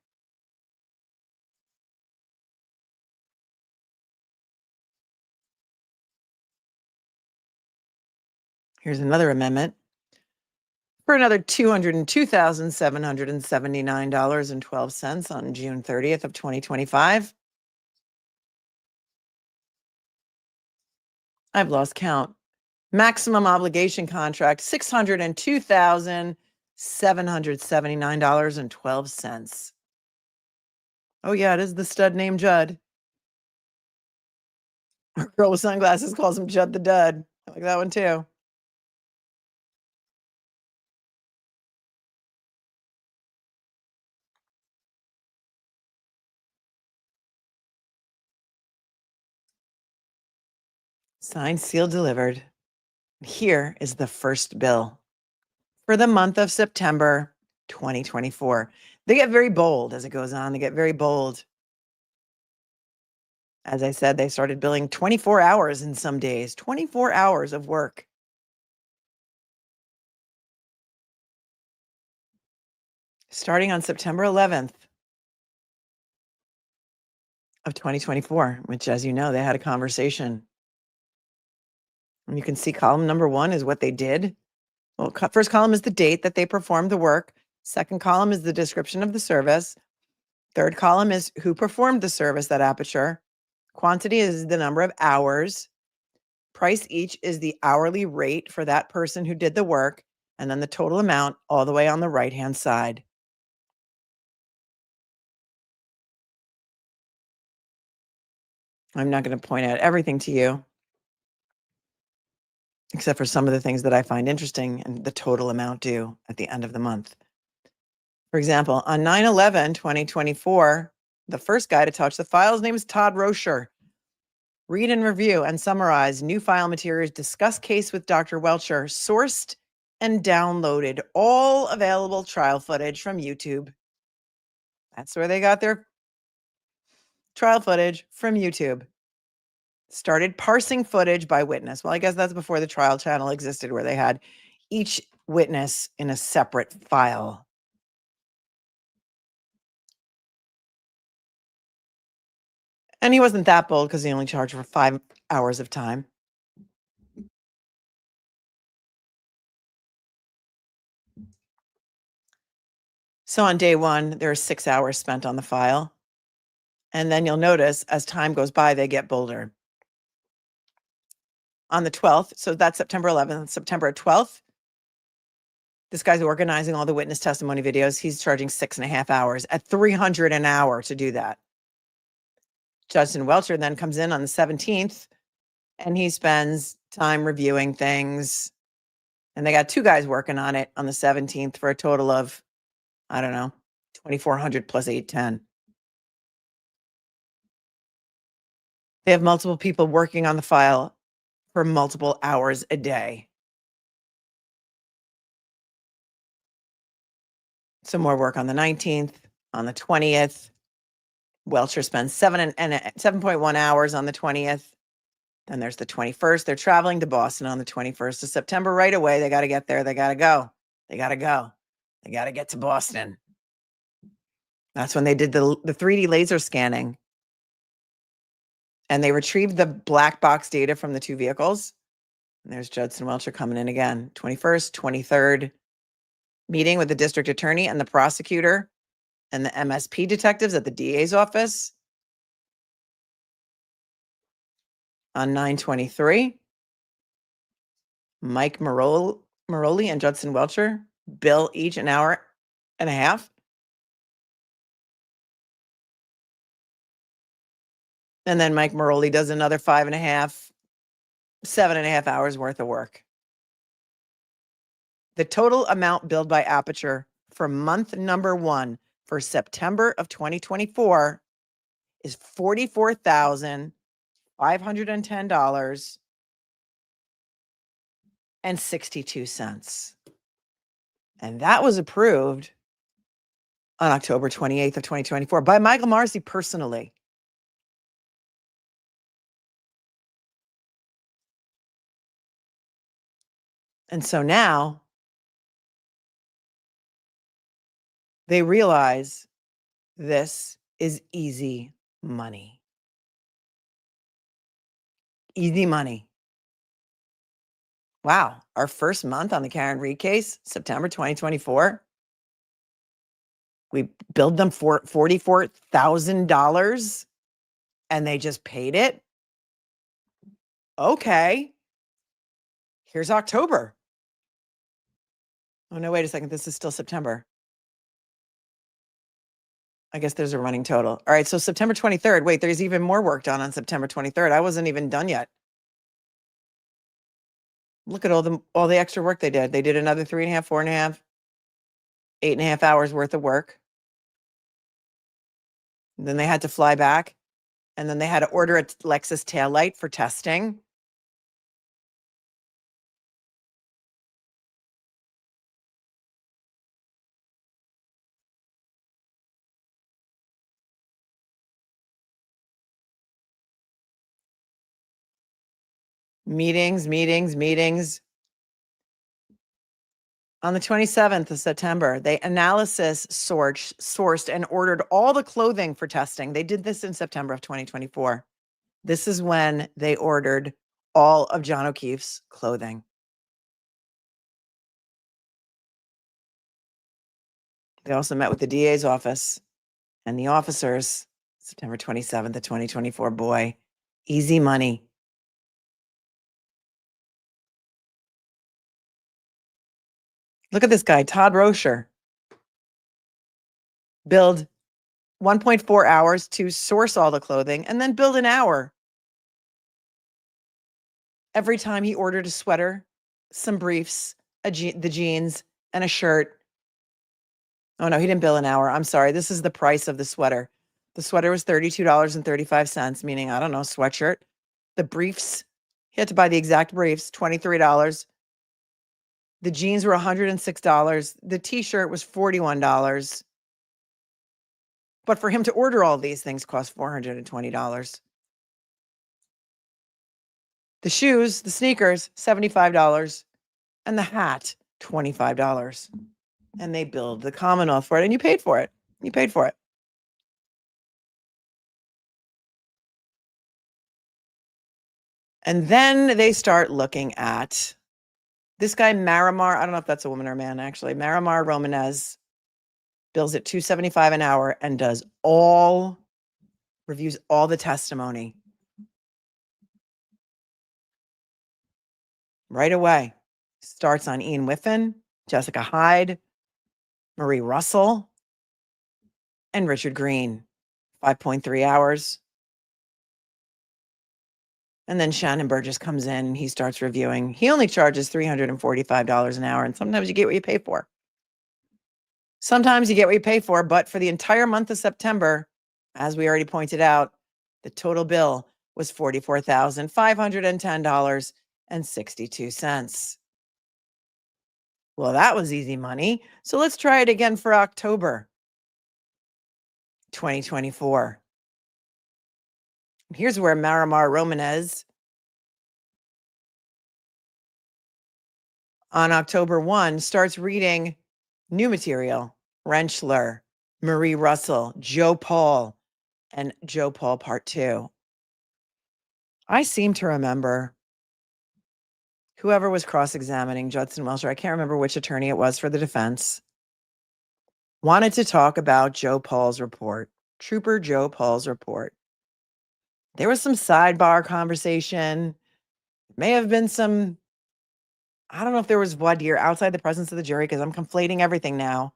Here's another amendment for another $202,779.12 on June 30th of 2025. I've lost count. Maximum obligation contract, $602,779.12. Oh yeah, it is the stud named Judd. Our girl with sunglasses calls him Judd the Dud. I like that one too. Signed, sealed, delivered. Here is the first bill for the month of September 2024. They get very bold as it goes on. They get very bold. As I said, they started billing 24 hours in some days, 24 hours of work. Starting on September 11th of 2024, which, as you know, they had a conversation. And you can see column number 1 is what they did. Well, first column is the date that they performed the work. Second column is the description of the service. Third column is who performed the service at Aperture. Quantity is the number of hours. Price each is the hourly rate for that person who did the work. And then the total amount all the way on the right-hand side. I'm not going to point out everything to you, except for some of the things that I find interesting and the total amount due at the end of the month. For example, on 9/11/2024, the first guy to touch the file's name is Todd Rocher. Read and review and summarize new file materials, discuss case with Dr. Welcher, sourced and downloaded all available trial footage from YouTube. That's where they got their trial footage, from YouTube. Started parsing footage by witness. Well, I guess that's before the trial channel existed, where they had each witness in a separate file. And he wasn't that bold because he only charged for 5 hours of time. So on day one, there are 6 hours spent on the file. And then you'll notice as time goes by, they get bolder. On the 12th, so that's September 11th, September 12th, this guy's organizing all the witness testimony videos. He's charging 6.5 hours at $300 an hour to do that. Judson Welcher then comes in on the 17th and he spends time reviewing things. And they got 2 guys working on it on the 17th for a total of, I don't know, 2,400 plus 810. They have multiple people working on the file for multiple hours a day. Some more work on the 19th, on the 20th. Welcher spends 7.1 hours on the 20th. Then there's the 21st. They're traveling to Boston on the 21st of September right away. They got to get there. They got to go. They got to go. They got to get to Boston. That's when they did the 3D laser scanning. And they retrieved the black box data from the 2 vehicles. And there's Judson Welcher coming in again. 21st, 23rd, meeting with the district attorney and the prosecutor and the MSP detectives at the DA's office. On 9/23, Mike Maroli and Judson Welcher bill each an hour and a half. And then Mike Maroli does another 5.5, 7.5 hours worth of work. The total amount billed by Aperture for month number 1 for September of 2024 is $44,510.62. And that was approved on October 28th of 2024 by Michael Marcy personally. And so now they realize this is easy money. Easy money. Wow. Our first month on the Karen Reed case, September 2024. We billed them for $44,000 and they just paid it. Okay. Here's October. Oh, no, wait a second. This is still September. I guess there's a running total. All right. So September 23rd. Wait, there's even more work done on September 23rd. I wasn't even done yet. Look at all the extra work they did. They did another 3.5, 4.5, 8.5 hours worth of work. And then they had to fly back. And then they had to order a Lexus taillight for testing. Meetings. On the 27th of September, they analysis sourced and ordered all the clothing for testing. They did this in September of 2024. This is when they ordered all of John O'Keefe's clothing. They also met with the DA's office and the officers, September 27th of 2024. Boy, easy money. Look at this guy, Todd Rocher. Billed 1.4 hours to source all the clothing and then billed an hour every time he ordered a sweater, some briefs, the jeans, and a shirt. Oh, no, he didn't bill an hour. I'm sorry. This is the price of the sweater. The sweater was $32.35, meaning, I don't know, sweatshirt. The briefs, he had to buy the exact briefs, $23. The jeans were $106. The t-shirt was $41. But for him to order all these things cost $420. The shoes, the sneakers, $75. And the hat, $25. And they billed the Commonwealth for it, and you paid for it. You paid for it. And then they start looking at this guy, Marimar. I don't know if that's a woman or a man, actually. Marimar Romanez bills at $275 an hour and reviews all the testimony right away. Starts on Ian Whiffen, Jessica Hyde, Marie Russell, and Richard Green. 5.3 hours. And then Shannon Burgess comes in and he starts reviewing. He only charges $345 an hour. And sometimes you get what you pay for. Sometimes you get what you pay for. But for the entire month of September, as we already pointed out, the total bill was $44,510.62. Well, that was easy money. So let's try it again for October 2024. Here's where Marimar Romanez on October 1 starts reading new material. Rentschler, Marie Russell, Joe Paul, and Joe Paul Part 2. I seem to remember whoever was cross-examining Judson Welcher, I can't remember which attorney it was for the defense, wanted to talk about Joe Paul's report, Trooper Joe Paul's report. There was some sidebar conversation. May have been some, I don't know if there was voir dire outside the presence of the jury because I'm conflating everything now.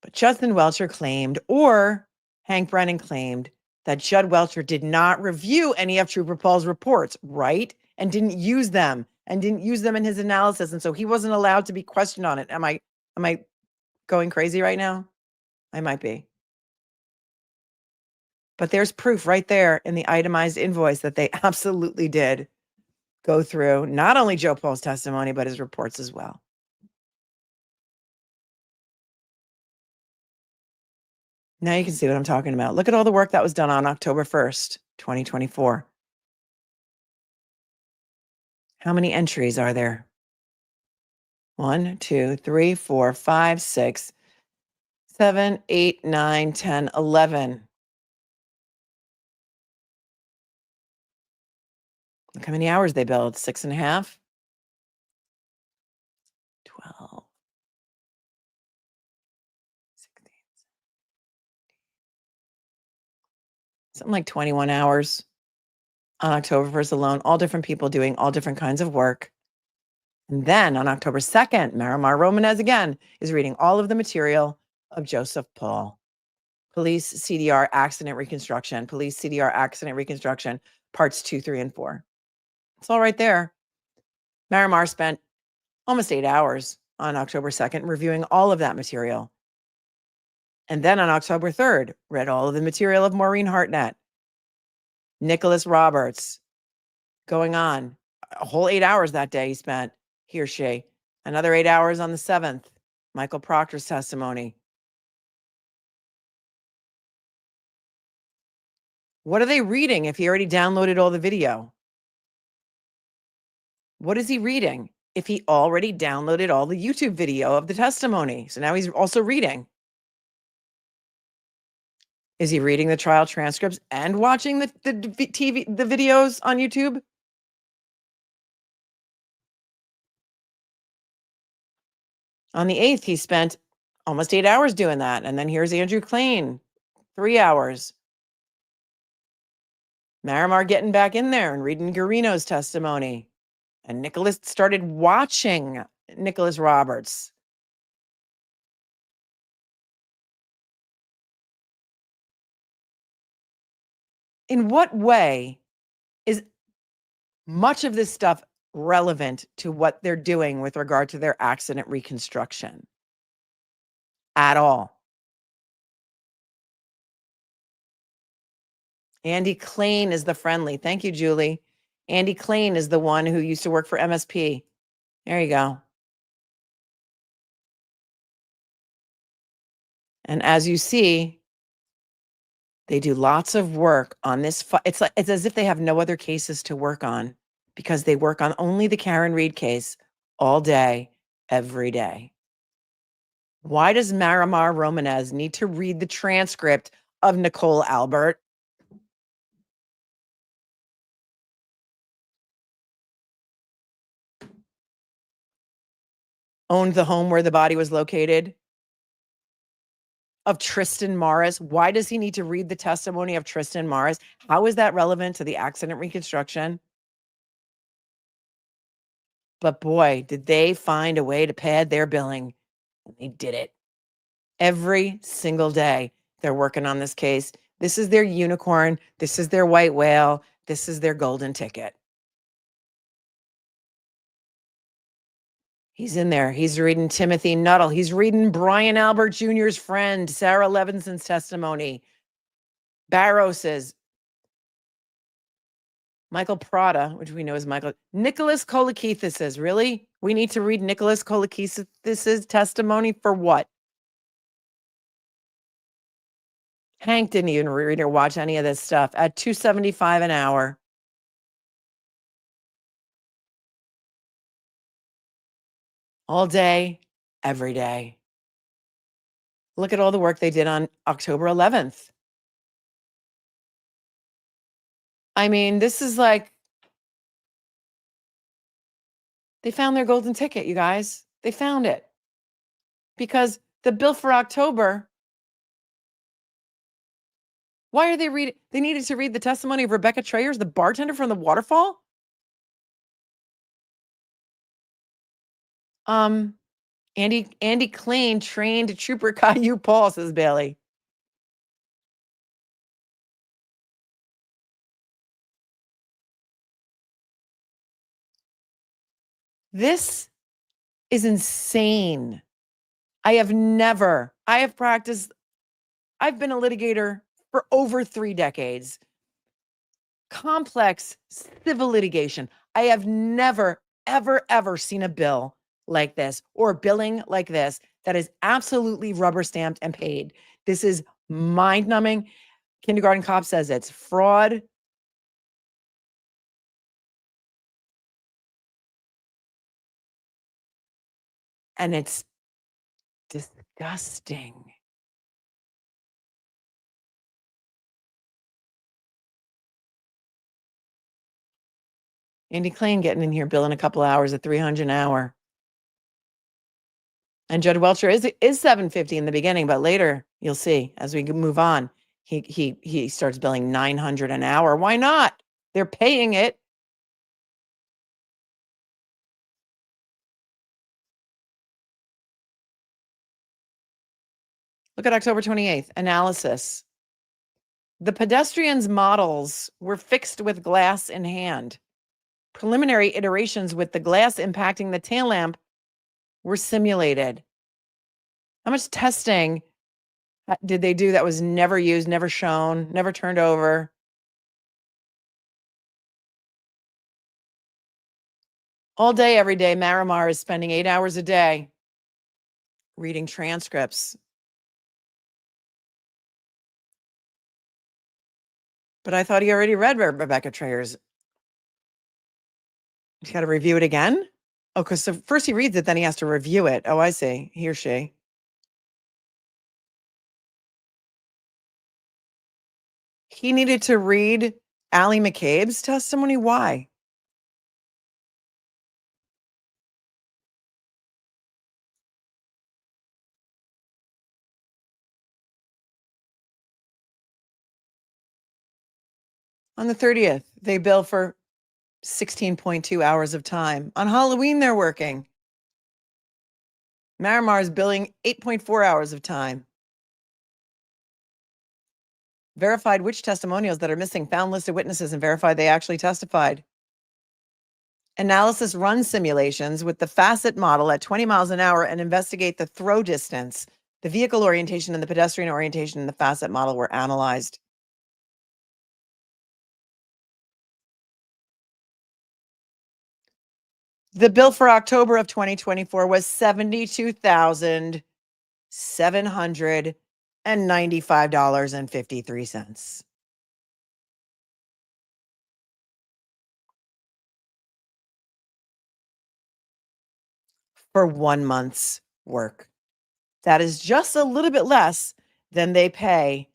But Judson Welcher claimed, or Hank Brennan claimed, that Judd Welcher did not review any of Trooper Paul's reports, right? And didn't use them in his analysis. And so he wasn't allowed to be questioned on it. Am I going crazy right now? I might be. But there's proof right there in the itemized invoice that they absolutely did go through not only Joe Paul's testimony, but his reports as well. Now you can see what I'm talking about. Look at all the work that was done on October 1st, 2024. How many entries are there? 1, 2, 3, 4, 5, 6, 7, 8, 9, 10, 11. Look how many hours they billed. 6.5. 12. 16. Something like 21 hours on October 1st alone. All different people doing all different kinds of work. And then on October 2nd, Marimar Romanez again is reading all of the material of Joseph Paul. Police CDR accident reconstruction. Police CDR accident reconstruction, parts 2, 3, and 4. It's all right there. Marimar spent almost 8 hours on October 2nd reviewing all of that material. And then on October 3rd, read all of the material of Maureen Hartnett, Nicholas Roberts, going on. A whole 8 hours that day he spent, he or she. Another 8 hours on the 7th, Michael Proctor's testimony. What are they reading if he already downloaded all the video? What is he reading if he already downloaded all the YouTube video of the testimony? So now he's also reading. Is he reading the trial transcripts and watching the videos on YouTube? On the 8th, he spent almost 8 hours doing that. And then here's Andrew Klain, 3 hours. Marimar getting back in there and reading Garino's testimony. And Nicholas started watching Nicholas Roberts. In what way is much of this stuff relevant to what they're doing with regard to their accident reconstruction? At all. Andy Klain is the friendly. Thank you, Julie. Andy Klain is the one who used to work for MSP. There you go. And as you see, they do lots of work on this. It's as if they have no other cases to work on. because they work on only the Karen Reed case all day, every day. Why does Marimar Romanez need to read the transcript of Nicole Albert? Owned the home where the body was located? Of Tristan Morris. Why does he need to read the testimony of Tristan Morris? How is that relevant to the accident reconstruction? But boy, did they find a way to pad their billing. They did it. Every single day, they're working on this case. This is their unicorn. This is their white whale. This is their golden ticket. He's in there. He's reading Timothy Nuttall. He's reading Brian Albert Jr.'s friend, Sarah Levinson's testimony. Barros's. Michael Prada, which we know is Michael. Nicholas Kolakithis. Really? We need to read Nicholas Kolakithis' testimony for what? Hank didn't even read or watch any of this stuff at $2.75 an hour. All day, every day. Look at all the work they did on October 11th. I mean, this is like, they found their golden ticket, you guys. They found it. Because the bill for October, why are they reading? They needed to read the testimony of Rebecca Trayers, the bartender from the waterfall? Andy Klein trained Trooper Caillou Paul, says Bailey. This is insane. I have practiced, I've been a litigator for over 3 decades. Complex civil litigation. I have never, ever seen a bill like this or billing like this that is absolutely rubber stamped and paid. This is mind numbing. Kindergarten Cop says it's fraud. And it's disgusting. Andy Klein getting in here, billing a couple hours at $300 an hour. And Judd Welcher is $750 in the beginning, but later you'll see as we move on, he starts billing $900 an hour. Why not? They're paying it. Look at October 28th, analysis. The pedestrians' models were fixed with glass in hand. Preliminary iterations with the glass impacting the tail lamp were simulated. How much testing did they do that was never used, never shown, never turned over? All day, every day, Marimar is spending 8 hours a day reading transcripts. But I thought he already read Rebecca Trayer's. He's got to review it again? Oh, because so first he reads it, then he has to review it. Oh, I see. He or she. He needed to read Allie McCabe's testimony. Why? On the 30th, they bill for 16.2 hours of time. On Halloween, they're working. Marimar is billing 8.4 hours of time. Verified which testimonials that are missing, found listed witnesses, and verified they actually testified. Analysis run simulations with the facet model at 20 miles an hour and investigate the throw distance. The vehicle orientation and the pedestrian orientation in the facet model were analyzed. The bill for October of 2024 was $72,795.53. for 1 month's work. That is just a little bit less than they pay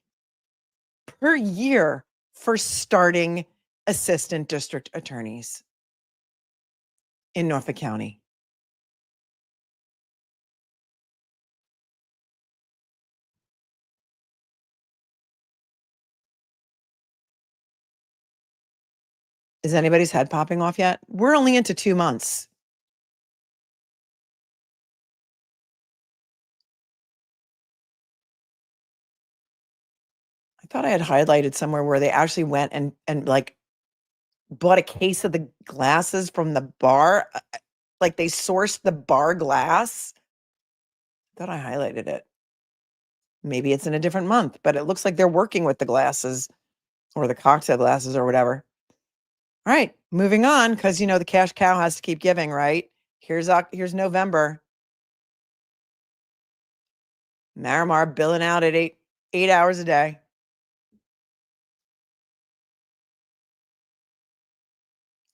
per year for starting assistant district attorneys in Norfolk County. Is anybody's head popping off yet? We're only into 2 months. I thought I had highlighted somewhere where they actually went and like bought a case of the glasses from the bar. Like they sourced the bar glass. I thought I highlighted it. Maybe it's in a different month, but it looks like they're working with the glasses or the cocktail glasses or whatever. All right, moving on, because you know the cash cow has to keep giving, right? Here's November. Marimar billing out at 8 hours a day.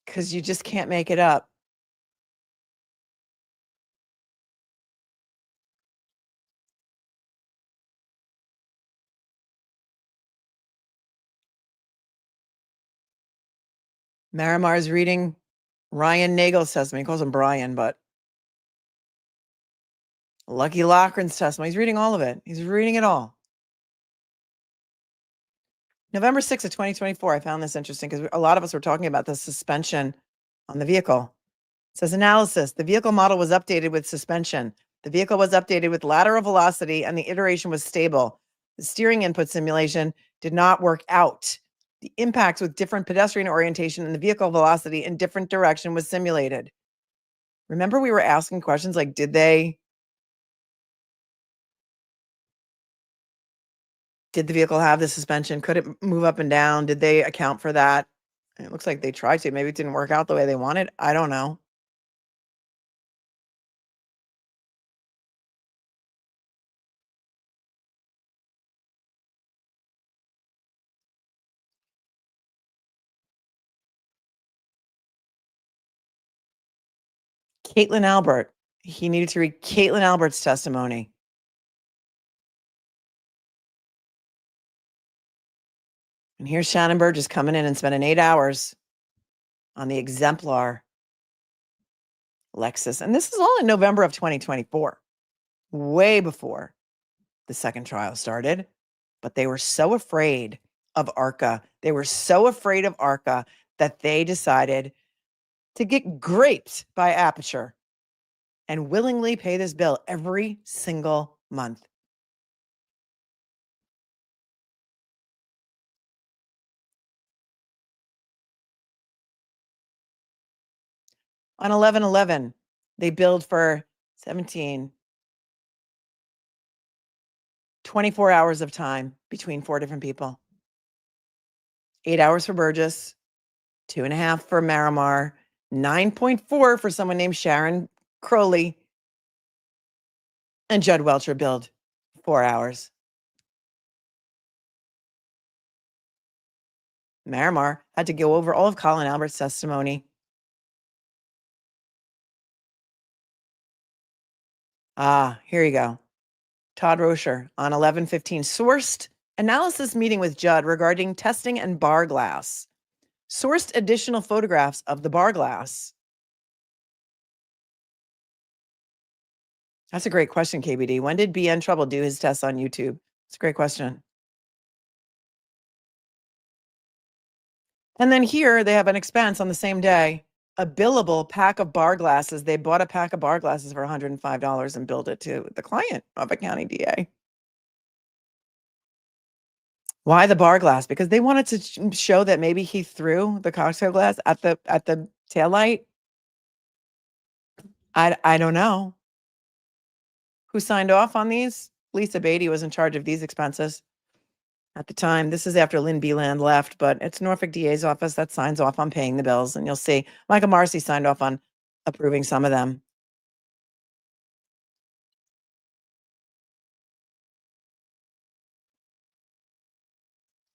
Because you just can't make it up. Marimar's reading Ryan Nagel's testimony. He calls him Brian, but Lucky Loughran's testimony. He's reading all of it. He's reading it all. November 6th of 2024. I found this interesting because a lot of us were talking about the suspension on the vehicle. It says analysis. The vehicle model was updated with suspension. The vehicle was updated with lateral velocity and the iteration was stable. The steering input simulation did not work out. The impacts with different pedestrian orientation and the vehicle velocity in different direction was simulated. Remember we were asking questions like, did the vehicle have the suspension? Could it move up and down? Did they account for that? And it looks like they tried to. Maybe it didn't work out the way they wanted. I don't know. Caitlin Albert. He needed to read Caitlin Albert's testimony. And here's Shannon Burgess coming in and spending 8 hours on the exemplar Lexus. And this is all in November of 2024, way before the second trial started. But they were so afraid of ARCA. They were so afraid of ARCA that they decided to get graped by Aperture and willingly pay this bill every single month. On 11/11, they billed for 24 hours of time between 4 different people. 8 hours for Burgess, 2.5 for Marimar, 9.4 for someone named Sharon Crowley, and Judd Welcher billed 4 hours. Marimar had to go over all of Colin Albert's testimony. Here you go. Todd Rocher on 11/15 sourced analysis meeting with Judd regarding testing and bar glass. Sourced additional photographs of the bar glass. That's a great question, KBD. When did BN Trouble do his tests on YouTube? It's a great question. And then here they have an expense on the same day, a billable pack of bar glasses. They bought a pack of bar glasses for $105 and billed it to the client of a county DA. Why the bar glass? Because they wanted to show that maybe he threw the cocktail glass at the taillight. I don't know. Who signed off on these? Lisa Beatty was in charge of these expenses at the time. This is after Lynn Beeland left, but it's Norfolk DA's office that signs off on paying the bills. And you'll see Michael Marcy signed off on approving some of them.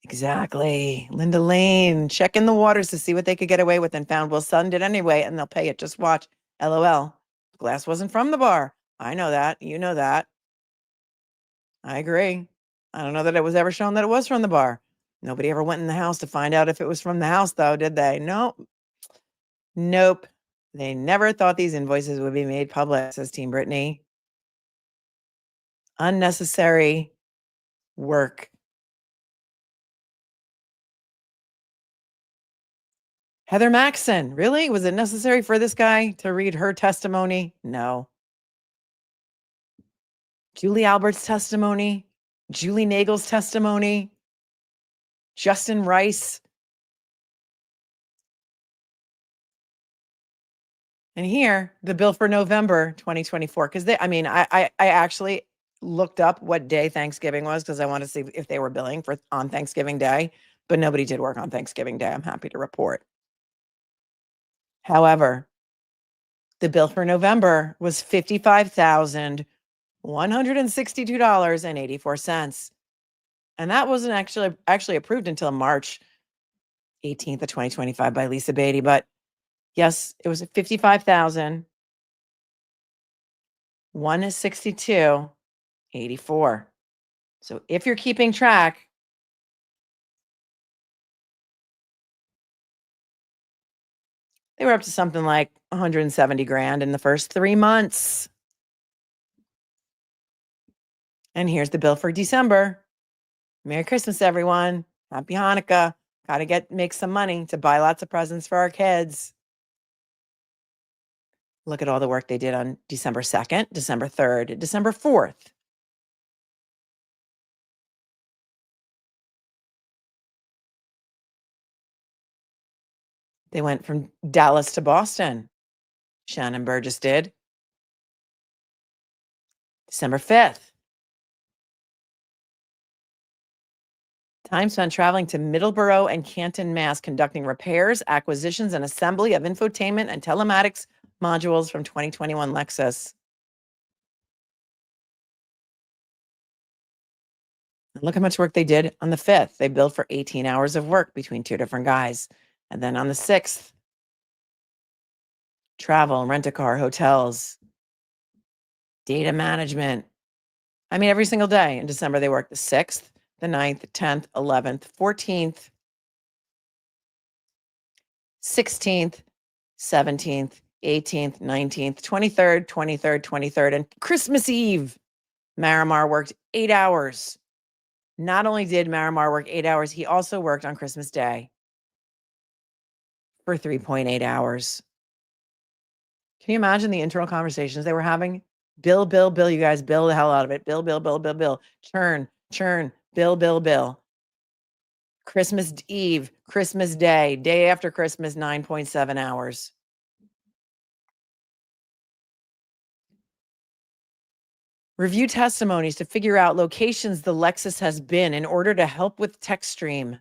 Exactly. Linda Lane checking the waters to see what they could get away with and found Will Sutton did anyway, and they'll pay it. Just watch. LOL. Glass wasn't from the bar. I know that. You know that. I agree. I don't know that it was ever shown that it was from the bar. Nobody ever went in the house to find out if it was from the house, though, did they? Nope. Nope. They never thought these invoices would be made public, says Team Brittany. Unnecessary work. Heather Maxson, really? Was it necessary for this guy to read her testimony? No. Julie Albert's testimony, Julie Nagel's testimony, Justin Rice. And here, the bill for November 2024, because I actually looked up what day Thanksgiving was because I want to see if they were billing on Thanksgiving Day, but nobody did work on Thanksgiving Day. I'm happy to report. However, the bill for November was $55,162.84. And that wasn't actually approved until March 18th of 2025 by Lisa Beatty. But yes, it was $55,162.84. So if you're keeping track, they were up to something like 170 grand in the first 3 months. And here's the bill for December. Merry Christmas, everyone. Happy Hanukkah. Got to make some money to buy lots of presents for our kids. Look at all the work they did on December 2nd, December 3rd, December 4th. They went from Dallas to Boston. Shannon Burgess did. December 5th. Time spent traveling to Middleborough and Canton, Mass, conducting repairs, acquisitions, and assembly of infotainment and telematics modules from 2021 Lexus. And look how much work they did on the 5th. They billed for 18 hours of work between two different guys. And then on the 6th, travel, rent-a-car, hotels, data management. I mean, every single day in December, they worked the 6th, the 9th, the 10th, 11th, 14th, 16th, 17th, 18th, 19th, 23rd, 23rd, 23rd, and Christmas Eve. Marimar worked 8 hours. Not only did Marimar work 8 hours, he also worked on Christmas Day for 3.8 hours. Can you imagine the internal conversations they were having? Bill, you guys, bill the hell out of it. Bill. Churn, bill. Christmas Eve, Christmas Day, day after Christmas, 9.7 hours. Review testimonies to figure out locations the Lexus has been in order to help with text stream.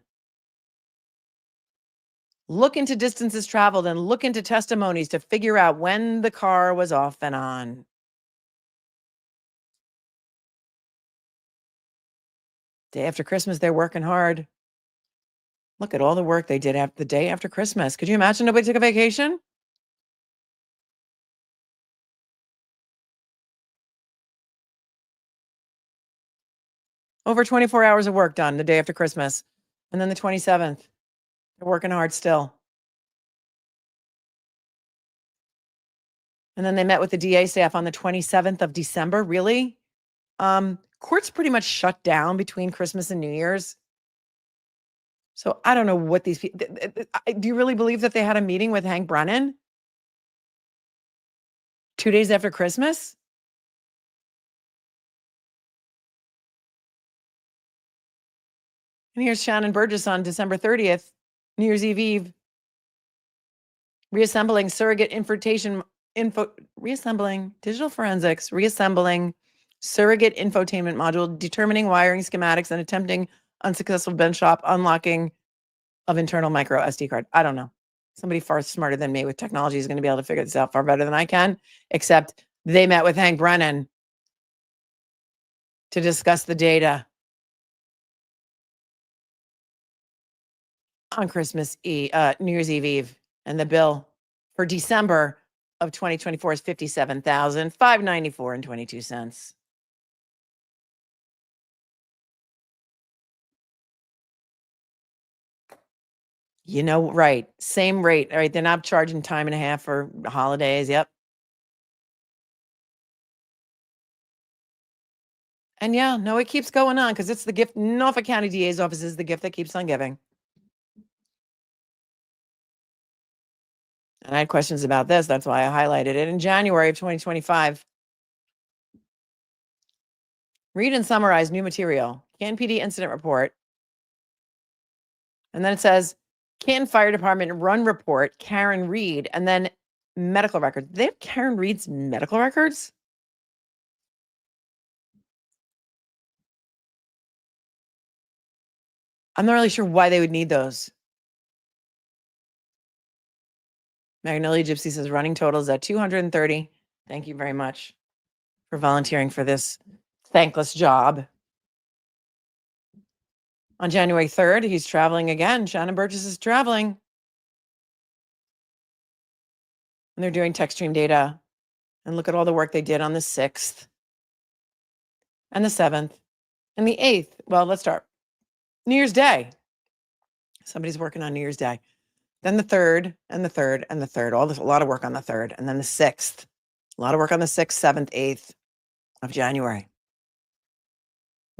Look into distances traveled and look into testimonies to figure out when the car was off and on. Day after Christmas, they're working hard. Look at all the work they did after the day after Christmas. Could you imagine nobody took a vacation? Over 24 hours of work done the day after Christmas. And then the 27th, they're working hard still. And then they met with the DA staff on the 27th of December. Really? Courts pretty much shut down between Christmas and New Year's. So I don't know what these people, do you really believe that they had a meeting with Hank Brennan 2 days after Christmas? And here's Shannon Burgess on December 30th, New Year's Eve, reassembling surrogate reassembling digital forensics, reassembling surrogate infotainment module, determining wiring schematics, and attempting unsuccessful bench shop unlocking of internal micro SD card. I don't know. Somebody far smarter than me with technology is going to be able to figure this out far better than I can, except they met with Hank Brennan to discuss the data on Christmas Eve, New Year's Eve, and the bill for December of 2024 is $57,594.22. You know, right. Same rate. All right. They're not charging time and a half for holidays. Yep. And yeah, no, it keeps going on because it's the gift. Norfolk County DA's office is the gift that keeps on giving. And I had questions about this. That's why I highlighted it. In January of 2025, read and summarize new material. Canton PD incident report. And then it says, Canton Fire Department run report, Karen Reed, and then medical records. They have Karen Reed's medical records? I'm not really sure why they would need those. Magnolia Gypsy says running totals at 230. Thank you very much for volunteering for this thankless job. On January 3rd, he's traveling again. Shannon Burgess is traveling. And they're doing text stream data. And look at all the work they did on the 6th and the 7th and the 8th. Well, let's start. New Year's Day. Somebody's working on New Year's Day. Then the 3rd and the 3rd and the 3rd. A lot of work on the 3rd. And then the 6th. A lot of work on the 6th, 7th, 8th of January.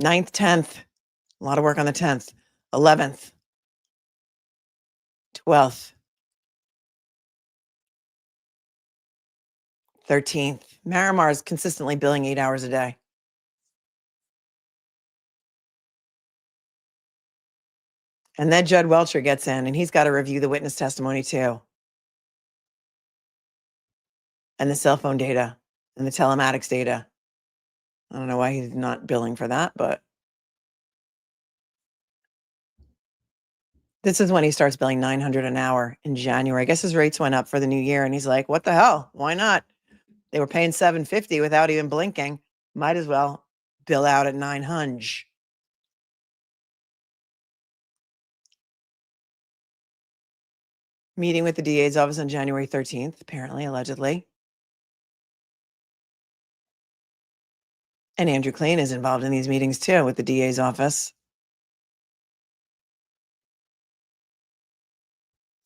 9th, 10th. A lot of work on the 10th. 11th. 12th. 13th. Marimar is consistently billing 8 hours a day. And then Judd Welcher gets in, and he's got to review the witness testimony too. And the cell phone data and the telematics data. I don't know why he's not billing for that, but this is when he starts billing $900 an hour in January. I guess his rates went up for the new year, and he's like, what the hell? Why not? They were paying $750 without even blinking. Might as well bill out at $900. Meeting with the DA's office on January 13th, apparently, allegedly. And Andrew Klein is involved in these meetings too with the DA's office.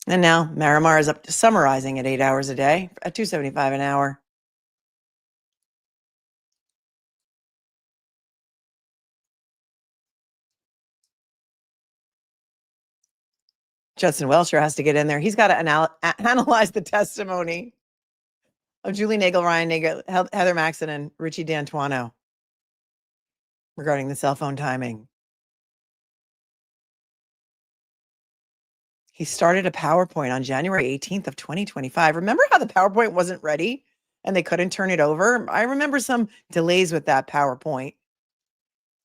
And now Marimar is up to summarizing at 8 hours a day at $275 an hour. Justin Welcher has to get in there. He's got to analyze the testimony of Julie Nagel, Ryan Nagel, Heather Maxon, and Richie D'Antuono regarding the cell phone timing. He started a PowerPoint on January 18th of 2025. Remember how the PowerPoint wasn't ready and they couldn't turn it over? I remember some delays with that PowerPoint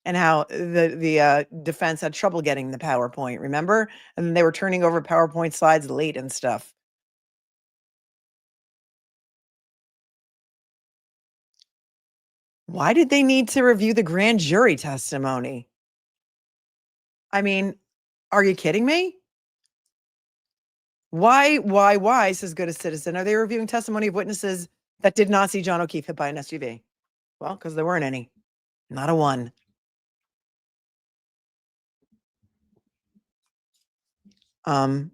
and how the defense had trouble getting the PowerPoint, remember? And then they were turning over PowerPoint slides late and stuff. Why did they need to review the grand jury testimony? I mean, are you kidding me? Why, says Good as Citizen, are they reviewing testimony of witnesses that did not see John O'Keefe hit by an SUV? Well, because there weren't any. Not a one. And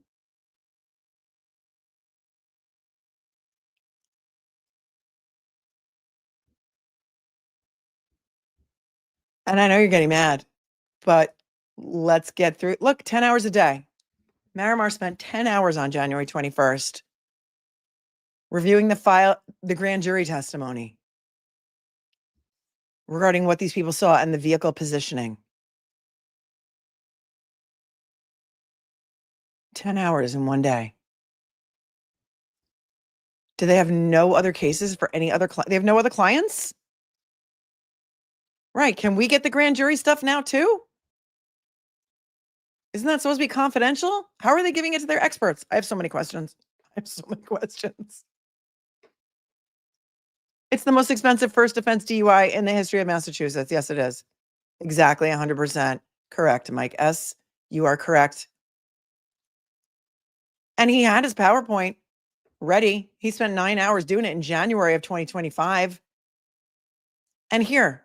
I know you're getting mad, but let's get through. Look, 10 hours a day. Marimar spent 10 hours on January 21st reviewing the grand jury testimony regarding what these people saw and the vehicle positioning. 10 hours in one day. Do they have no other cases for any other they have no other clients? Right. Can we get the grand jury stuff now too? Isn't that supposed to be confidential? How are they giving it to their experts? I have so many questions. It's the most expensive first offense DUI in the history of Massachusetts. Yes, it is. Exactly 100% correct, Mike S. You are correct. And he had his PowerPoint ready. He spent 9 hours doing it in January of 2025. And here,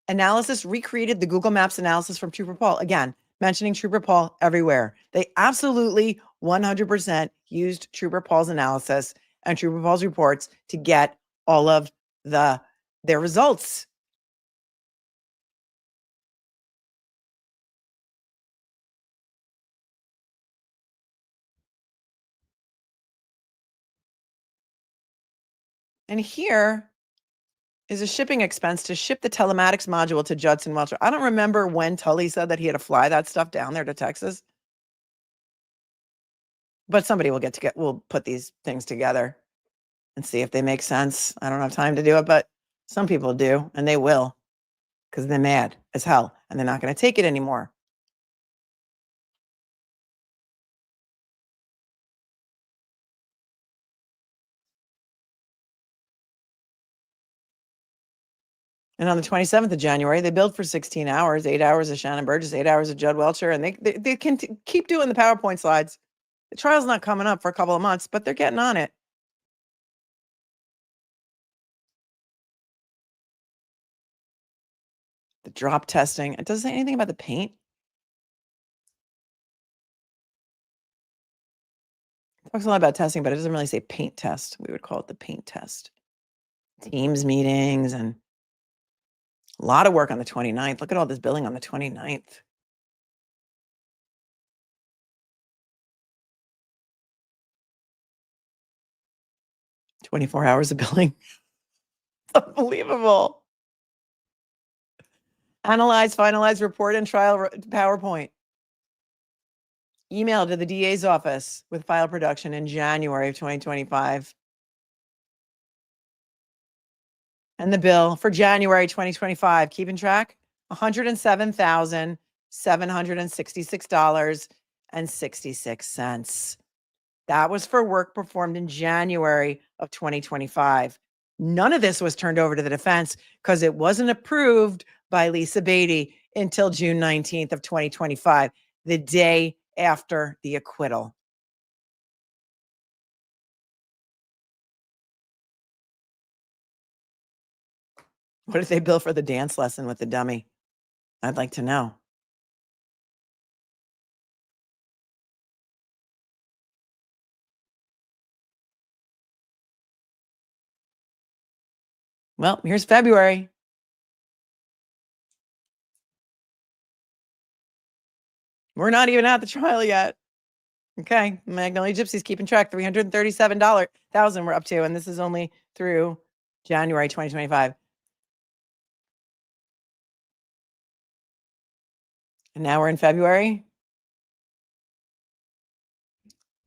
analysis recreated the Google Maps analysis from Trooper Paul. Again, mentioning Trooper Paul everywhere. They absolutely 100% used Trooper Paul's analysis and Trooper Paul's reports to get all of their results. And here is a shipping expense to ship the telematics module to Judson Welcher. I don't remember when Tully said that he had to fly that stuff down there to Texas. But somebody will put these things together and see if they make sense. I don't have time to do it, but some people do, and they will, because they're mad as hell and they're not going to take it anymore. And on the 27th of January, they billed for 16 hours, 8 hours of Shannon Burgess, 8 hours of Judd Welcher, and they can keep doing the PowerPoint slides. The trial's not coming up for a couple of months, but they're getting on it. The drop testing. It doesn't say anything about the paint. It talks a lot about testing, but it doesn't really say paint test. We would call it the paint test. Teams meetings and a lot of work on the 29th. Look at all this billing on the 29th. "24 hours of billing." Unbelievable. Analyze, finalize report and trial PowerPoint. Email to the DA's office with file production in January of 2025. And the bill for January 2025, keeping track, $107,766.66. That was for work performed in January of 2025. None of this was turned over to the defense because it wasn't approved by Lisa Beatty until June 19th of 2025, the day after the acquittal. What did they bill for the dance lesson with the dummy? I'd like to know. Well, here's February. We're not even at the trial yet. Okay, Magnolia Gypsy's keeping track. $337,000 we're up to, and this is only through January 2025. And now we're in February.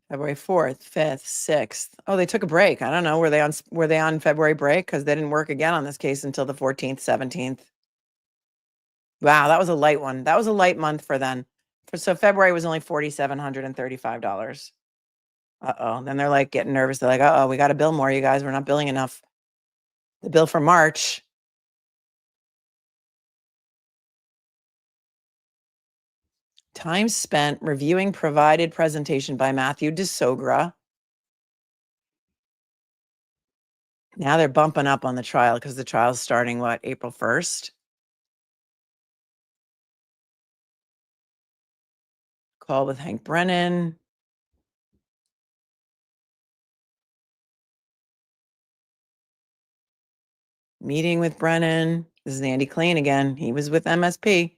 February 4th, 5th, 6th. Oh, they took a break. I don't know. Were they on February break? Because they didn't work again on this case until the 14th, 17th. Wow, that was a light one. That was a light month for them. So February was only $4,735. Uh-oh. Then they're like getting nervous. They're like, uh-oh, we got to bill more, you guys. We're not billing enough. The bill for March. Time spent reviewing provided presentation by Matthew DeSogra. Now they're bumping up on the trial because the trial's starting, what, April 1st? Call with Hank Brennan. Meeting with Brennan. This is Andy Klein again. He was with MSP.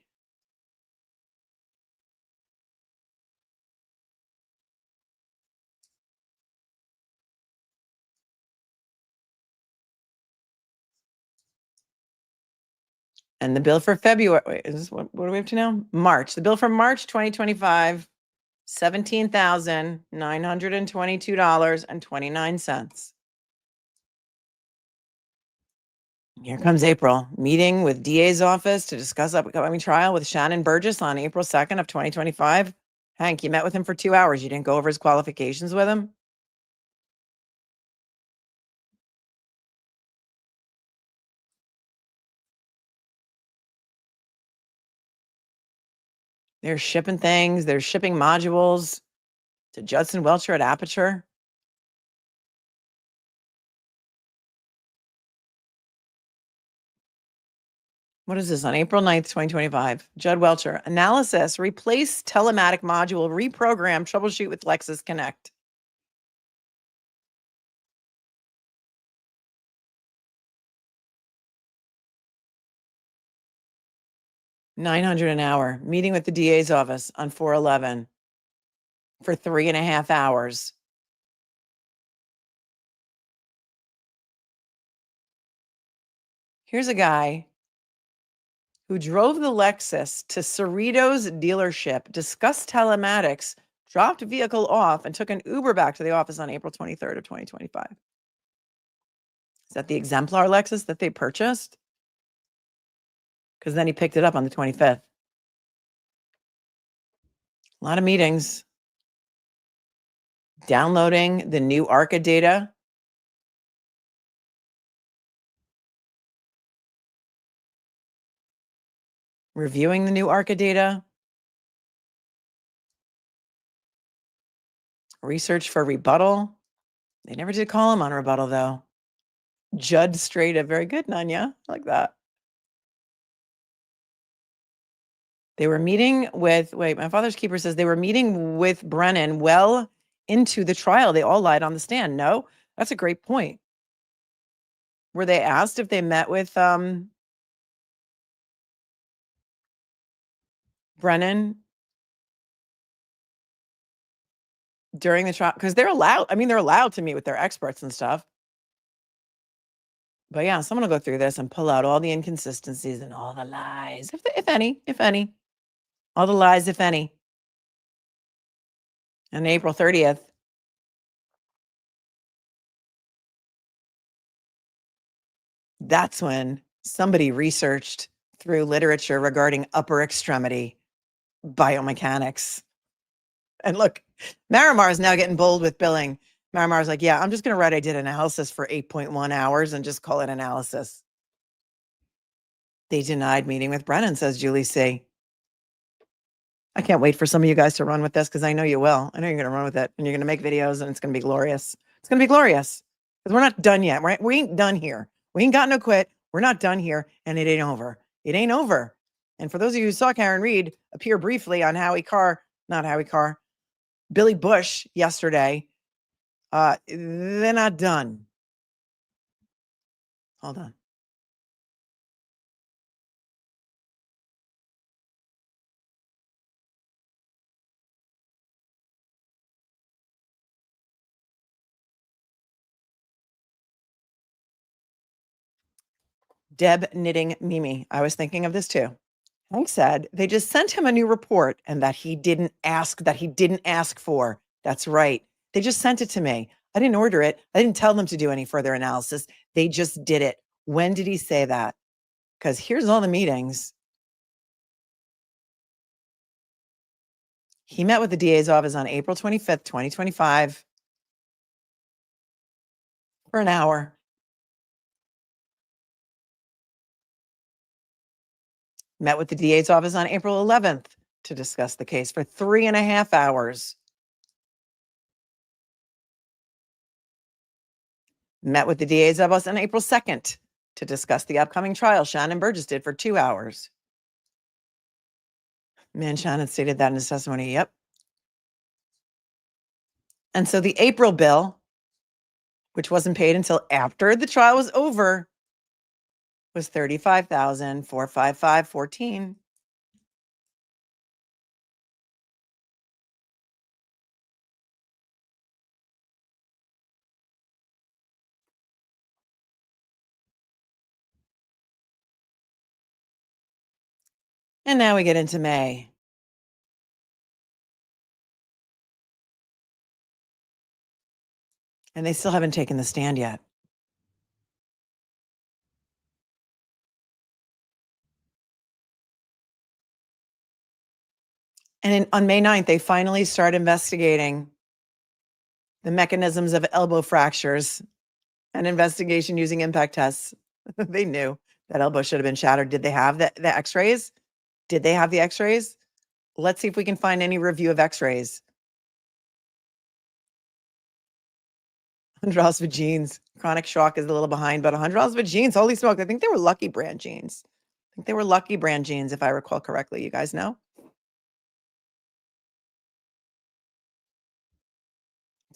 And the bill for February, wait, is this what do we have to know? March. The bill for March 2025, $17,922.29. Here comes April. Meeting with DA's office to discuss upcoming trial with Shannon Burgess on April 2nd of 2025. Hank, you met with him for 2 hours. You didn't go over his qualifications with him? They're shipping things. They're shipping modules to Judson Welcher at Aperture. What is this? On April 9th, 2025. Judd Welcher. Analysis. Replace telematic module. Reprogram. Troubleshoot with Lexus Connect. $900 an hour. Meeting with the DA's office on 4/11 for 3.5 hours. Here's a guy who drove the Lexus to Cerritos dealership, discussed telematics, dropped vehicle off, and took an Uber back to the office on April 23rd of 2025. Is that the exemplar Lexus that they purchased? Because then he picked it up on the 25th. A lot of meetings. Downloading the new ARCA data. Reviewing the new ARCA data. Research for rebuttal. They never did call him on rebuttal, though. Judd Strata. Very good, Nanya. I like that. They were meeting with, my father's keeper says they were meeting with Brennan well into the trial. They all lied on the stand. No, that's a great point. Were they asked if they met with Brennan during the trial? Because they're allowed, they're allowed to meet with their experts and stuff. But yeah, someone will go through this and pull out all the inconsistencies and all the lies, if any. All the lies, if any. On April 30th, that's when somebody researched through literature regarding upper extremity biomechanics. And look, Marimar is now getting bold with billing. Marimar's like, yeah, I'm just going to write I did analysis for 8.1 hours and just call it analysis. They denied meeting with Brennan, says Julie C. I can't wait for some of you guys to run with this because I know you will. I know you're going to run with it and you're going to make videos and it's going to be glorious. It's going to be glorious because we're not done yet, right? We ain't done here. We ain't got no quit. We're not done here and it ain't over. It ain't over. And for those of you who saw Karen Reed appear briefly on Billy Bush yesterday, they're not done. Hold on. Deb Knitting Mimi. I was thinking of this too. Hank said they just sent him a new report and that he didn't ask for. That's right. They just sent it to me. I didn't order it. I didn't tell them to do any further analysis. They just did it. When did he say that? Because here's all the meetings. He met with the DA's office on April 25th, 2025 for an hour. Met with the DA's office on April 11th to discuss the case for 3.5 hours. Met with the DA's office on April 2nd to discuss the upcoming trial Shannon Burgess did for 2 hours. Man, Shannon stated that in his testimony. Yep. And so the April bill, which wasn't paid until after the trial was over, was $35,455.14. And now we get into May. And they still haven't taken the stand yet. And on May 9th, they finally start investigating the mechanisms of elbow fractures and investigation using impact tests. They knew that elbow should have been shattered. Did they have the x-rays? Did they have the x-rays? Let's see if we can find any review of x-rays. $100 for jeans. Chronic shock is a little behind, but $100 for jeans. Holy smoke. I think they were Lucky brand jeans. think they were Lucky Brand jeans, if I recall correctly. You guys know?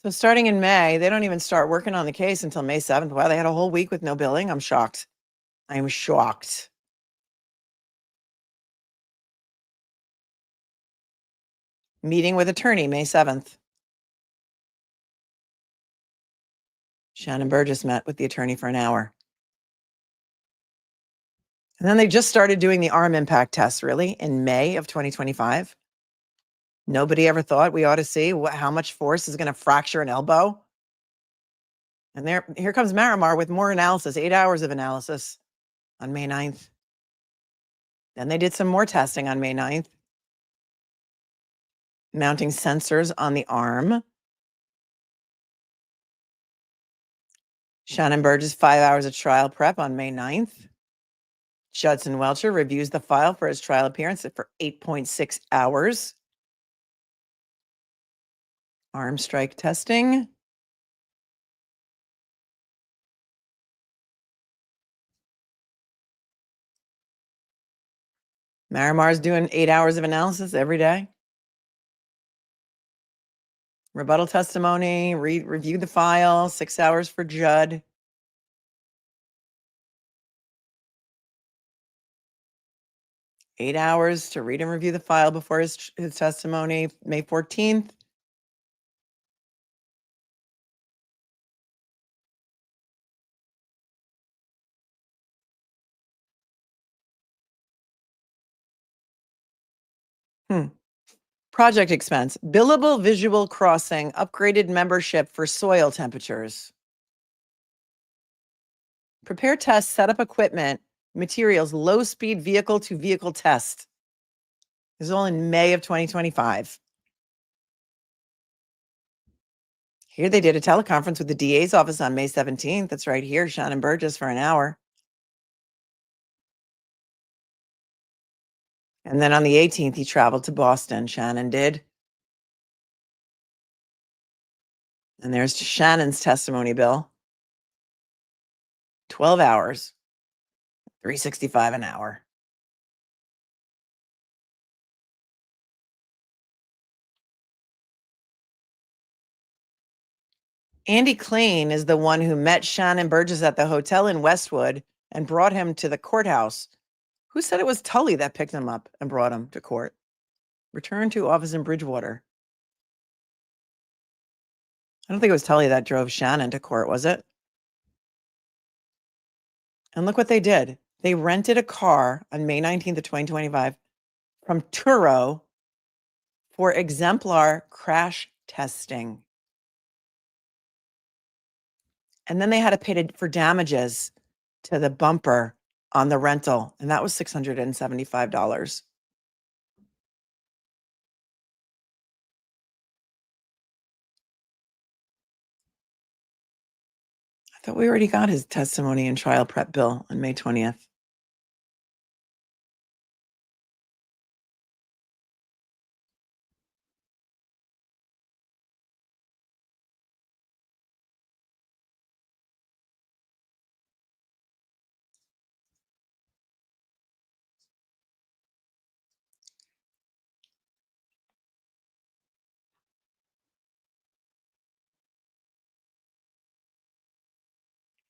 So starting in May, they don't even start working on the case until May 7th. Wow, they had a whole week with no billing. I'm shocked. I'm shocked. Meeting with attorney, May 7th. Shannon Burgess met with the attorney for an hour. And then they just started doing the arm impact test, really, in May of 2025. Nobody ever thought we ought to see how much force is going to fracture an elbow. And here comes Marimar with more analysis, 8 hours of analysis on May 9th. Then they did some more testing on May 9th, mounting sensors on the arm. Shannon Burgess, 5 hours of trial prep on May 9th. Judson Welcher reviews the file for his trial appearance for 8.6 hours. Arm strike testing. Marimar's doing 8 hours of analysis every day. Rebuttal testimony, review the file, 6 hours for Judd. Eight hours to read and review the file before his testimony, May 14th. Project expense, billable visual crossing, upgraded membership for soil temperatures. Prepare test, set up equipment, materials, low speed vehicle to vehicle test. This is all in May of 2025. Here they did a teleconference with the DA's office on May 17th. That's right here, Shannon Burgess for an hour. And then on the 18th, he traveled to Boston. Shannon did. And there's Shannon's testimony bill. 12 hours, $365 an hour. Andy Klein is the one who met Shannon Burgess at the hotel in Westwood and brought him to the courthouse. Who said it was Tully that picked him up and brought him to court? Return to office in Bridgewater. I don't think it was Tully that drove Shannon to court, was it? And look what they did. They rented a car on May 19th of 2025 from Turo for exemplar crash testing. And then they had to pay for damages to the bumper on the rental, and that was $675. I thought we already got his testimony and trial prep bill on May 20th.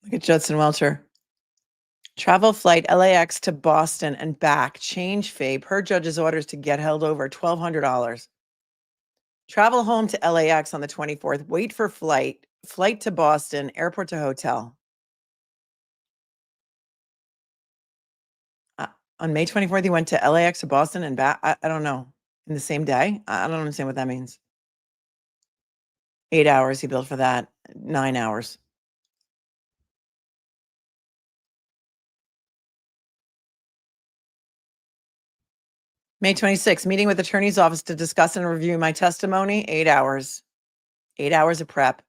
Look at Judson Welcher. Travel flight LAX to Boston and back, change fee per judge's orders to get held over, $1,200. Travel home to LAX on the 24th, wait for flight to Boston, airport to hotel. On May 24th, he went to LAX to Boston and back. I don't know. In the same day? I don't understand what that means. 8 hours he billed for that, 9 hours. May 26th, meeting with attorney's office to discuss and review my testimony, 8 hours. 8 hours of prep.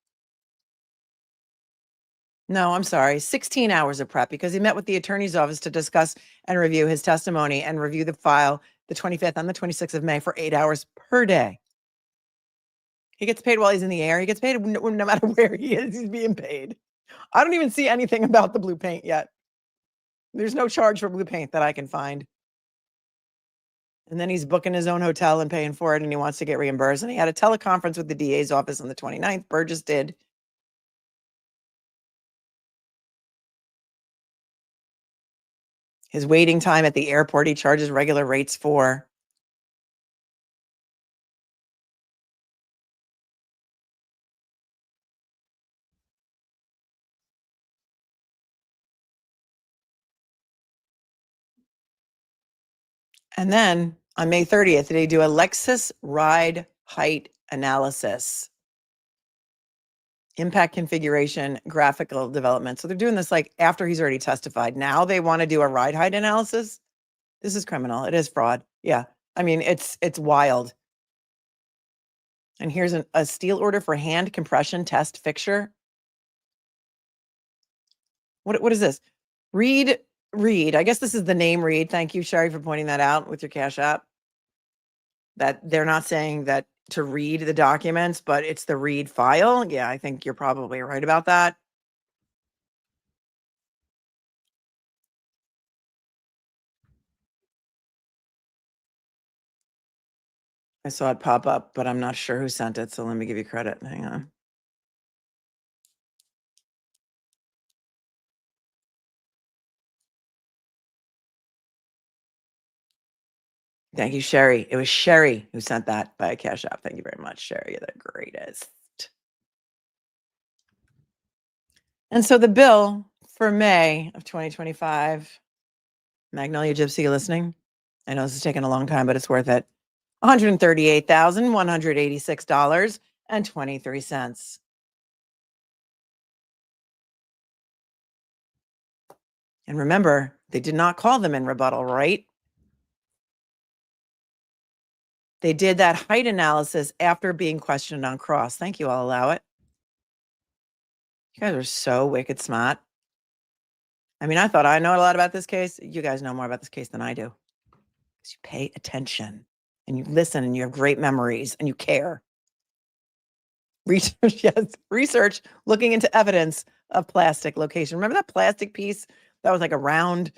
No, I'm sorry, 16 hours of prep because he met with the attorney's office to discuss and review his testimony and review the file the 25th and the 26th of May for 8 hours per day. He gets paid while he's in the air. He gets paid no matter where he is, he's being paid. I don't even see anything about the blue paint yet. There's no charge for blue paint that I can find. And then he's booking his own hotel and paying for it, and he wants to get reimbursed. And he had a teleconference with the DA's office on the 29th. Burgess did. His waiting time at the airport, he charges regular rates for. And then on May 30th, they do a Lexus ride height analysis, impact configuration, graphical development. So they're doing this like after he's already testified. Now they want to do a ride height analysis. This is criminal. It is fraud. Yeah. I mean, it's wild. And here's a steel order for hand compression test fixture. What is this? Read. I guess this is the name Read. Thank you, Sherry, for pointing that out with your Cash App. That they're not saying that to read the documents, but it's the read file. Yeah, I think you're probably right about that. I saw it pop up, but I'm not sure who sent it. So let me give you credit. Hang on. Thank you, Sherry. It was Sherry who sent that by a Cash App. Thank you very much, Sherry. You're the greatest. And so the bill for May of 2025, Magnolia Gypsy, you listening? I know this is taking a long time, but it's worth it. $138,186.23. And remember, they did not call them in rebuttal, right? They did that height analysis after being questioned on cross. Thank you. I'll allow it. You guys are so wicked smart. I mean, I thought I know a lot about this case. You guys know more about this case than I do. Because you pay attention and you listen and you have great memories and you care. Research, yes. Research looking into evidence of plastic location. Remember that plastic piece that was like a round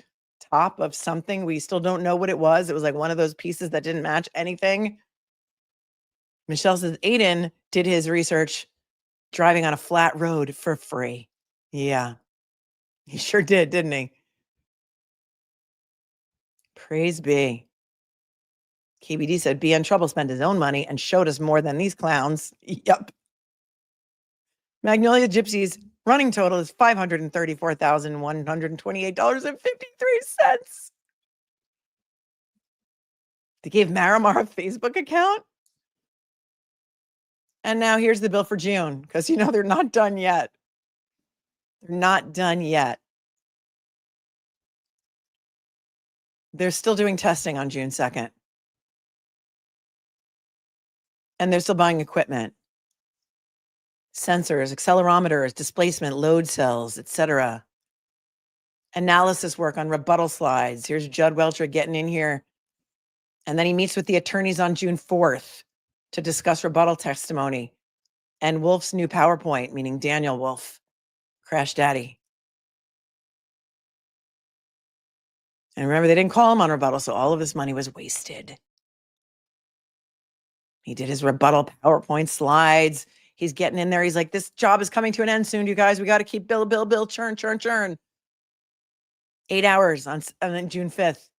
top of something? We still don't know what it was. It was like one of those pieces that didn't match anything. Michelle says Aiden did his research driving on a flat road for free. Yeah, he sure did, didn't he? Praise be. KBD said, be in trouble, spend his own money, and showed us more than these clowns. Yep. Magnolia Gypsy's running total is $534,128.53. They gave Marimar a Facebook account. And now here's the bill for June, because you know they're not done yet. They're not done yet. They're still doing testing on June 2nd. And they're still buying equipment. Sensors, accelerometers, displacement, load cells, etc. Analysis work on rebuttal slides. Here's Judd Welcher getting in here. And then he meets with the attorneys on June 4th to discuss rebuttal testimony and Wolf's new PowerPoint, meaning Daniel Wolf, Crash Daddy. And remember, they didn't call him on rebuttal, so all of this money was wasted. He did his rebuttal PowerPoint slides. He's getting in there. He's like, this job is coming to an end soon, you guys. We got to keep bill, churn. 8 hours on June 5th.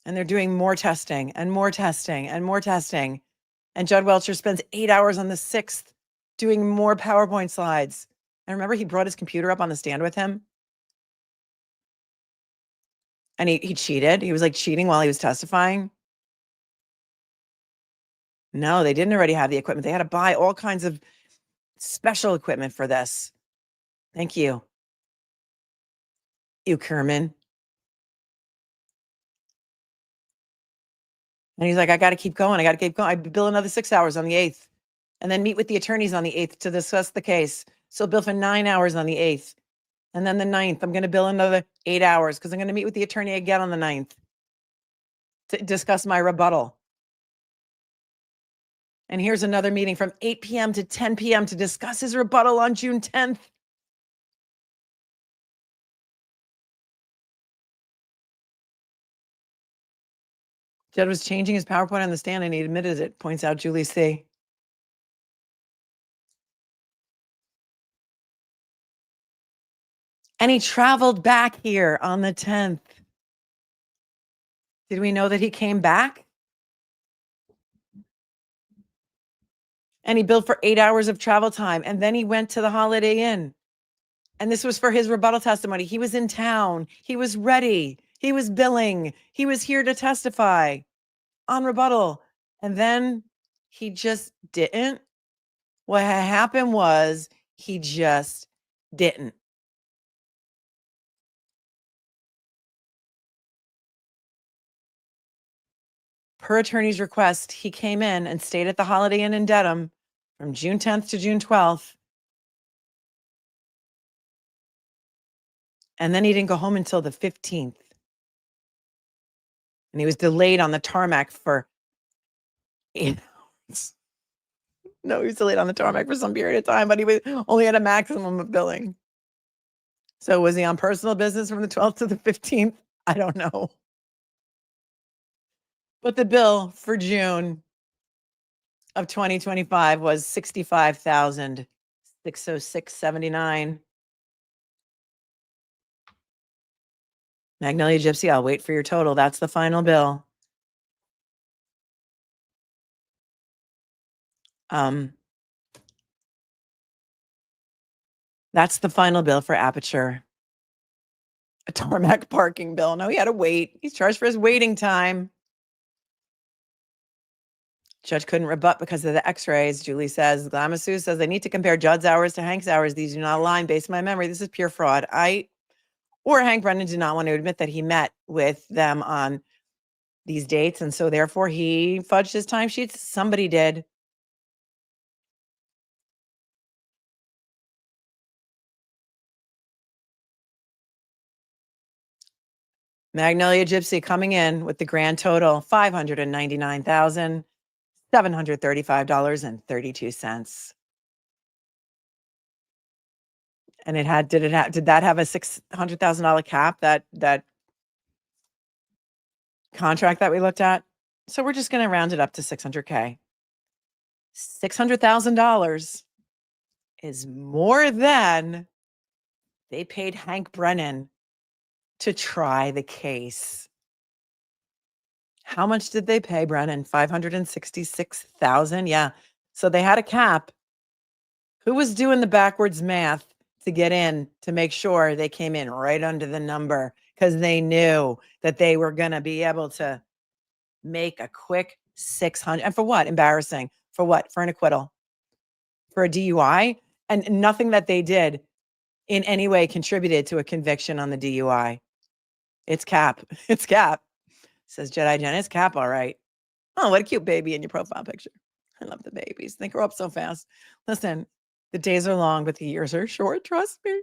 And they're doing more testing and more testing and more testing. And Judd Welcher spends 8 hours on the 6th doing more PowerPoint slides. And remember, he brought his computer up on the stand with him. And he cheated. He was like cheating while he was testifying. No, they didn't already have the equipment. They had to buy all kinds of special equipment for this. Thank you. You, Kerman. And he's like, I got to keep going. I bill another 6 hours on the 8th. And then meet with the attorneys on the 8th to discuss the case. So bill for 9 hours on the 8th. And then the 9th, I'm going to bill another 8 hours because I'm going to meet with the attorney again on the 9th to discuss my rebuttal. And here's another meeting from 8 p.m. to 10 p.m. to discuss his rebuttal on June 10th. Jed was changing his PowerPoint on the stand and he admitted it, points out Julie C. And he traveled back here on the 10th. Did we know that he came back? And he billed for 8 hours of travel time. And then he went to the Holiday Inn. And this was for his rebuttal testimony. He was in town. He was ready. He was billing. He was here to testify on rebuttal. And then he just didn't. What happened was he just didn't. Per attorney's request, he came in and stayed at the Holiday Inn in Dedham from June 10th to June 12th. And then he didn't go home until the 15th. And he was delayed on the tarmac for 8 hours. No, he was delayed on the tarmac for some period of time, but he was only had a maximum of billing. So was he on personal business from the 12th to the 15th? I don't know. But the bill for June of 2025 was $65,606.79. Magnolia Gypsy, I'll wait for your total. That's the final bill. That's the final bill for Aperture. A tarmac parking bill. No, he had to wait. He's charged for his waiting time. Judge couldn't rebut because of the x-rays. Julie says, Glamasu says they need to compare Judd's hours to Hank's hours. These do not align based on my memory. This is pure fraud. Or Hank Brennan did not want to admit that he met with them on these dates. And so therefore he fudged his timesheets. Somebody did. Magnolia Gypsy coming in with the grand total, $599,735.32. And did that have a $600,000 cap, that contract that we looked at? So we're just going to round it up to 600K. $600,000 is more than they paid Hank Brennan to try the case. How much did they pay Brennan? $566,000. Yeah. So they had a cap. Who was doing the backwards math to get in to make sure they came in right under the number? Because they knew that they were going to be able to make a quick 600. And for what? Embarrassing. For what? For an acquittal. For a DUI. And nothing that they did in any way contributed to a conviction on the DUI. It's cap. It's cap. Says Jedi Jen. It's cap. All right. Oh, what a cute baby in your profile picture. I love the babies. They grow up so fast. Listen, the days are long, but the years are short. Trust me.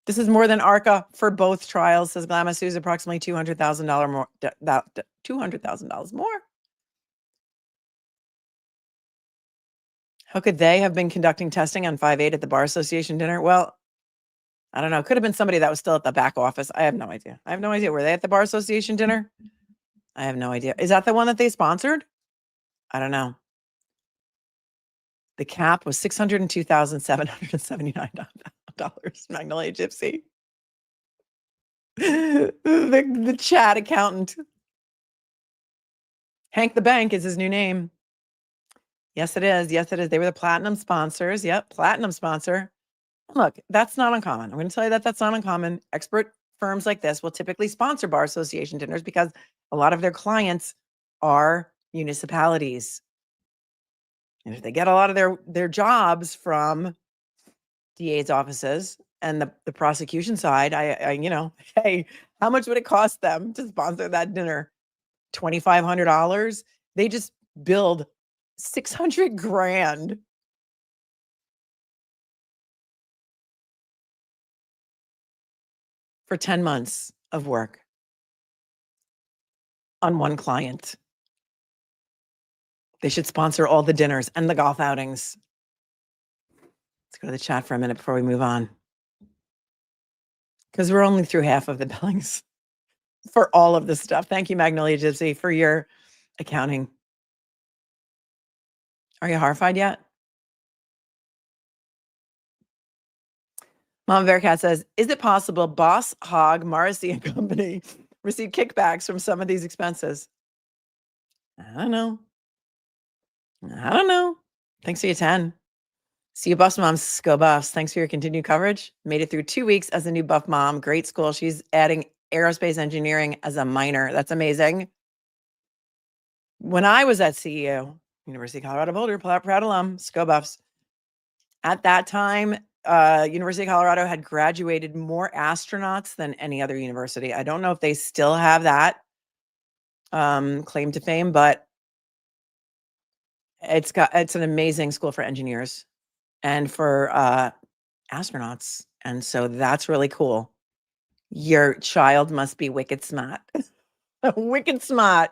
This is more than ARCA for both trials, says Glamasu, approximately $200,000 more. $200,000 more. How could they have been conducting testing on 5/8 at the Bar Association dinner? Well, I don't know. It could have been somebody that was still at the back office. I have no idea. Were they at the Bar Association dinner? I have no idea. Is that the one that they sponsored? I don't know. The cap was $602,779. Magnolia Gypsy. the chat accountant. Hank the Bank is his new name. Yes, it is. Yes, it is. They were the platinum sponsors. Yep, platinum sponsor. Look, that's not uncommon. I'm going to tell you that that's not uncommon. Expert firms like this will typically sponsor Bar Association dinners because a lot of their clients are municipalities. And if they get a lot of their jobs from DA's offices and the prosecution side, hey, how much would it cost them to sponsor that dinner? $2,500. They just billed $600,000 for 10 months of work on one client. They should sponsor all the dinners and the golf outings. Let's go to the chat for a minute before we move on. Because we're only through half of the billings. for all of this stuff. Thank you, Magnolia Gypsy, for your accounting. Are you horrified yet? Mom Bearcat says, is it possible Boss Hog, Morrissey and Company received kickbacks from some of these expenses? I don't know. Thanks for your 10. See you, Buffs Moms. Go Buffs. Thanks for your continued coverage. Made it through 2 weeks as a new Buff mom. Great school. She's adding aerospace engineering as a minor. That's amazing. When I was at CEU, University of Colorado Boulder, proud alum, Go Buffs. At that time, University of Colorado had graduated more astronauts than any other university. I don't know if they still have that claim to fame, but it's an amazing school for engineers and for astronauts. And so that's really cool. Your child must be wicked smart. Wicked smart.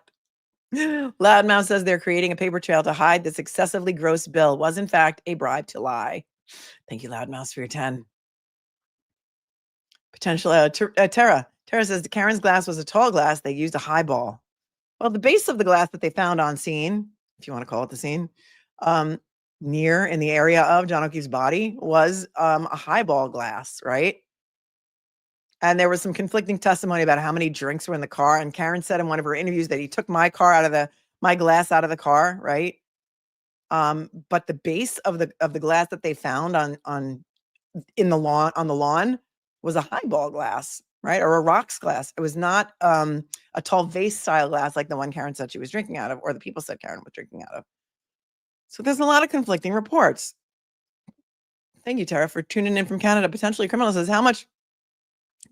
Loudmouth says they're creating a paper trail to hide this excessively gross bill. Was in fact a bribe to lie. Thank you, Loudmouth, for your 10. Potential Tara. Tara says Karen's glass was a tall glass. They used a highball. Well, the base of the glass that they found on scene, if you want to call it the scene, near in the area of John O'Keefe's body was a highball glass, right? And there was some conflicting testimony about how many drinks were in the car. And Karen said in one of her interviews that he took my glass out of the car, right? But the base of the glass that they found on the lawn was a highball glass, right? Or a rocks glass. It was not a tall vase style glass like the one Karen said she was drinking out of, or the people said Karen was drinking out of. So there's a lot of conflicting reports. Thank you, Tara, for tuning in from Canada. Potentially Criminal says, how much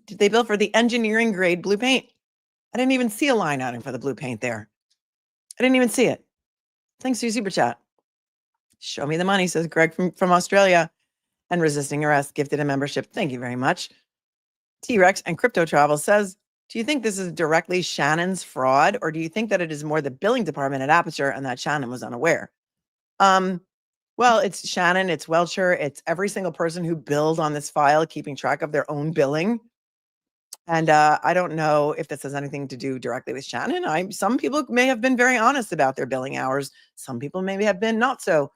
did they bill for the engineering grade blue paint? I didn't even see a line item for the blue paint there. I didn't even see it. Thanks to your super chat. Show me the money, says Greg from Australia. And resisting arrest, gifted a membership. Thank you very much. T-Rex and Crypto Travel says, do you think this is directly Shannon's fraud, or do you think that it is more the billing department at Aperture and that Shannon was unaware? Well, it's Shannon, it's Welcher, it's every single person who billed on this file, keeping track of their own billing. And I don't know if this has anything to do directly with Shannon. Some people may have been very honest about their billing hours. Some people maybe have been not so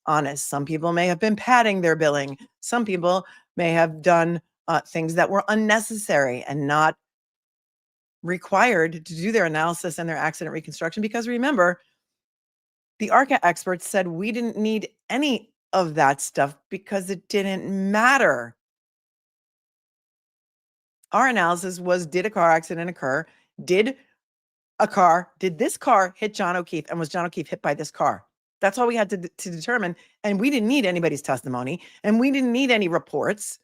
honest. Some people may have been padding their billing. Some people may have done things that were unnecessary and not required to do their analysis and their accident reconstruction. Because remember, the ARCA experts said we didn't need any of that stuff because it didn't matter. Our analysis was, did a car accident occur? Did this car hit John O'Keefe? And was John O'Keefe hit by this car? That's all we had to determine. And we didn't need anybody's testimony. And we didn't need any reports.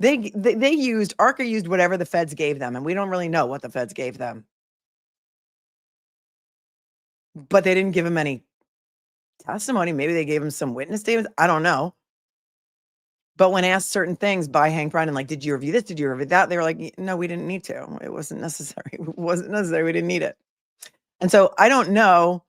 ARCA used whatever the feds gave them. And we don't really know what the feds gave them. But they didn't give him any testimony. Maybe they gave him some witness statements. I don't know. But when asked certain things by Hank Brennan, like, did you review this? Did you review that? They were like, no, we didn't need to. It wasn't necessary. It wasn't necessary. We didn't need it. And so I don't know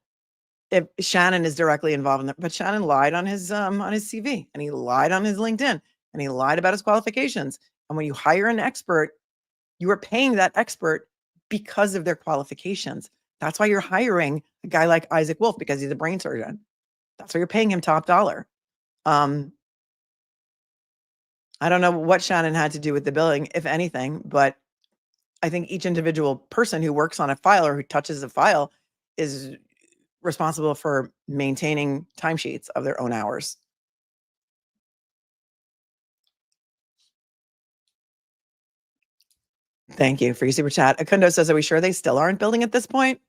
if Shannon is directly involved in that, but Shannon lied on his CV, and he lied on his LinkedIn, and he lied about his qualifications. And when you hire an expert, you are paying that expert because of their qualifications. That's why you're hiring a guy like Isaac Wolf, because he's a brain surgeon. That's why you're paying him top dollar. I don't know what Shannon had to do with the billing, if anything, but I think each individual person who works on a file or who touches a file is responsible for maintaining timesheets of their own hours. Thank you for your super chat. Akundo says, are we sure they still aren't building at this point?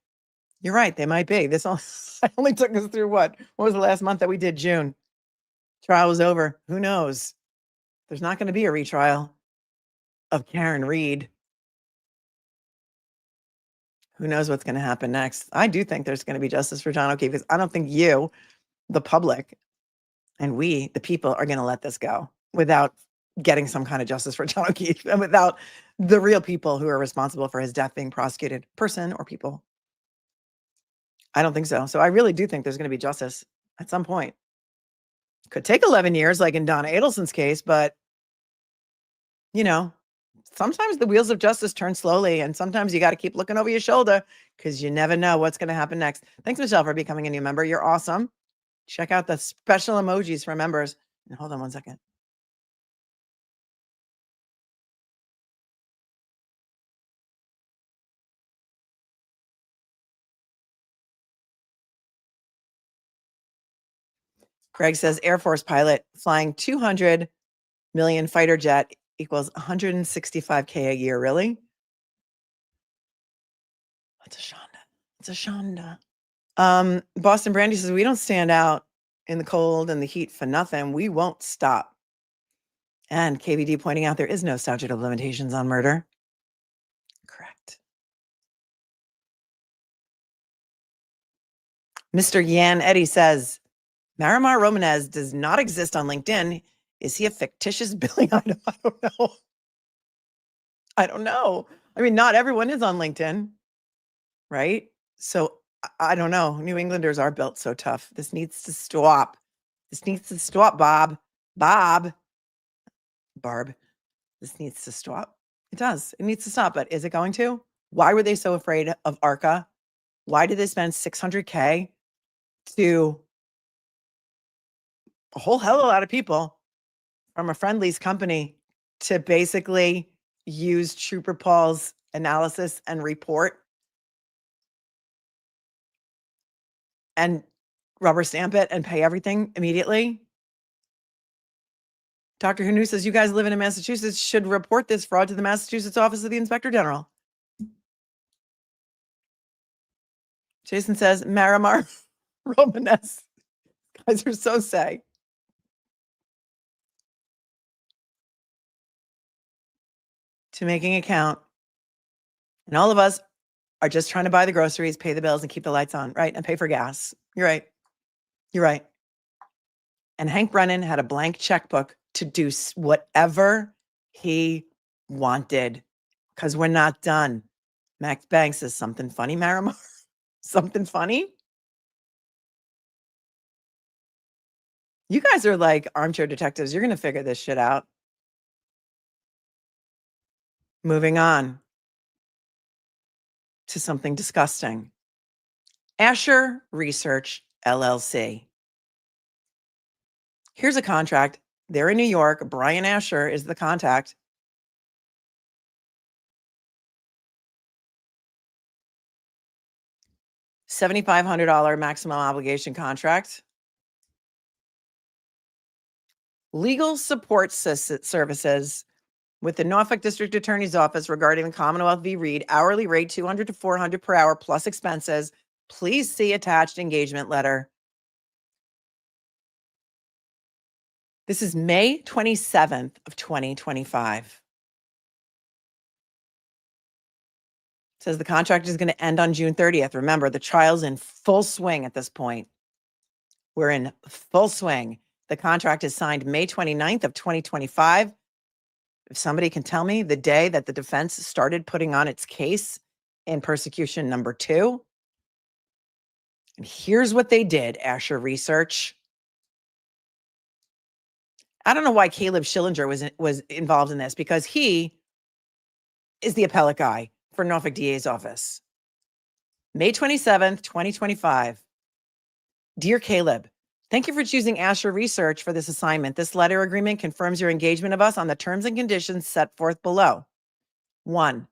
You're right. They might be. This only took us through what was the last month that we did? June. Trial was over. Who knows? There's not going to be a retrial of Karen Reed. Who knows what's going to happen next? I do think there's going to be justice for John O'Keefe, because I don't think you, the public, and we, the people, are going to let this go without getting some kind of justice for John O'Keefe and without the real people who are responsible for his death being prosecuted, person or people. I don't think so. So I really do think there's going to be justice at some point. Could take 11 years, like in Donna Adelson's case, but, sometimes the wheels of justice turn slowly, and sometimes you got to keep looking over your shoulder because you never know what's going to happen next. Thanks, Michelle, for becoming a new member. You're awesome. Check out the special emojis for members. And hold on one second. Greg says Air Force pilot flying 200 million fighter jet equals 165K a year. Really? That's a Shonda. It's a Shonda. Boston Brandy says we don't stand out in the cold and the heat for nothing. We won't stop. And KVD pointing out there is no statute of limitations on murder. Correct. Mr. Yan Eddy says Marimar Romanez does not exist on LinkedIn. Is he a fictitious billing item? I don't know. I don't know. I mean, not everyone is on LinkedIn, right? So I don't know. New Englanders are built so tough. This needs to stop. This needs to stop, Barb. This needs to stop. It does. It needs to stop. But is it going to? Why were they so afraid of ARCA? Why did they spend $600K to a whole hell of a lot of people from a friendlies company to basically use Trooper Paul's analysis and report and rubber stamp it and pay everything immediately? Dr. Hanu says, you guys living in Massachusetts should report this fraud to the Massachusetts Office of the Inspector General. Jason says, Marimar Romanes. Guys are so say. To making a count. And all of us are just trying to buy the groceries, pay the bills, and keep the lights on, right? And pay for gas. You're right. You're right. And Hank Brennan had a blank checkbook to do whatever he wanted because we're not done. Max Banks says, something funny, Marimar? Something funny? You guys are like armchair detectives. You're going to figure this shit out. Moving on to something disgusting. Asher Research, LLC. Here's a contract. They're in New York. Brian Asher is the contact. $7,500 maximum obligation contract. Legal support services with the Norfolk District Attorney's Office regarding the Commonwealth v. Reed, hourly rate $200 to $400 per hour plus expenses. Please see attached engagement letter. This is May 27th of 2025. It says the contract is going to end on June 30th. Remember, the trial's in full swing at this point. We're in full swing. The contract is signed May 29th of 2025. If somebody can tell me the day that the defense started putting on its case in persecution number 2. And here's what they did, Asher Research. I don't know why Caleb Schillinger was involved in this, because he is the appellate guy for Norfolk DA's office. May 27th, 2025. Dear Caleb, thank you for choosing Asher Research for this assignment. This letter agreement confirms your engagement of us on the terms and conditions set forth below. 1.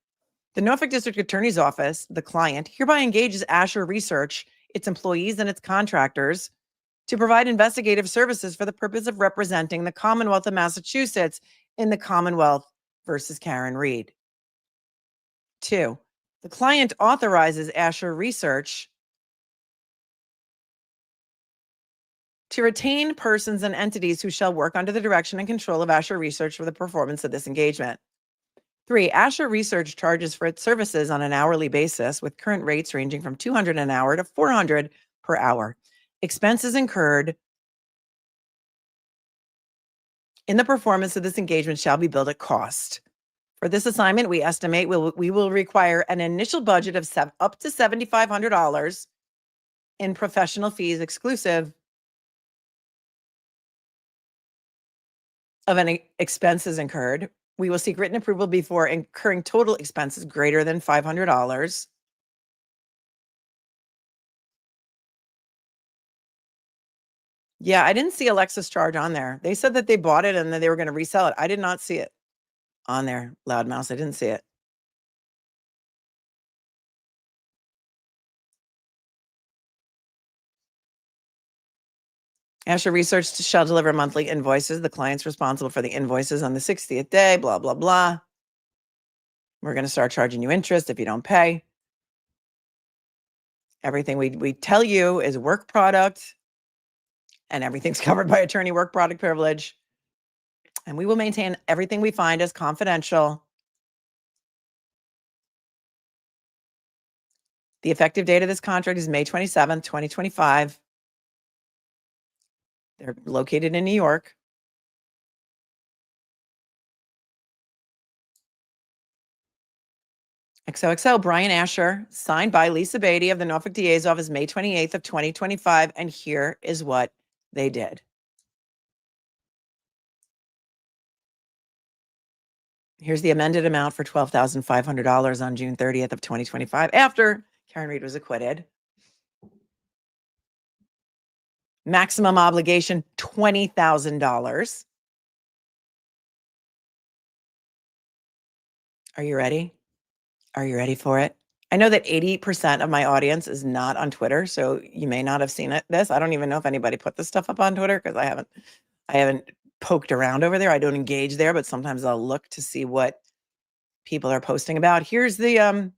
The Norfolk District Attorney's Office, the client, hereby engages Asher Research, its employees, and its contractors to provide investigative services for the purpose of representing the Commonwealth of Massachusetts in the Commonwealth versus Karen Reed. 2. The client authorizes Asher Research to retain persons and entities who shall work under the direction and control of Asher Research for the performance of this engagement. 3. Asher Research charges for its services on an hourly basis with current rates ranging from $200 an hour to $400 per hour. Expenses incurred in the performance of this engagement shall be billed at cost. For this assignment, we estimate we will require an initial budget of up to $7,500 in professional fees exclusive of any expenses incurred. We will seek written approval before incurring total expenses greater than $500. Yeah, I didn't see Alexa's charge on there. They said that they bought it and then they were going to resell it. I did not see it on there, Loudmouse. I didn't see it. Asher Research shall deliver monthly invoices. The client's responsible for the invoices on the 60th day, blah, blah, blah. We're going to start charging you interest if you don't pay. Everything we tell you is work product, and everything's covered by attorney work product privilege. And we will maintain everything we find as confidential. The effective date of this contract is May 27th, 2025. They're located in New York. XOXO, Brian Asher, signed by Lisa Beatty of the Norfolk DA's office, May 28th of 2025. And here is what they did. Here's the amended amount for $12,500 on June 30th of 2025 after Karen Reed was acquitted. Maximum obligation, $20,000. Are you ready? Are you ready for it? I know that 80% of my audience is not on Twitter, so you may not have seen this. I don't even know if anybody put this stuff up on Twitter because I haven't poked around over there. I don't engage there, but sometimes I'll look to see what people are posting about. Here's the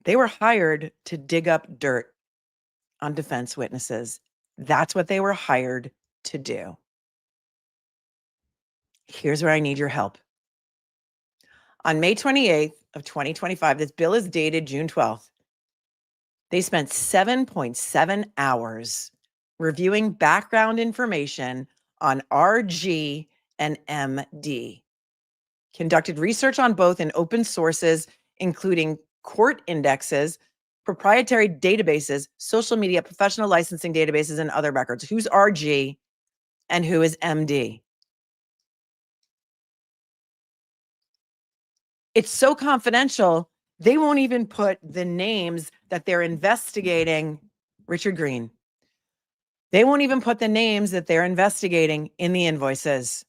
they were hired to dig up dirt on defense witnesses. That's what they were hired to do. Here's where I need your help. On May 28th of 2025, this bill is dated June 12th. They spent 7.7 hours reviewing background information on RG and MD. Conducted research on both in open sources, including court indexes, proprietary databases, social media, professional licensing databases, and other records. Who's RG and who is MD? It's so confidential, they won't even put the names that they're investigating. Richard Green. They won't even put the names that they're investigating in the invoices.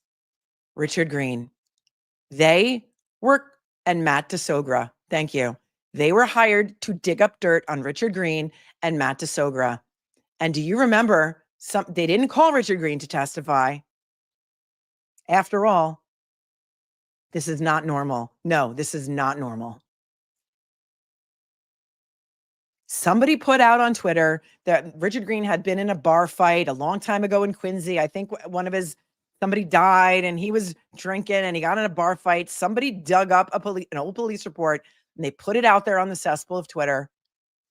Richard Green. They were, and Matt DeSogra. Thank you. They were hired to dig up dirt on Richard Green and Matt DeSogra. And do you remember they didn't call Richard Green to testify? After all, this is not normal. No, this is not normal. Somebody put out on Twitter that Richard Green had been in a bar fight a long time ago in Quincy. I think somebody died and he was drinking and he got in a bar fight. Somebody dug up an old police report and they put it out there on the cesspool of Twitter.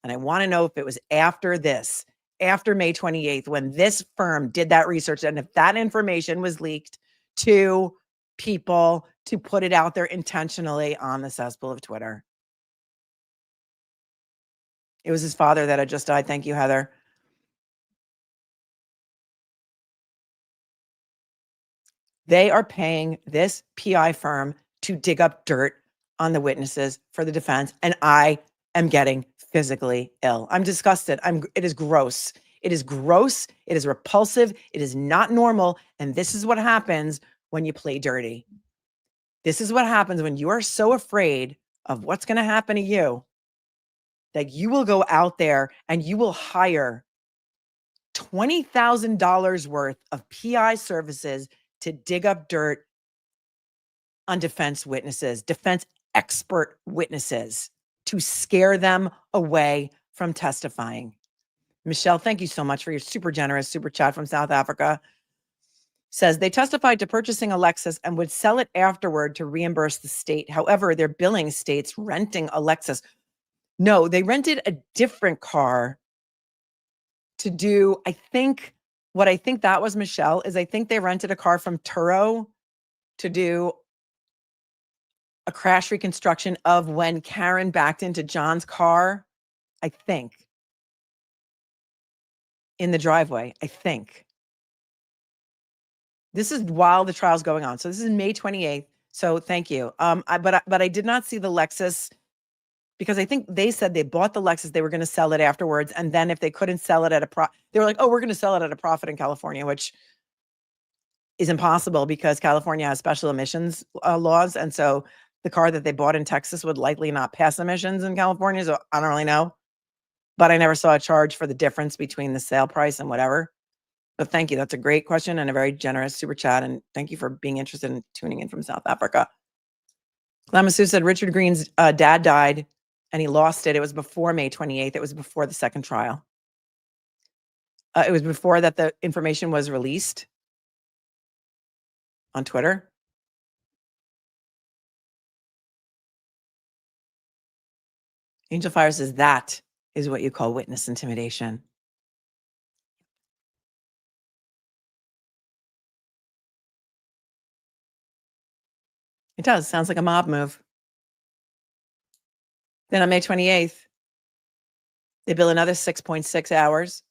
And I want to know if it was after May 28th, when this firm did that research, and if that information was leaked to people to put it out there intentionally on the cesspool of Twitter. It was his father that had just died. Thank you, Heather. They are paying this PI firm to dig up dirt on the witnesses for the defense, and I am getting physically ill. I'm disgusted. It is gross. It is gross. It is repulsive. It is not normal. And this is what happens when you play dirty. This is what happens when you are so afraid of what's going to happen to you that you will go out there and you will hire $20,000 worth of PI services to dig up dirt on defense witnesses, defense expert witnesses, to scare them away from testifying. Michelle, thank you so much for your super generous super chat from South Africa. Says they testified to purchasing a Lexus and would sell it afterward to reimburse the state. However, their billing states renting a Lexus. No, they rented a different car to do, I think that was, Michelle, is I think they rented a car from Turo to do a crash reconstruction of when Karen backed into John's car, I think, in the driveway, I think. This is while the trial's going on. So this is May 28th. So thank you. But I did not see the Lexus, because I think they said they bought the Lexus, they were going to sell it afterwards. And then if they couldn't sell it at they were like, oh, we're going to sell it at a profit in California, which is impossible because California has special emissions laws. And so the car that they bought in Texas would likely not pass emissions in California. So I don't really know. But I never saw a charge for the difference between the sale price and whatever. But thank you. That's a great question and a very generous super chat. And thank you for being interested in tuning in from South Africa. Lamasu said Richard Green's dad died and he lost it. It was before May 28th. It was before the second trial. It was before that the information was released on Twitter. Angel Fire says that is what you call witness intimidation. It does. Sounds like a mob move. Then on May 28th, they bill another 6.6 hours.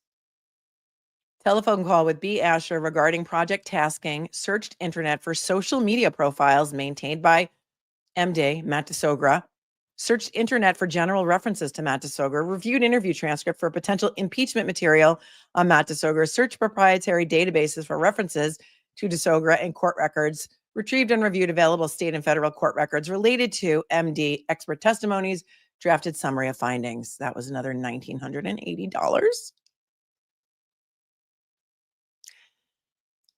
Telephone call with B. Asher regarding project tasking, searched internet for social media profiles maintained by MD, Matt DeSogra, searched internet for general references to Matt DeSogra, reviewed interview transcript for potential impeachment material on Matt DeSogra, searched proprietary databases for references to DeSogra and court records, retrieved and reviewed available state and federal court records related to MD expert testimonies, drafted summary of findings. That was another $1,980.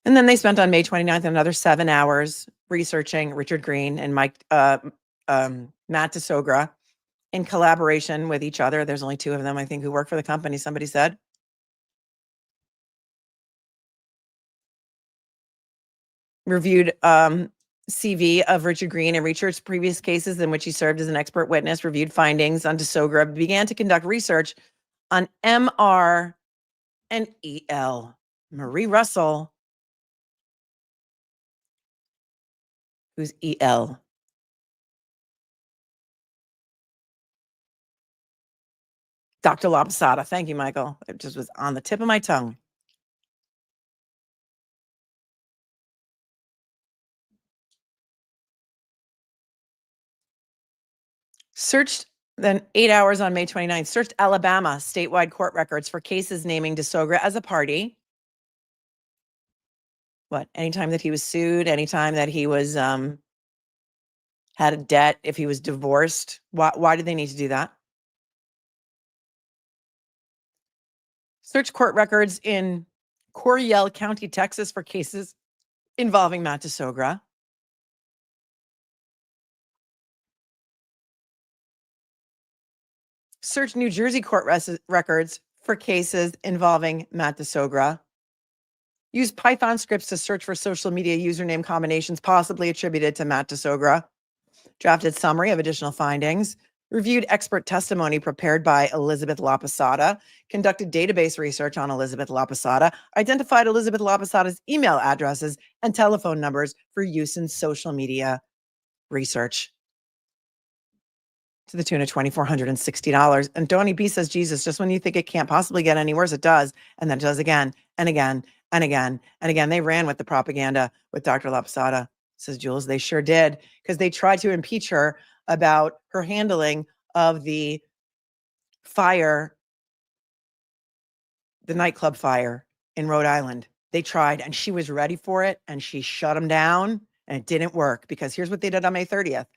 And then they spent on May 29th another 7 hours researching Richard Green and Matt DeSogra in collaboration with each other. There's only two of them, I think, who work for the company, somebody said. Reviewed CV of Richard Green and researched previous cases in which he served as an expert witness, reviewed findings on DeSogra, began to conduct research on MR and EL. Marie Russell, who's EL? Dr. Labasada. Thank you, Michael. It just was on the tip of my tongue. Searched then 8 hours on May 29th, searched Alabama statewide court records for cases naming DeSogra as a party. What? Anytime that he was sued, anytime that he was had a debt, if he was divorced. Why did they need to do that? Search court records in Coryell County, Texas for cases involving Matt DeSogra. Search New Jersey court records for cases involving Matt DeSogra. Use Python scripts to search for social media username combinations possibly attributed to Matt DeSogra. Drafted summary of additional findings. Reviewed expert testimony prepared by Elizabeth Laposada. Conducted database research on Elizabeth Laposada. Identified Elizabeth Laposada's email addresses and telephone numbers for use in social media research, to the tune of $2,460. And Donnie B says, Jesus, just when you think it can't possibly get any worse, it does. And then it does again and again and again and again. They ran with the propaganda with Dr. Laposada, says Jules. They sure did, because they tried to impeach her about her handling of the fire, the nightclub fire in Rhode Island. They tried, and she was ready for it, and she shut them down, and it didn't work, because here's what they did on May 30th.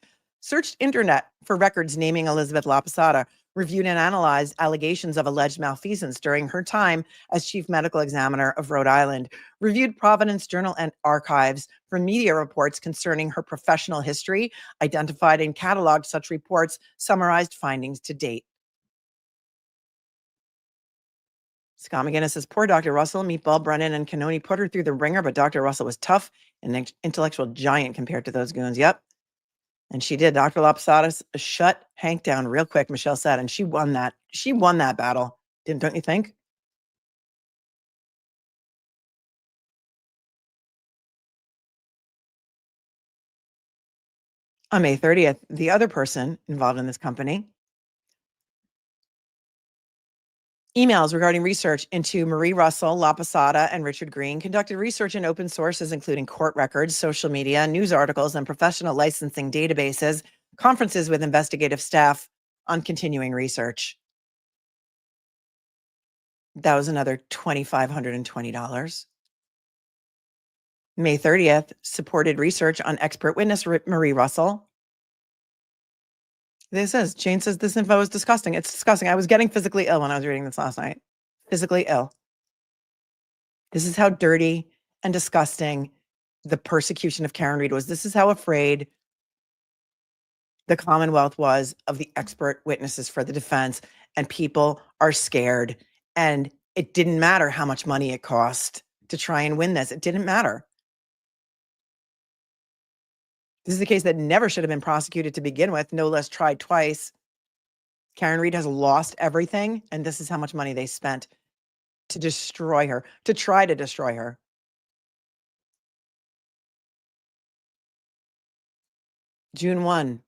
Searched internet for records naming Elizabeth Laposada, reviewed and analyzed allegations of alleged malfeasance during her time as chief medical examiner of Rhode Island, reviewed Providence Journal and archives for media reports concerning her professional history, identified and cataloged such reports, summarized findings to date. Scott McGinnis says, poor Dr. Russell, Meatball, Brennan, and Canoni put her through the ringer, but Dr. Russell was tough and an intellectual giant compared to those goons. Yep. And she did. Dr. Laposada shut Hank down real quick, Michelle said, and she won that. She won that battle. Don't you think? On May 30th, the other person involved in this company Emails regarding research into Marie Russell, La Posada, and Richard Green conducted research in open sources, including court records, social media, news articles, and professional licensing databases, conferences with investigative staff on continuing research. That was another $2,520. May 30th, supported research on expert witness Marie Russell. Jane says this info is disgusting. It's disgusting. I was getting physically ill when I was reading this last night. Physically ill. This is how dirty and disgusting the persecution of Karen Read was. This is how afraid the Commonwealth was of the expert witnesses for the defense, and people are scared. And it didn't matter how much money it cost to try and win this. It didn't matter. This is a case that never should have been prosecuted to begin with, no less tried twice. Karen Read has lost everything, and this is how much money they spent to destroy her, to try to destroy her. June 1,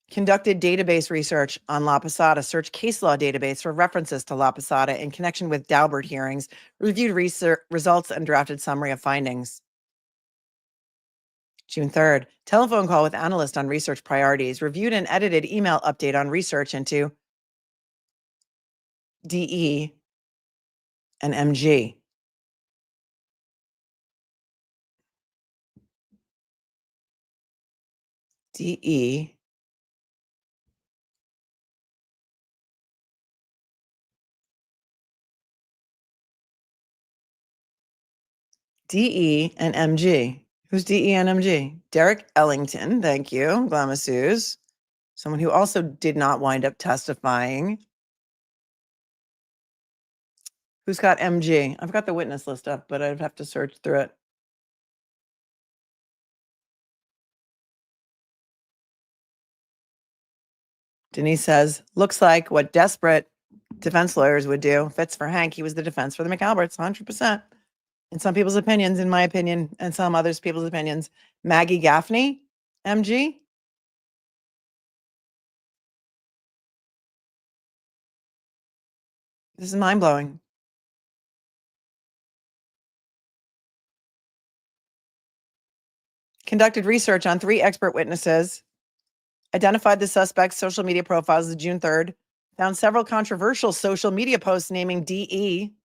conducted database research on La Posada, searched case law database for references to La Posada in connection with Daubert hearings, reviewed research results, and drafted summary of findings. June 3rd, telephone call with analyst on research priorities, reviewed and edited email update on research into DE and MG. DE and MG. Who's DE and MG? Derek Ellington, thank you. Glamasseuse. Someone who also did not wind up testifying. Who's got MG? I've got the witness list up, but I'd have to search through it. Denise says, looks like what desperate defense lawyers would do. Fits for Hank. He was the defense for the McAlberts, 100%. In some people's opinions, in my opinion, and some others people's opinions. Maggie Gaffney, MG. This is mind-blowing. Conducted research on 3 expert witnesses, identified the suspect's social media profiles of June 3rd, found several controversial social media posts naming DE.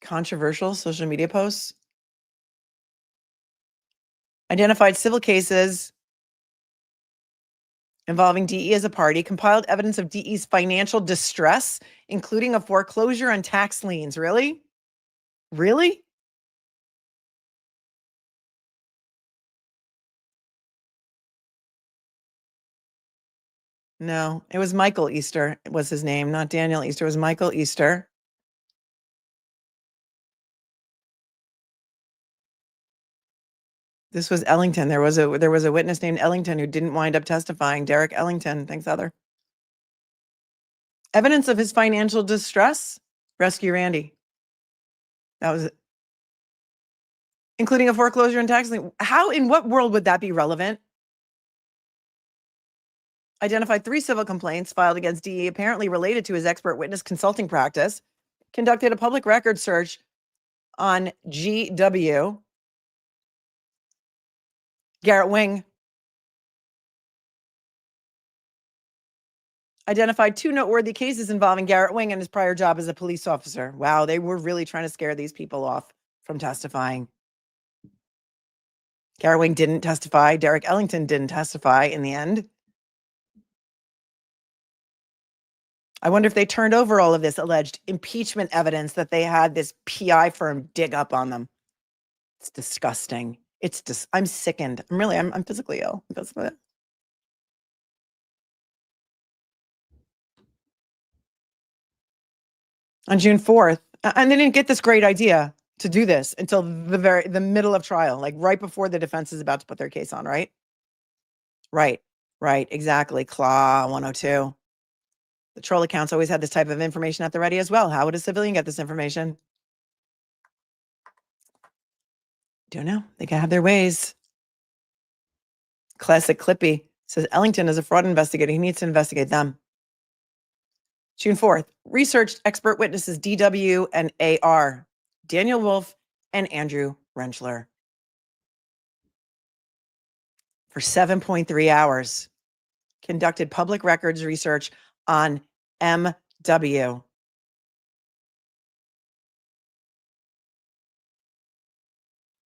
Controversial social media posts. Identified civil cases involving DE as a party, compiled evidence of DE's financial distress, including a foreclosure and tax liens. Really? Really? No, it was Michael Easter was his name, not Daniel Easter. It was Michael Easter. This was Ellington. There was a witness named Ellington who didn't wind up testifying. Derek Ellington. Thanks, Heather. Evidence of his financial distress. Rescue Randy. That was it. Including a foreclosure and tax lien. How, in what world would that be relevant? Identified 3 civil complaints filed against DE, apparently related to his expert witness consulting practice. Conducted a public record search on GW. Garrett Wing. Identified 2 noteworthy cases involving Garrett Wing and his prior job as a police officer. Wow, they were really trying to scare these people off from testifying. Garrett Wing didn't testify. Derek Ellington didn't testify in the end. I wonder if they turned over all of this alleged impeachment evidence that they had this PI firm dig up on them. It's disgusting. It's just, I'm sickened. I'm physically ill. On June 4th, and they didn't get this great idea to do this until the middle of trial, like right before the defense is about to put their case on, right? Right, exactly. Claw 102. The troll accounts always had this type of information at the ready as well. How would a civilian get this information? Don't know. They can have their ways. Classic Clippy Says Ellington is a fraud investigator. He needs to investigate them. June 4th, researched expert witnesses DW and AR, Daniel Wolf and Andrew Rentschler. For 7.3 hours, conducted public records research on MW.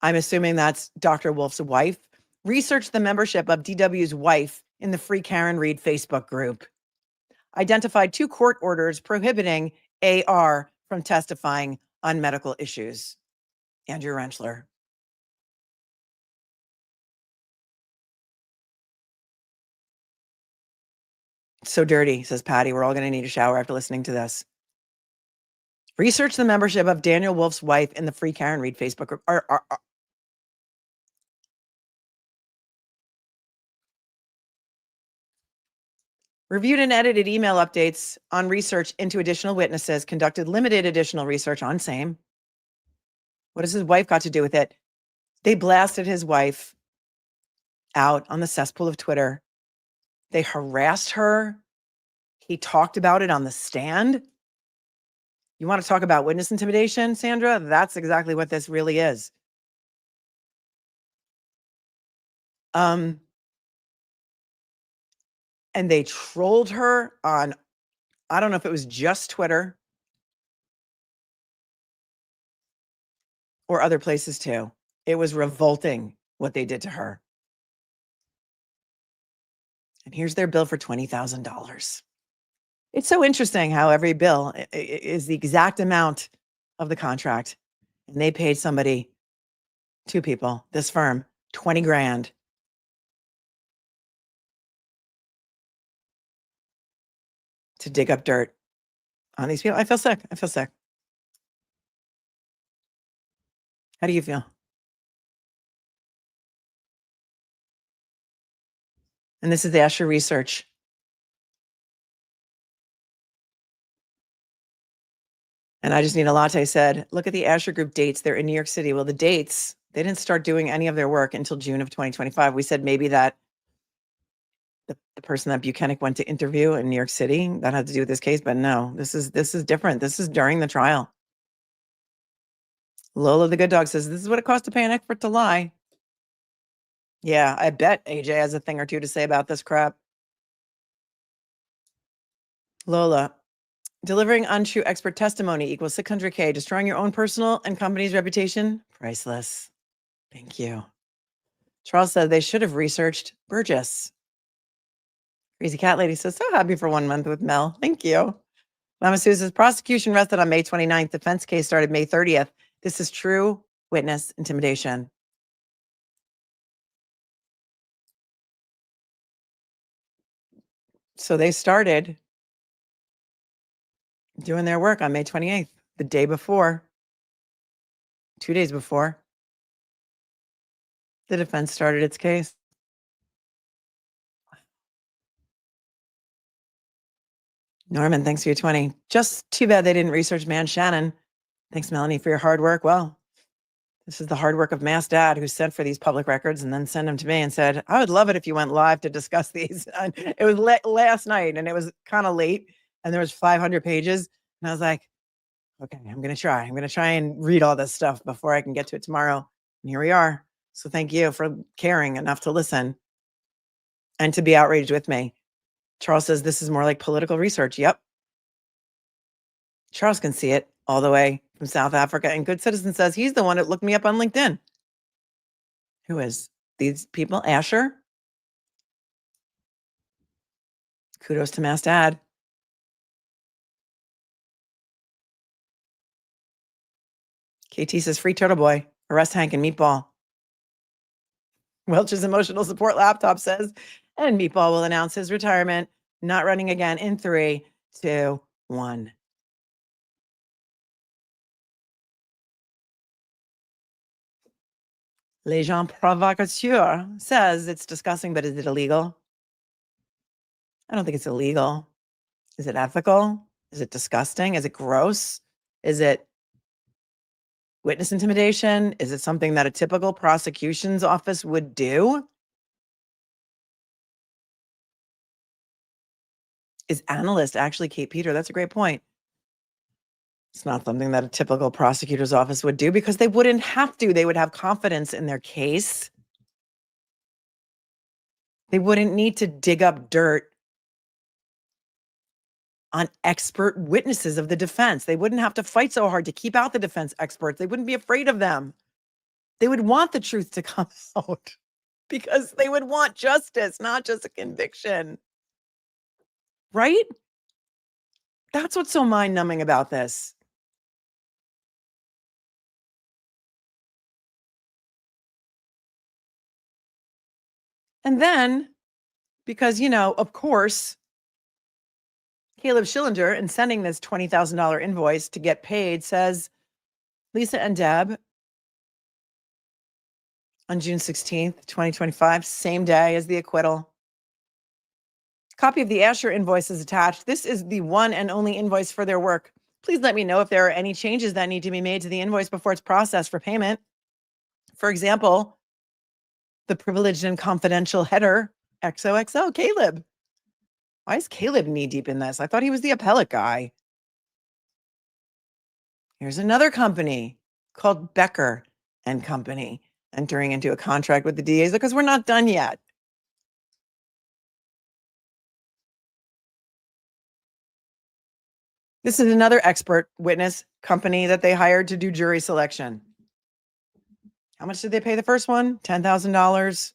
I'm assuming that's Dr. Wolf's wife. Researched the membership of DW's wife in the Free Karen Reed Facebook group. Identified 2 court orders prohibiting AR from testifying on medical issues. Andrew Rentschler. So dirty, says Patty. We're all going to need a shower after listening to this. Research the membership of Daniel Wolf's wife in the Free Karen Reed Facebook group. Reviewed and edited email updates on research into additional witnesses. Conducted limited additional research on same. What has his wife got to do with it? They blasted his wife out on the cesspool of Twitter. They harassed her. He talked about it on the stand. You want to talk about witness intimidation, Sandra? That's exactly what this really is. And they trolled her on, I don't know if it was just Twitter or other places too. It was revolting what they did to her. And here's their bill for $20,000. It's so interesting how every bill is the exact amount of the contract. And they paid somebody, 2 people, this firm, 20 grand. To dig up dirt on these people. I feel sick. I feel sick. How do you feel? And this is the Asher research. And I just need a latte said, look at the Asher Group dates. They're in New York City. Well, the dates, they didn't start doing any of their work until June of 2025. We said maybe that the person that Buchanan went to interview in New York City, that had to do with this case, but no, this is different. This is during the trial. Lola the good dog says, this is what it costs to pay an expert to lie. Yeah, I bet AJ has a thing or two to say about this crap. Lola, delivering untrue expert testimony equals $600K. Destroying your own personal and company's reputation, priceless. Thank you. Charles said they should have researched Burgess. Crazy Cat Lady says, so happy for 1 month with Mel. Thank you. Mama Sue says, prosecution rested on May 29th. Defense case started May 30th. This is true witness intimidation. So they started doing their work on May 28th, the day before, 2 days before the defense started its case. Norman, thanks for your 20. Just too bad they didn't research Man Shannon. Thanks, Melanie, for your hard work. Well, this is the hard work of Mass Dad, who sent for these public records and then sent them to me and said, I would love it if you went live to discuss these. And it was last night and it was kind of late and there was 500 pages. And I was like, okay, I'm going to try. I'm going to try and read all this stuff before I can get to it tomorrow. And here we are. So thank you for caring enough to listen and to be outraged with me. Charles says this is more like political research. Yep. Charles can see it all the way from South Africa. And Good Citizen says he's the one that looked me up on LinkedIn. Who is these people? Asher? Kudos to Mass Dad. KT says free Turtle Boy. Arrest Hank and Meatball. Welch's emotional support laptop says, and Meatball will announce his retirement, not running again in 3, 2, 1. Legend Provocateur says it's disgusting, but is it illegal? I don't think it's illegal. Is it ethical? Is it disgusting? Is it gross? Is it witness intimidation? Is it something that a typical prosecution's office would do? Is analyst actually Kate Peter? That's a great point. It's not something that a typical prosecutor's office would do because they wouldn't have to. They would have confidence in their case. They wouldn't need to dig up dirt on expert witnesses of the defense. They wouldn't have to fight so hard to keep out the defense experts. They wouldn't be afraid of them. They would want the truth to come out because they would want justice, not just a conviction. Right? That's what's so mind-numbing about this. And then, because, of course, Caleb Schillinger, in sending this $20,000 invoice to get paid, says, Lisa and Deb, on June 16th, 2025, same day as the acquittal. Copy of the Asher invoice is attached. This is the one and only invoice for their work. Please let me know if there are any changes that need to be made to the invoice before it's processed for payment. For example, the privileged and confidential header, XOXO, Caleb. Why is Caleb knee deep in this? I thought he was the appellate guy. Here's another company called Becker and Company entering into a contract with the DAs because we're not done yet. This is another expert witness company that they hired to do jury selection. How much did they pay the first one? $10,000.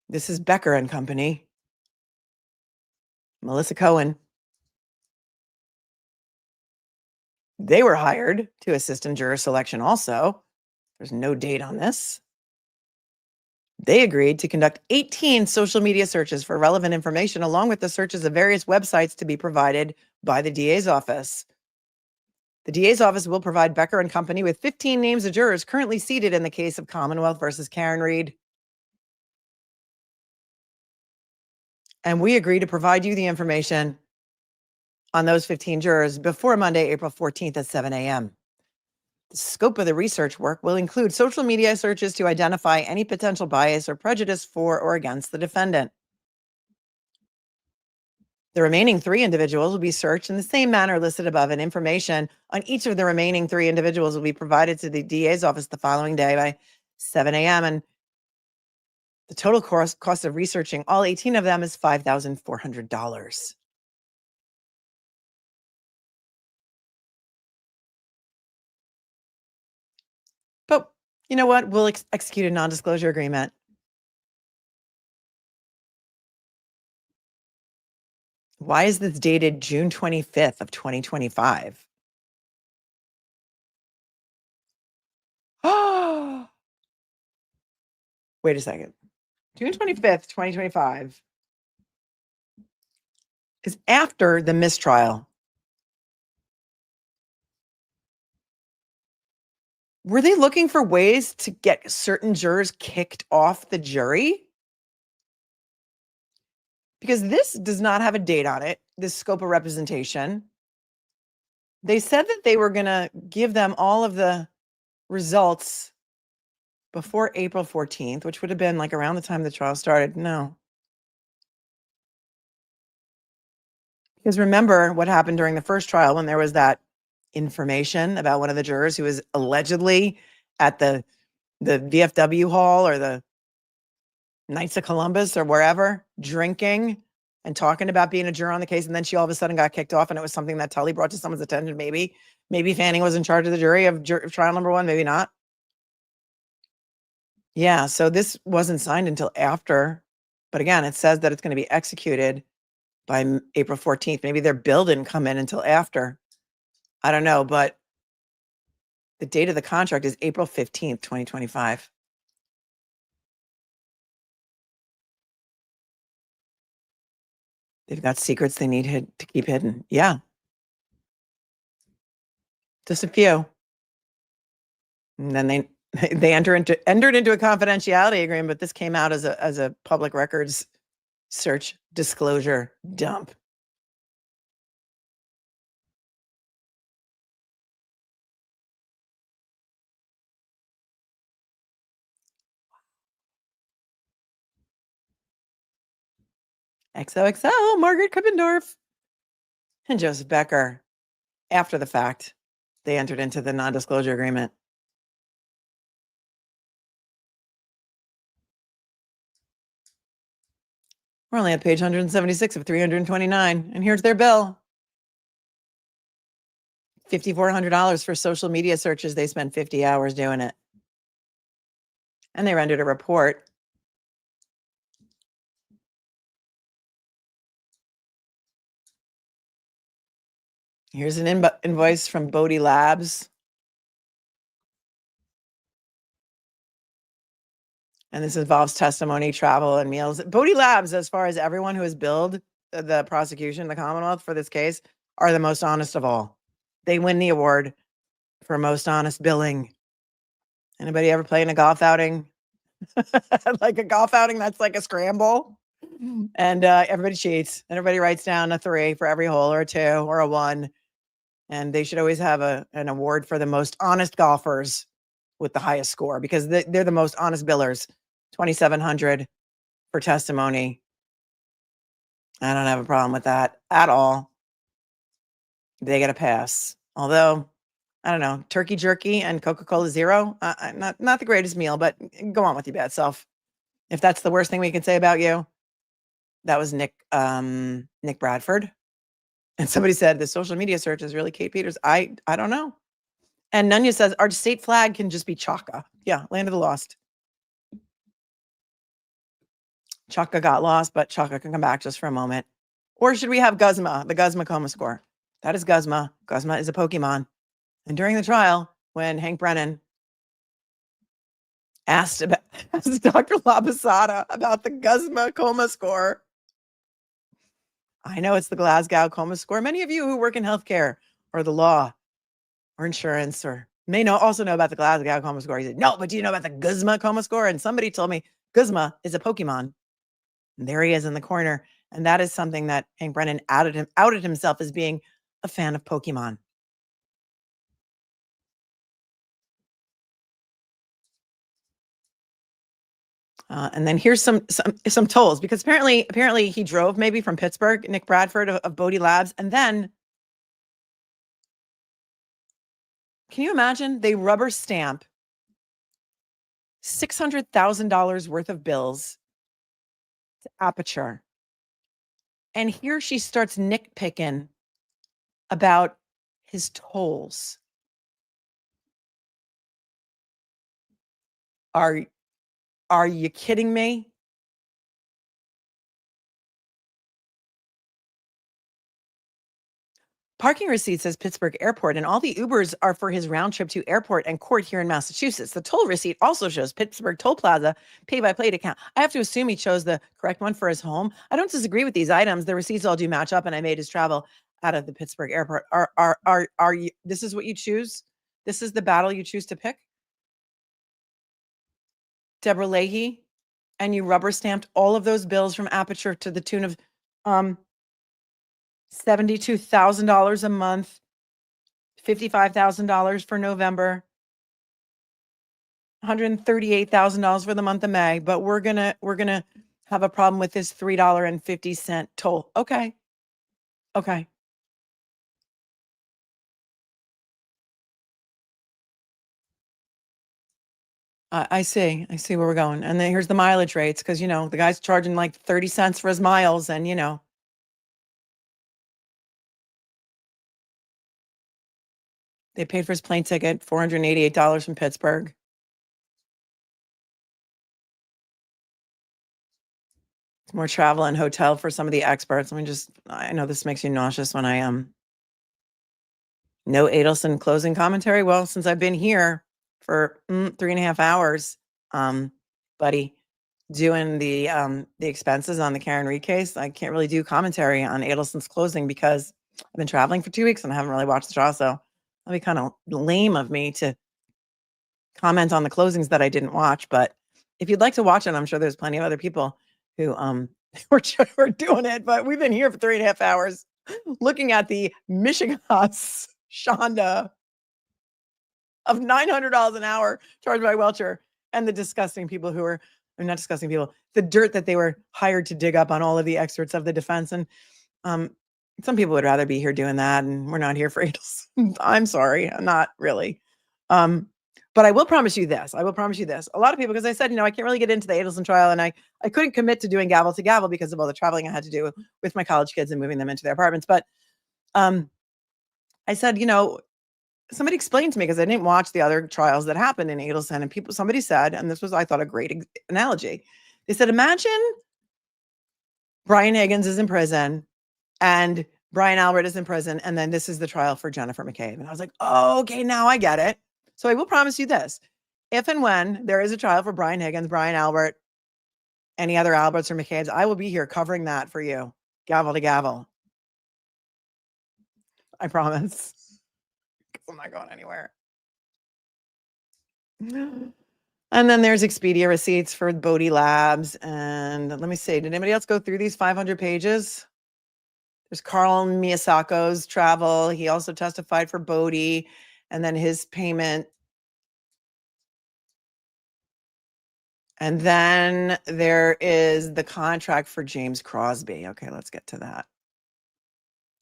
This is Becker and Company. Melissa Cohen. They were hired to assist in juror selection also. There's no date on this. They agreed to conduct 18 social media searches for relevant information, along with the searches of various websites to be provided by the DA's office. The DA's office will provide Becker and Company with 15 names of jurors currently seated in the case of Commonwealth versus Karen Reed. And we agree to provide you the information on those 15 jurors before Monday, April 14th at 7 a.m. The scope of the research work will include social media searches to identify any potential bias or prejudice for or against the defendant. The remaining 3 individuals will be searched in the same manner listed above, and information on each of the remaining 3 individuals will be provided to the DA's office the following day by 7 a.m. And the total cost of researching all 18 of them is $5,400. But you know what? We'll execute a non-disclosure agreement. Why is this dated June 25th of 2025? Oh, wait a second. June 25th, 2025 is after the mistrial. Were they looking for ways to get certain jurors kicked off the jury? Because this does not have a date on it, this scope of representation. They said that they were going to give them all of the results before April 14th, which would have been like around the time the trial started. No. Because remember what happened during the first trial when there was that information about one of the jurors who was allegedly at the VFW hall or the Knights of Columbus or wherever, drinking and talking about being a juror on the case. And then she all of a sudden got kicked off, and it was something that Tully brought to someone's attention. Maybe Fanning was in charge of the jury of trial number 1, maybe not. Yeah, so this wasn't signed until after. But again, it says that it's going to be executed by April 14th. Maybe their bill didn't come in until after. I don't know, but the date of the contract is April 15th, 2025. They've got secrets they need to keep hidden. Yeah. Just a few. And then they entered into a confidentiality agreement, but this came out as a public records search disclosure dump. XOXO, Margaret Krippendorf and Joseph Becker. After the fact, they entered into the non-disclosure agreement. We're only at page 176 of 329, and here's their bill. $5,400 for social media searches. They spent 50 hours doing it. And they rendered a report. Here's an invoice from Bodie Labs. And this involves testimony, travel, and meals. Bodie Labs, as far as everyone who has billed the prosecution, the Commonwealth for this case, are the most honest of all. They win the award for most honest billing. Anybody ever play in a golf outing? Like a golf outing that's like a scramble? And everybody cheats. Everybody writes down a 3 for every hole, or a 2, or a 1. And they should always have an award for the most honest golfers with the highest score, because they're the most honest billers. 2,700 for testimony. I don't have a problem with that at all. They get a pass. Although, I don't know, turkey jerky and Coca-Cola Zero, not the greatest meal, but go on with your bad self. If that's the worst thing we can say about you. That was Nick Bradford. And somebody said the social media search is really Kate Peters. I don't know. And Nunya says our state flag can just be Chaka. Yeah, Land of the Lost. Chaka got lost, but Chaka can come back just for a moment. Or should we have Guzma, the Guzma coma score? That is Guzma. Guzma is a Pokemon. And during the trial, when Hank Brennan asked Dr. Labasada about the Guzma coma score, I know it's the Glasgow coma score. Many of you who work in healthcare or the law or insurance or may also know about the Glasgow coma score. He said, no, but do you know about the Guzma coma score? And somebody told me Guzma is a Pokemon. And there he is in the corner. And that is something that Hank Brennan outed himself as being a fan of Pokemon. And then here's some tolls, because apparently he drove maybe from Pittsburgh, Nick Bradford of Bodie Labs. And then, can you imagine? They rubber stamp $600,000 worth of bills to Aperture. And here she starts nitpicking about his tolls. Are you kidding me? Parking receipt says Pittsburgh Airport, and all the Ubers are for his round trip to airport and court here in Massachusetts. The toll receipt also shows Pittsburgh Toll Plaza pay-by-plate account. I have to assume he chose the correct one for his home. I don't disagree with these items. The receipts all do match up, and I made his travel out of the Pittsburgh Airport. Are you? This is what you choose? This is the battle you choose to pick? Deborah Leahy, and you rubber stamped all of those bills from Aperture to the tune of $72,000 a month, $55,000 for November, $138,000 for the month of May. But we're gonna have a problem with this $3.50 toll. Okay. I see where we're going. And then here's the mileage rates, because, the guy's charging like 30 cents for his miles. And, they paid for his plane ticket, $488 from Pittsburgh. It's more travel and hotel for some of the experts. I know this makes you nauseous when I no Adelson closing commentary. Well, since I've been here for 3.5 hours, buddy, doing the expenses on the Karen Reed case, I can't really do commentary on Adelson's closing because I've been traveling for 2 weeks and I haven't really watched the trial. So that'll be kind of lame of me to comment on the closings that I didn't watch. But if you'd like to watch it, I'm sure there's plenty of other people who were doing it. But we've been here for 3.5 hours looking at the Michigan Shonda of $900 an hour charged by Welcher, and the disgusting people who are I'm not discussing people, the dirt that they were hired to dig up on all of the experts of the defense. And some people would rather be here doing that, and we're not here for Adelson. I'm sorry, I'm not really. But I will promise you this. I will promise you this. A lot of people, because I said, I can't really get into the Adelson trial, and I couldn't commit to doing gavel to gavel because of all the traveling I had to do with my college kids and moving them into their apartments. But I said, somebody explained to me, because I didn't watch the other trials that happened in Adelson, and somebody said, and this was, I thought, a great analogy. They said, imagine Brian Higgins is in prison and Brian Albert is in prison, and then this is the trial for Jennifer McCabe. And I was like, oh, okay, now I get it. So I will promise you this. If and when there is a trial for Brian Higgins, Brian Albert, any other Alberts or McCabe's, I will be here covering that for you, gavel to gavel. I promise. I'm not going anywhere. And then there's Expedia receipts for Bodie Labs. And let me see, did anybody else go through these 500 pages? There's Carl Miyasako's travel. He also testified for Bodie, and then his payment. And then there is the contract for James Crosby. Okay, let's get to that.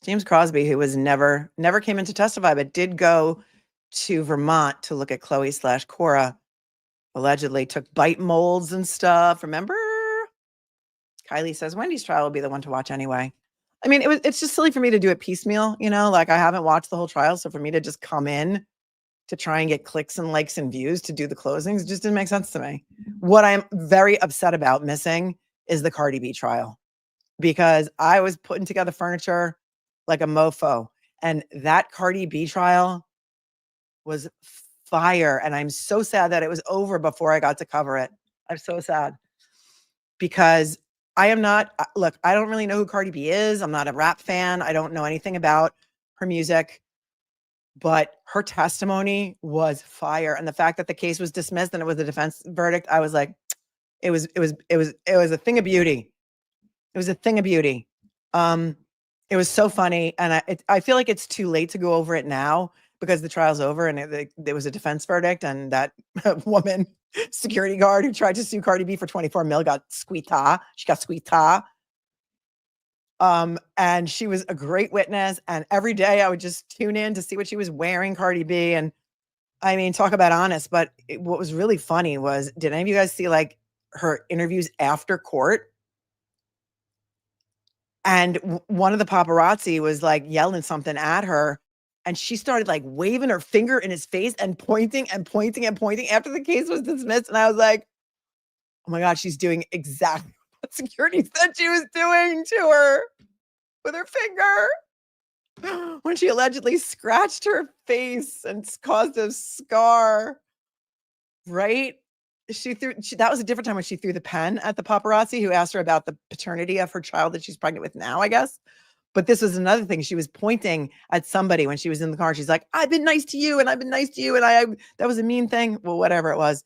James Crosby, who was never came in to testify, but did go to Vermont to look at Chloe/Cora. Allegedly took bite molds and stuff. Remember? Kylie says Wendy's trial will be the one to watch anyway. I mean, it's just silly for me to do it piecemeal, like I haven't watched the whole trial. So for me to just come in to try and get clicks and likes and views to do the closings just didn't make sense to me. What I'm very upset about missing is the Cardi B trial, because I was putting together furniture like a mofo, and that Cardi B trial was fire. And I'm so sad that it was over before I got to cover it. I'm so sad, because I am not, look, I don't really know who Cardi B is. I'm not a rap fan. I don't know anything about her music, but her testimony was fire. And the fact that the case was dismissed and it was a defense verdict, I was like, it was a thing of beauty. It was a thing of beauty. It was so funny. And I feel like it's too late to go over it now, because the trial's over and there was a defense verdict, and that woman security guard who tried to sue Cardi B for 24 mil got squeeta. She got squeeta. And she was a great witness. And every day I would just tune in to see what she was wearing, Cardi B. And I mean, talk about honest, but what was really funny was, did any of you guys see like her interviews after court? And one of the paparazzi was like yelling something at her, and she started like waving her finger in his face and pointing and pointing and pointing after the case was dismissed. And I was like, oh my God, she's doing exactly what security said she was doing to her with her finger when she allegedly scratched her face and caused a scar. Right? That was a different time when she threw the pen at the paparazzi who asked her about the paternity of her child that she's pregnant with now, I guess. But this was another thing. She was pointing at somebody when she was in the car. She's like, I've been nice to you, and I've been nice to you. And that was a mean thing. Well, whatever it was.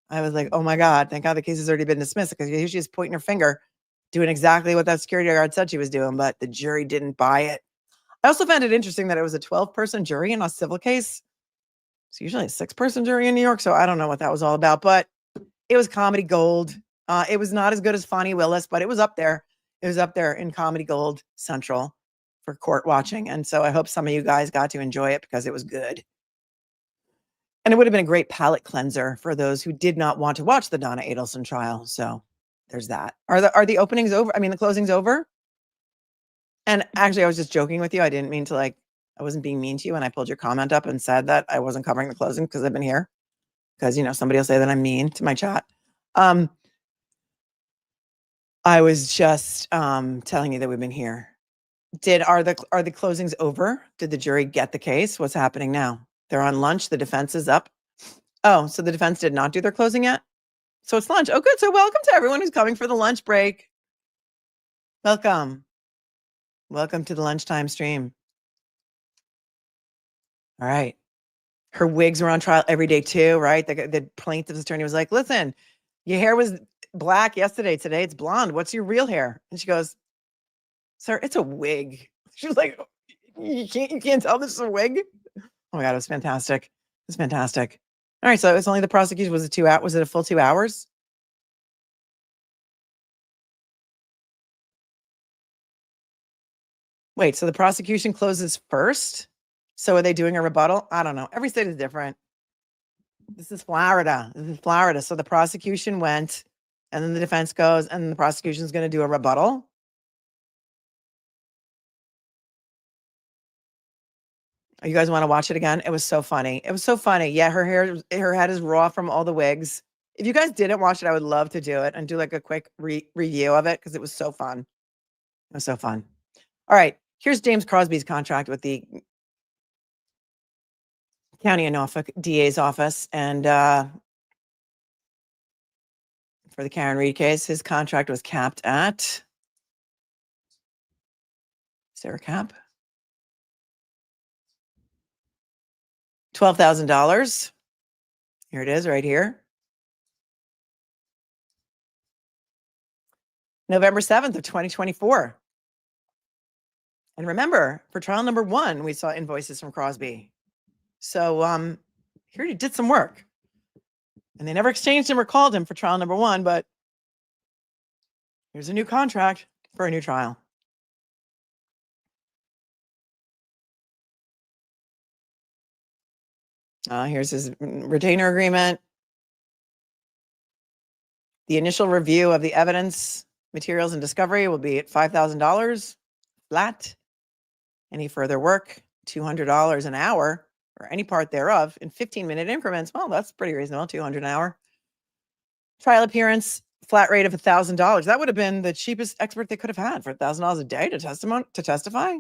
I was like, oh my God, thank God the case has already been dismissed, because here she is pointing her finger, doing exactly what that security guard said she was doing, but the jury didn't buy it. I also found it interesting that it was a 12-person jury in a civil case. It's usually a 6-person jury in New York. So I don't know what that was all about, but it was comedy gold. It was not as good as Fonnie Willis, but it was up there. It was up there in comedy gold central for court watching. And so I hope some of you guys got to enjoy it, because it was good. And it would have been a great palate cleanser for those who did not want to watch the Donna Adelson trial. So there's that. Are the openings over? I mean, the closing's over? And actually, I was just joking with you. I didn't mean to, I wasn't being mean to you when I pulled your comment up and said that I wasn't covering the closing because I've been here. Because, somebody will say that I'm mean to my chat. I was just telling you that we've been here. Are the closings over? Did the jury get the case? What's happening now? They're on lunch. The defense is up. Oh, so the defense did not do their closing yet? So it's lunch. Oh, good. So welcome to everyone who's coming for the lunch break. Welcome. Welcome to the lunchtime stream. All right. Her wigs were on trial every day too, right? The plaintiff's attorney was like, listen, your hair was black yesterday. Today it's blonde. What's your real hair? And she goes, sir, it's a wig. She was like, you can't tell this is a wig? Oh my God, it was fantastic. It was fantastic. All right, so it's only the prosecution. Was it a full 2 hours? Wait, so the prosecution closes first? So are they doing a rebuttal? I don't know. Every state is different. This is Florida. So the prosecution went, and then the defense goes, and the prosecution is going to do a rebuttal. Oh, you guys want to watch it again? It was so funny. Yeah, her head is raw from all the wigs. If you guys didn't watch it, I would love to do it and do like a quick review of it because it was so fun. It was so fun. All right, here's James Crosby's contract with the County of Norfolk DA's office, and for the Karen Reed case, his contract was capped at, is there a cap? $12,000. Here it is right here. November 7th of 2024. And remember, for trial number 1, we saw invoices from Crosby. So here he did some work. And they never exchanged him or called him for trial number 1, but here's a new contract for a new trial. Here's his retainer agreement. The initial review of the evidence, materials, and discovery will be at $5,000 flat. Any further work, $200 an hour, or any part thereof in 15-minute increments. Well, that's pretty reasonable, $200 an hour. Trial appearance, flat rate of $1,000. That would have been the cheapest expert they could have had for $1,000 a day to testify.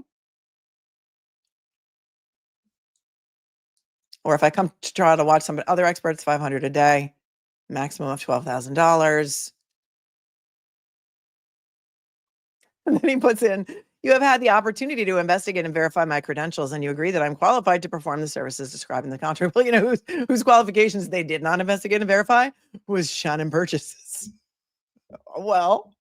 Or if I come to trial to watch some other experts, $500 a day, maximum of $12,000. And then he puts in, you have had the opportunity to investigate and verify my credentials, and you agree that I'm qualified to perform the services described in the contract. Well, you know whose qualifications they did not investigate and verify was Shannon Purchases. Well,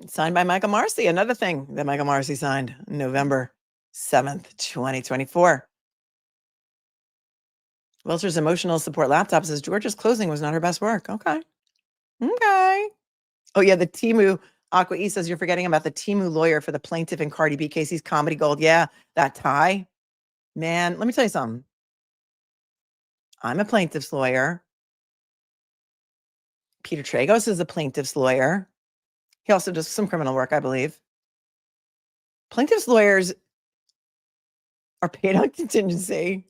signed by Michael Marcy. Another thing that Michael Marcy signed November 7th, 2024. Wilshires Emotional Support Laptop says Georgia's closing was not her best work. Okay. Oh, yeah, the Timu Aqua E says you're forgetting about the Timu lawyer for the plaintiff in Cardi B case. He's comedy gold. Yeah, that tie. Man, let me tell you something. I'm a plaintiff's lawyer. Peter Tragos is a plaintiff's lawyer. He also does some criminal work, I believe. Plaintiff's lawyers are paid on contingency.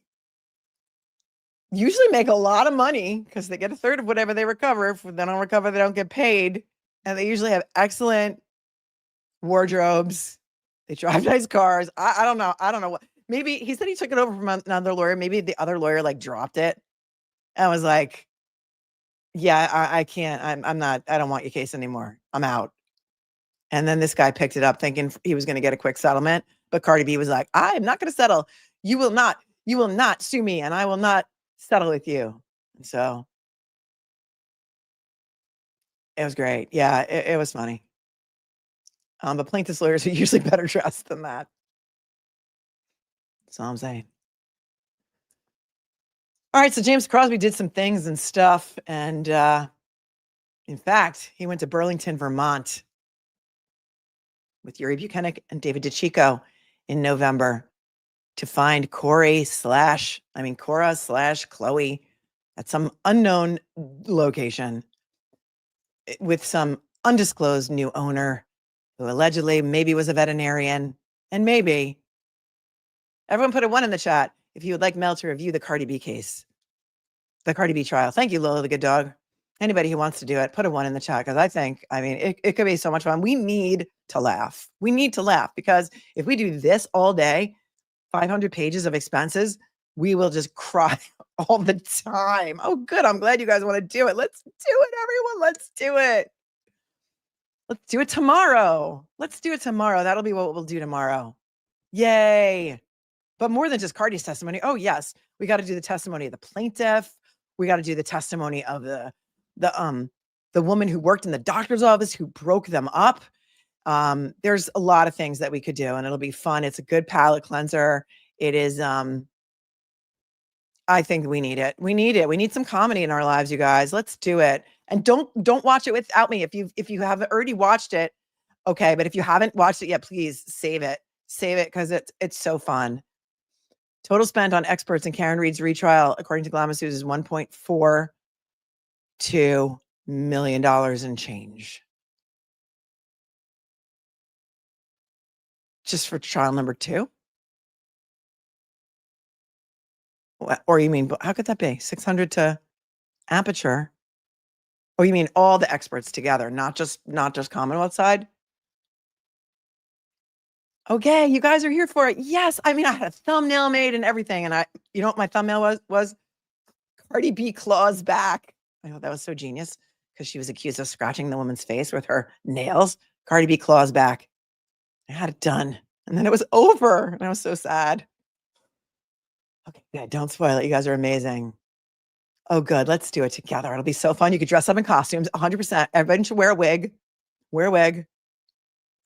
Usually make a lot of money because they get a third of whatever they recover. If they don't recover, they don't get paid. And they usually have excellent wardrobes. They drive nice cars. I don't know. I don't know what. Maybe he said he took it over from another lawyer. Maybe the other lawyer like dropped it. And was like, yeah, I can't. I'm not. I don't want your case anymore. I'm out. And then this guy picked it up thinking he was going to get a quick settlement. But Cardi B was like, I'm not going to settle. You will not sue me, and I will not settle with you. So it was great. Yeah, it was funny. But plaintiff's lawyers are usually better dressed than that. That's all I'm saying. All right, so James Crosby did some things and stuff. And in fact, he went to Burlington, Vermont with Yuri Buchanan and David DeCicco in November to find Cora / Chloe at some unknown location with some undisclosed new owner who allegedly maybe was a veterinarian, and maybe everyone put a 1 in the chat if you would like Mel to review the Cardi B case, the Cardi B trial. Thank you, Lola the good dog. Anybody who wants to do it, put a 1 in the chat because I mean, it could be so much fun. We need to laugh. We need to laugh because if we do this all day, 500 pages of expenses, we will just cry all the time. Oh, good. I'm glad you guys want to do it. Let's do it, everyone. Let's do it. Let's do it tomorrow. That'll be what we'll do tomorrow. Yay. But more than just Cardi's testimony. Oh, yes. We got to do the testimony of the plaintiff. We got to do the testimony of the woman who worked in the doctor's office who broke them up. There's a lot of things that we could do, and it'll be fun. It's a good palate cleanser. It is, I think we need it. We need it. We need some comedy in our lives, you guys. Let's do it. And don't watch it without me. If you have already watched it, Okay, but if you haven't watched it yet, please save it. Save it because it's so fun. Total spent on experts and Karen Reed's retrial, according to Glamis News, is $1.42 million and change. Just for trial number 2? Or you mean, how could that be? 600 to Aperture? Oh, you mean all the experts together, not just Commonwealth side? Okay, you guys are here for it. Yes, I mean, I had a thumbnail made and everything, and you know what my thumbnail was Cardi B claws back. I thought that was so genius because she was accused of scratching the woman's face with her nails. Cardi B claws back. I had it done, and then it was over, and I was so sad. Okay, good. Don't spoil it. You guys are amazing. Oh, good. Let's do it together. It'll be so fun. You could dress up in costumes, 100%. Everybody should wear a wig. Wear a wig.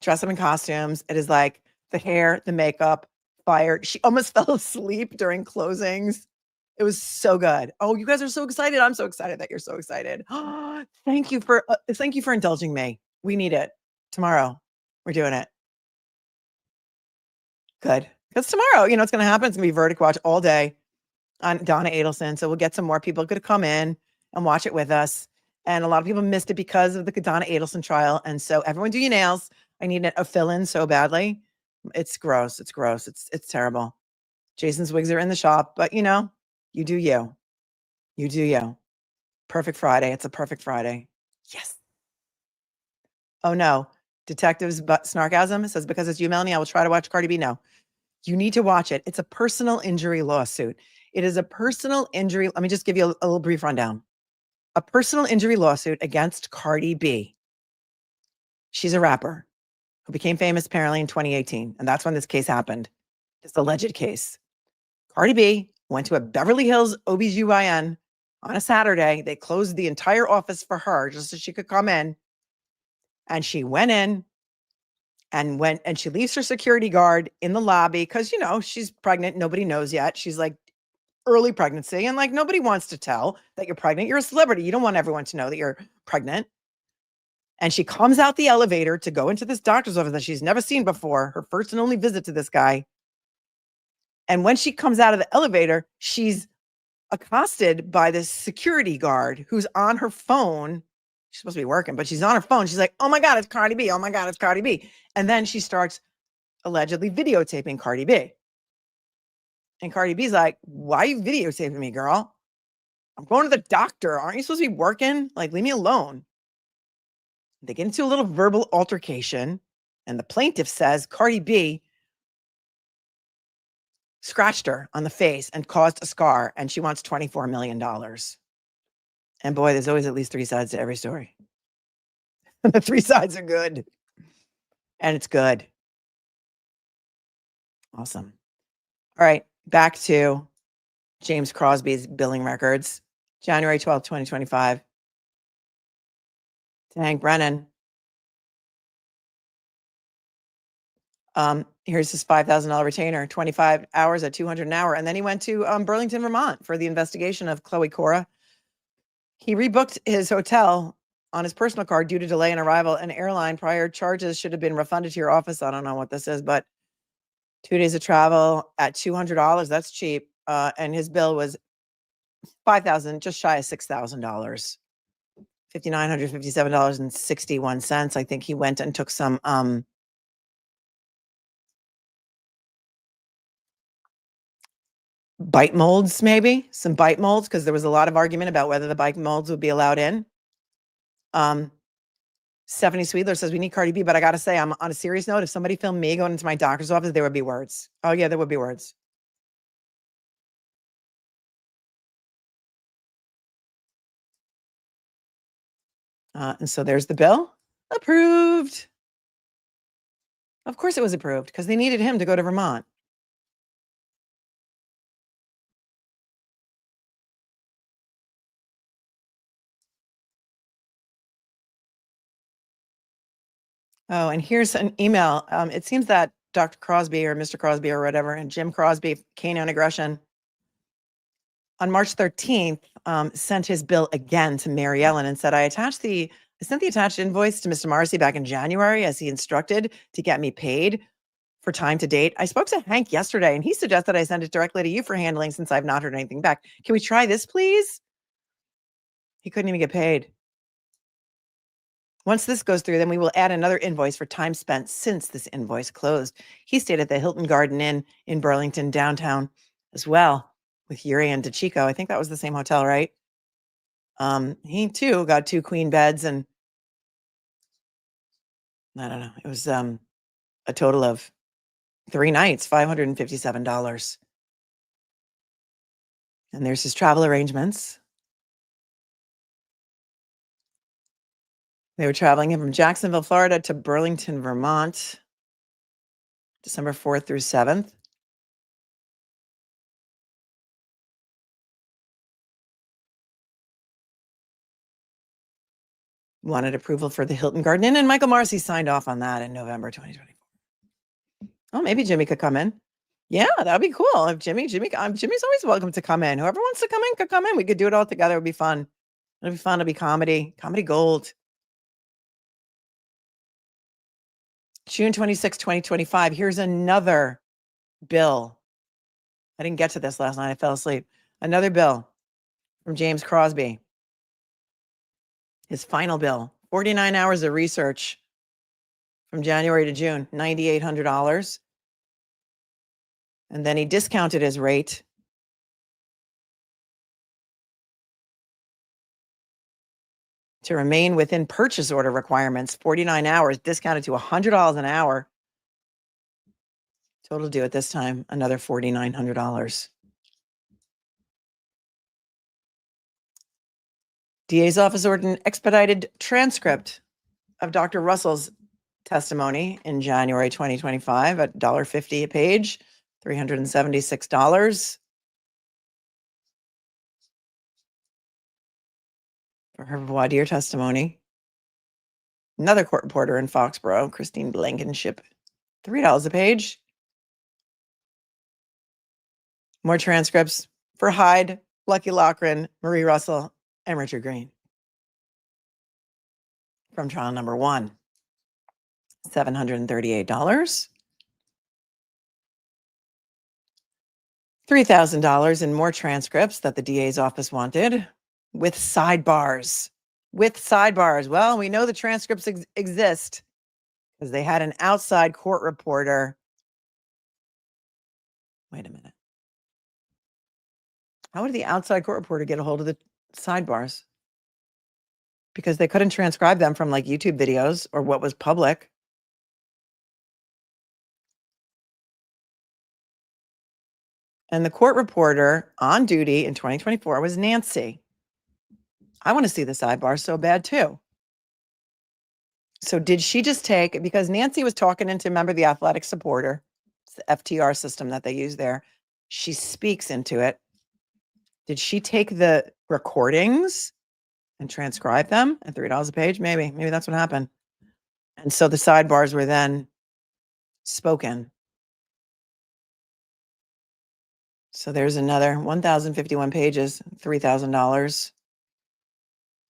Dress up in costumes. It is like the hair, the makeup, fired. She almost fell asleep during closings. It was so good. Oh, you guys are so excited. I'm so excited that you're so excited. Thank you for indulging me. We need it. Tomorrow, we're doing it. Good. Because tomorrow, you know, it's going to happen. It's going to be Verdict Watch all day on Donna Adelson. So we'll get some more people going to come in and watch it with us. And a lot of people missed it because of the Donna Adelson trial. And so everyone do your nails. I need a fill-in so badly. It's gross. It's gross. It's terrible. Jason's wigs are in the shop, but you know, you do you. You do you. Perfect Friday. It's a perfect Friday. Yes. Oh no. Detectives but snarkasm says, because it's you, Melanie, I will try to watch Cardi B. No. You need to watch it. It's a personal injury lawsuit. It is a personal injury. Let me just give you a little brief rundown. A personal injury lawsuit against Cardi B. She's a rapper who became famous apparently in 2018. And that's when this case happened. This alleged case. Cardi B went to a Beverly Hills OBGYN on a Saturday. They closed the entire office for her just so she could come in. And she went in and she leaves her security guard in the lobby because, you know, she's pregnant. Nobody knows yet. She's like early pregnancy. And like, nobody wants to tell that you're pregnant. You're a celebrity. You don't want everyone to know that you're pregnant. And she comes out the elevator to go into this doctor's office that she's never seen before. Her first and only visit to this guy. And when she comes out of the elevator, she's accosted by this security guard who's on her phone. She's supposed to be working, but she's on her phone. She's like, oh my God, it's Cardi B. Oh my God, it's Cardi B. And then she starts allegedly videotaping Cardi B. And Cardi B's like, why are you videotaping me, girl? I'm going to the doctor. Aren't you supposed to be working? Like, leave me alone. They get into a little verbal altercation. And the plaintiff says Cardi B scratched her on the face and caused a scar. And she wants $24 million. And boy, there's always at least 3 sides to every story. The 3 sides are good. And it's good. Awesome. All right. Back to James Crosby's billing records. January 12th, 2025. To Hank Brennan. Here's his $5,000 retainer, 25 hours at $200 an hour. And then he went to Burlington, Vermont for the investigation of Chloe Cora. He rebooked his hotel on his personal card due to delay in arrival. And airline prior charges should have been refunded to your office. I don't know what this is, but 2 days of travel at $200. That's cheap. And his bill was $5,000, just shy of $6,000. $5,957.61. I think he went and took some bite molds, maybe some bite molds, because there was a lot of argument about whether the bite molds would be allowed in. Stephanie Sweedler says we need Cardi B, but I gotta say, I'm on a serious note. If somebody filmed me going into my doctor's office, there would be words. Oh yeah, there would be words. And so there's the bill. Approved. Of course it was approved because they needed him to go to Vermont. Oh, and here's an email. It seems that Dr. Crosby or Mr. Crosby or whatever, and Jim Crosby, Canine Aggression, on March 13th, sent his bill again to Mary Ellen and said, I attached the I sent the attached invoice to Mr. Marcy back in January as he instructed to get me paid for time to date. I spoke to Hank yesterday and he suggested I send it directly to you for handling since I've not heard anything back. Can we try this, please? He couldn't even get paid. Once this goes through, then we will add another invoice for time spent since this invoice closed. He stayed at the Hilton Garden Inn in Burlington downtown as well with Yuri and DeChico. I think that was the same hotel, right? He too got 2 queen beds and I don't know. It was a total of 3 nights, $557. And there's his travel arrangements. They were traveling from Jacksonville, Florida to Burlington, Vermont, December 4th through 7th. Wanted approval for the Hilton Garden Inn, and Michael Marcy signed off on that in November 2024. Oh, maybe Jimmy could come in. Yeah, that'd be cool. If Jimmy's always welcome to come in. Whoever wants to come in could come in. We could do it all together. It'd be fun. It'd be fun. It'd be comedy gold. June 26, 2025. Here's another bill. I didn't get to this last night. I fell asleep. Another bill from James Crosby. His final bill, 49 hours of research from January to June, $9,800. And then he discounted his rate to remain within purchase order requirements, 49 hours, discounted to $100 an hour. Total due at this time, another $4,900. DA's office ordered an expedited transcript of Dr. Russell's testimony in January 2025 at $1.50 a page, $376 for her voir dire testimony. Another court reporter in Foxborough, Christine Blankenship, $3 a page. More transcripts for Hyde, Lucky Loughran, Marie Russell, and Richard Green from trial number 1. $738. $3,000 in more transcripts that the DA's office wanted with sidebars. Well, we know the transcripts exist because they had an outside court reporter. Wait a minute. How would the outside court reporter get a hold of the sidebars? Because they couldn't transcribe them from like YouTube videos or what was public. And the court reporter on duty in 2024 was Nancy. I want to see the sidebar so bad too. So did she just take, because Nancy was talking into, remember the athletic supporter, it's the FTR system that they use there. She speaks into it. Did she take the recordings and transcribe them at $3 a page? Maybe that's what happened. And so the sidebars were then spoken. So there's another 1,051 pages, $3,000.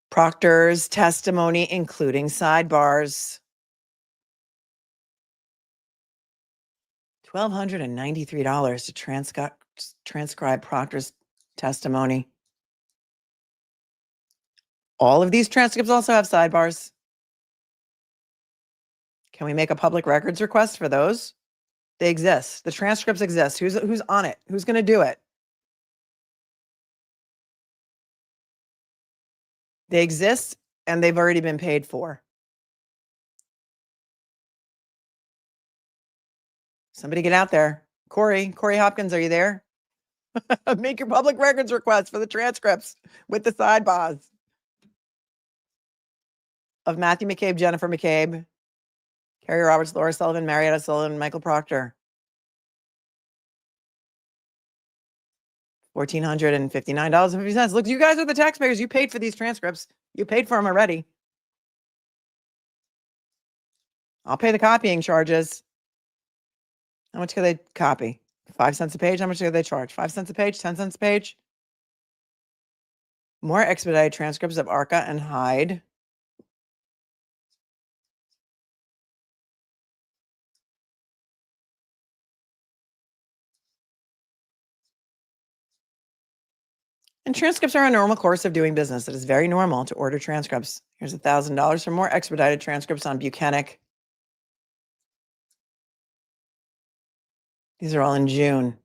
Proctor's testimony, including sidebars. $1,293 to transcribe Proctor's testimony. All of these transcripts also have sidebars. Can we make a public records request for those? They exist. The transcripts exist. Who's on it? Who's going to do it? They exist and they've already been paid for. Somebody get out there. Corey Hopkins, are you there? Make your public records request for the transcripts with the sidebars of Matthew McCabe, Jennifer McCabe, Carrie Roberts, Laura Sullivan, Marietta Sullivan, Michael Proctor. $1,459.50. Look, you guys are the taxpayers. You paid for these transcripts. You paid for them already. I'll pay the copying charges. How much could they copy? 5 cents a page? How much do they charge? 5 cents a page? 10 cents a page? More expedited transcripts of ARCA and Hyde. And transcripts are a normal course of doing business. It is very normal to order transcripts. Here's $1,000 for more expedited transcripts on Buchanan. These are all in June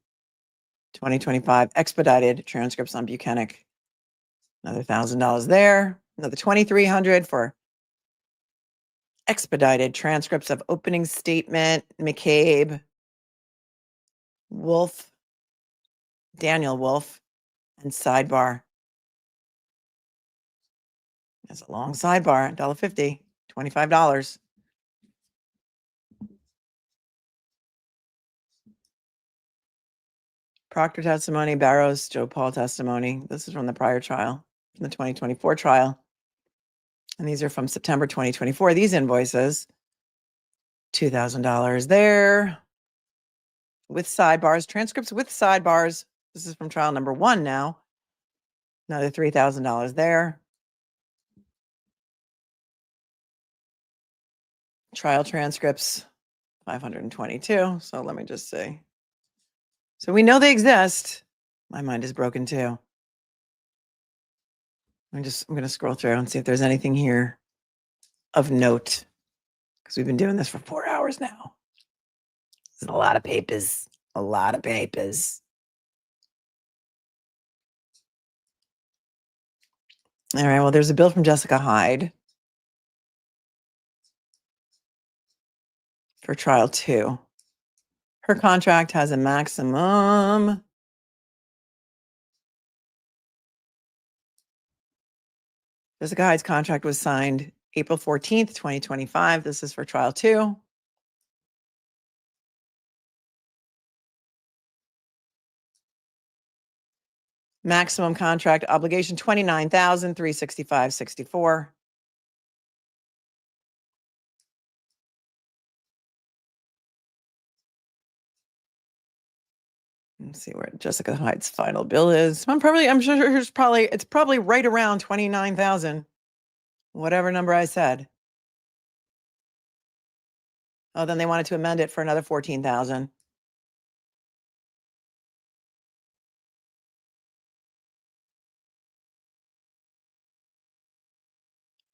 2025. Expedited transcripts on Buchanan. Another $1,000 there. Another $2,300 for expedited transcripts of opening statement, McCabe, Wolf, Daniel Wolf, and sidebar. That's a long sidebar, $1.50, $25. Proctor testimony, Barrows, Joe Paul testimony. This is from the prior trial, from the 2024 trial. And these are from September 2024. These invoices, $2,000 there. With sidebars, transcripts with sidebars. This is from trial number 1 now. Another $3,000 there. Trial transcripts, 522. So let me just see. So we know they exist. My mind is broken too. I'm going to scroll through and see if there's anything here of note, because we've been doing this for 4 hours now. It's a lot of papers, a lot of papers. All right, well, there's a bill from Jessica Hyde for trial 2. Her contract has a maximum. Jessica Hyde's contract was signed April 14th, 2025. This is for trial 2. Maximum contract obligation, $29,365.64. Let's see where Jessica Hyde's final bill is. I'm sure it's probably right around 29,000. Whatever number I said. Oh, then they wanted to amend it for another 14,000.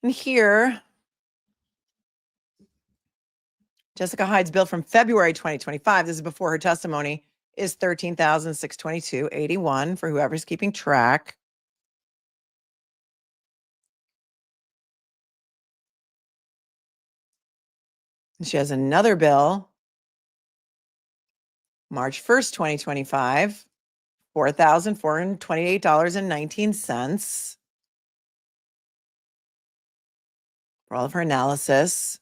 And here, Jessica Hyde's bill from February 2025, this is before her testimony, is $13,622.81 for whoever's keeping track. And she has another bill, March 1st, 2025, $4,428.19 for all of her analysis.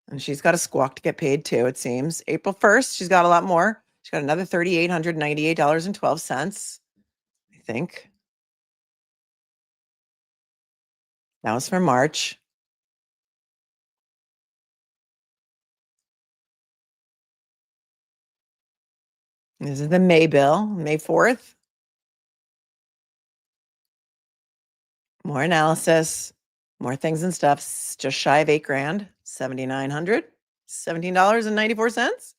And she's got a squawk to get paid too, it seems. April 1st, she's got a lot more. She's got another $3,898.12, I think. That was for March. This is the May bill, May 4th. More analysis, more things and stuff. Just shy of $8,000, $7,900, $17.94.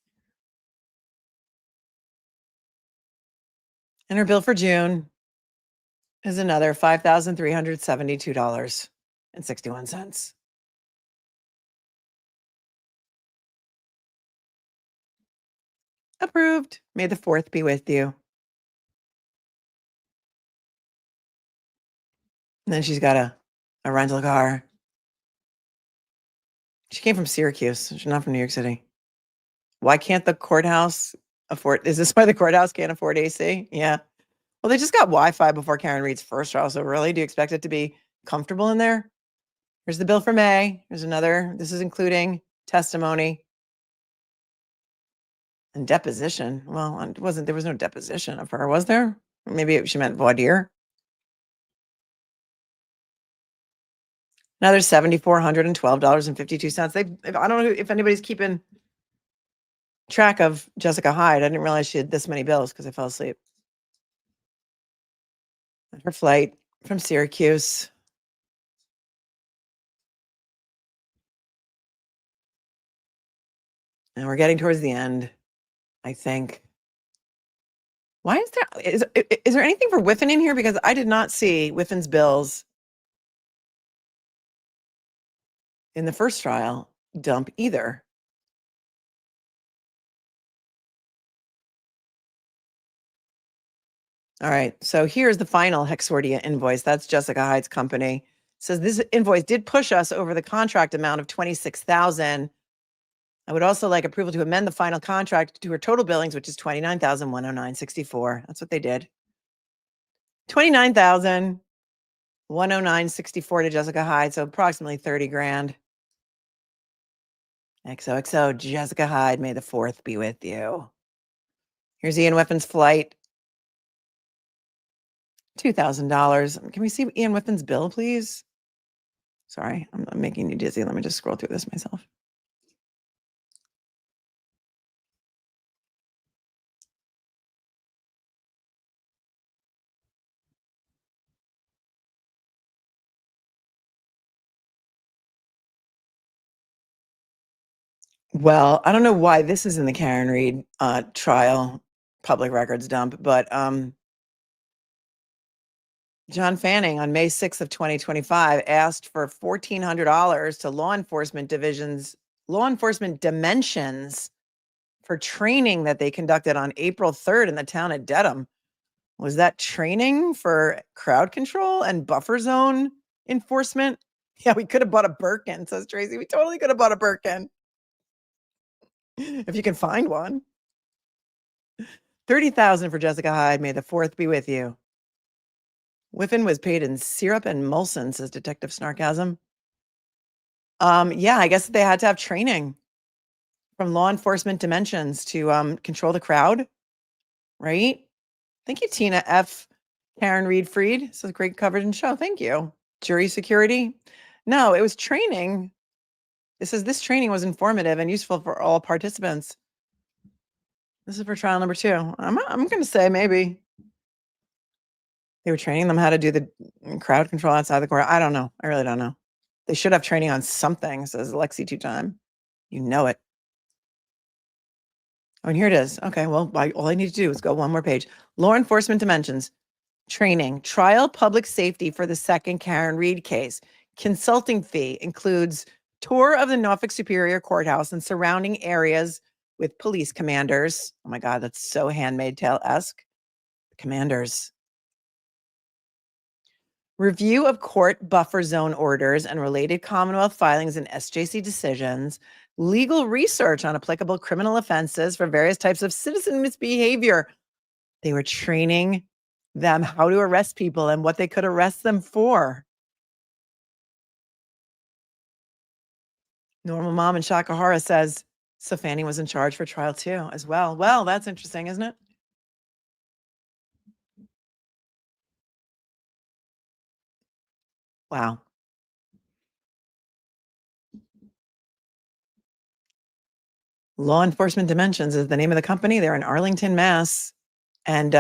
And her bill for June is another $5,372.61. Approved. May the 4th be with you. And then she's got a rental car. She came from Syracuse. She's not from New York City. Why can't the courthouse afford? Is this why the courthouse can't afford AC? Yeah. Well, they just got Wi-Fi before Karen Reed's first trial. So really, do you expect it to be comfortable in there? Here's the bill for May. Here's another. This is including testimony and deposition. Well, there was no deposition of her, was there? Maybe she meant voir dire. Another $7,412.52. I don't know if anybody's keeping track of Jessica Hyde. I didn't realize she had this many bills because I fell asleep. Her flight from Syracuse. And we're getting towards the end, I think. Why is there anything for Whiffen in here? Because I did not see Whiffen's bills in the first trial dump either. All right, so here's the final Hexordia invoice. That's Jessica Hyde's company. It says this invoice did push us over the contract amount of $26,000. I would also like approval to amend the final contract to her total billings, which is $29,109.64. That's what they did. $29,109.64 to Jessica Hyde, so approximately 30 grand. XOXO, Jessica Hyde, may the 4th be with you. Here's Ian Whiffen's flight. $2,000. Can we see Ian Whiffen's bill, please? Sorry, I'm making you dizzy. Let me just scroll through this myself. Well, I don't know why this is in the Karen Reed trial public records dump, but John Fanning on May 6th of 2025 asked for $1,400 to law enforcement dimensions for training that they conducted on April 3rd in the town of Dedham. Was that training for crowd control and buffer zone enforcement? Yeah, we could have bought a Birkin, says Tracy. We totally could have bought a Birkin. If you can find one. $30,000 for Jessica Hyde. May the 4th be with you. Whiffen was paid in syrup and Molson, says Detective Snarkasm. Yeah, I guess they had to have training from law enforcement dimensions to control the crowd, right? Thank you, Tina F. Karen Reed Freed. This is great coverage and show. Thank you. Jury security. No, it was training. This training was informative and useful for all participants. This is for trial number 2. I'm going to say maybe they were training them how to do the crowd control outside the court. I don't know. I really don't know. They should have training on something, says Lexi 2-time. You know it. Oh, and here it is. Okay, well, all I need to do is go one more page. Law enforcement dimensions. Training. Trial public safety for the second Karen Reed case. Consulting fee includes tour of the Norfolk Superior Courthouse and surrounding areas with police commanders. Oh my God, that's so Handmaid's Tale-esque. Commanders. Review of court buffer zone orders and related Commonwealth filings and SJC decisions. Legal research on applicable criminal offenses for various types of citizen misbehavior. They were training them how to arrest people and what they could arrest them for. Normal Mom in Shakahara says, so Fanning was in charge for trial 2 as well. Well, that's interesting, isn't it? Wow. Law Enforcement Dimensions is the name of the company. They're in Arlington, Mass. And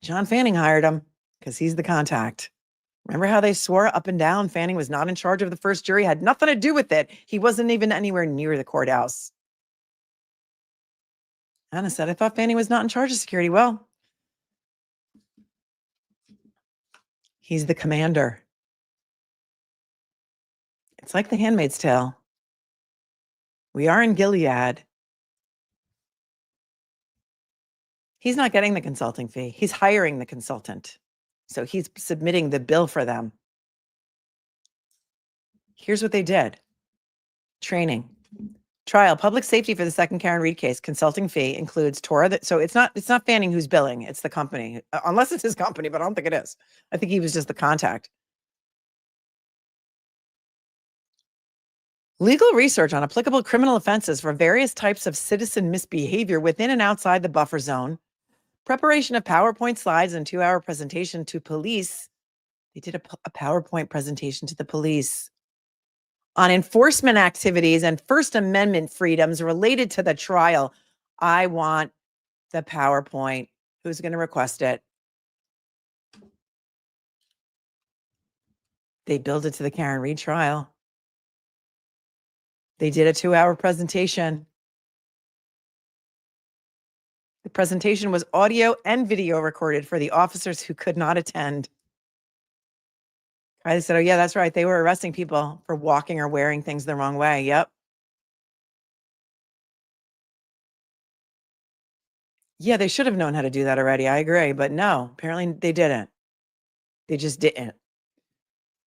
John Fanning hired him because he's the contact. Remember how they swore up and down Fanning was not in charge of the first jury, had nothing to do with it. He wasn't even anywhere near the courthouse. Anna said, I thought Fanning was not in charge of security. Well, he's the commander. It's like The Handmaid's Tale. We are in Gilead. He's not getting the consulting fee. He's hiring the consultant. So he's submitting the bill for them. Here's what they did. Training. Trial. Public safety for the second Karen Reed case. Consulting fee includes Torah. So it's not Fanning who's billing. It's the company. Unless it's his company, but I don't think it is. I think he was just the contact. Legal research on applicable criminal offenses for various types of citizen misbehavior within and outside the buffer zone. Preparation of PowerPoint slides and 2-hour presentation to police. They did a PowerPoint presentation to the police on enforcement activities and First Amendment freedoms related to the trial. I want the PowerPoint. Who's going to request it? They billed it to the Karen Reed trial. They did a 2-hour presentation. The presentation was audio and video recorded for the officers who could not attend. I said, oh, yeah, that's right. They were arresting people for walking or wearing things the wrong way. Yep. Yeah, they should have known how to do that already. I agree. But no, apparently they didn't. They just didn't.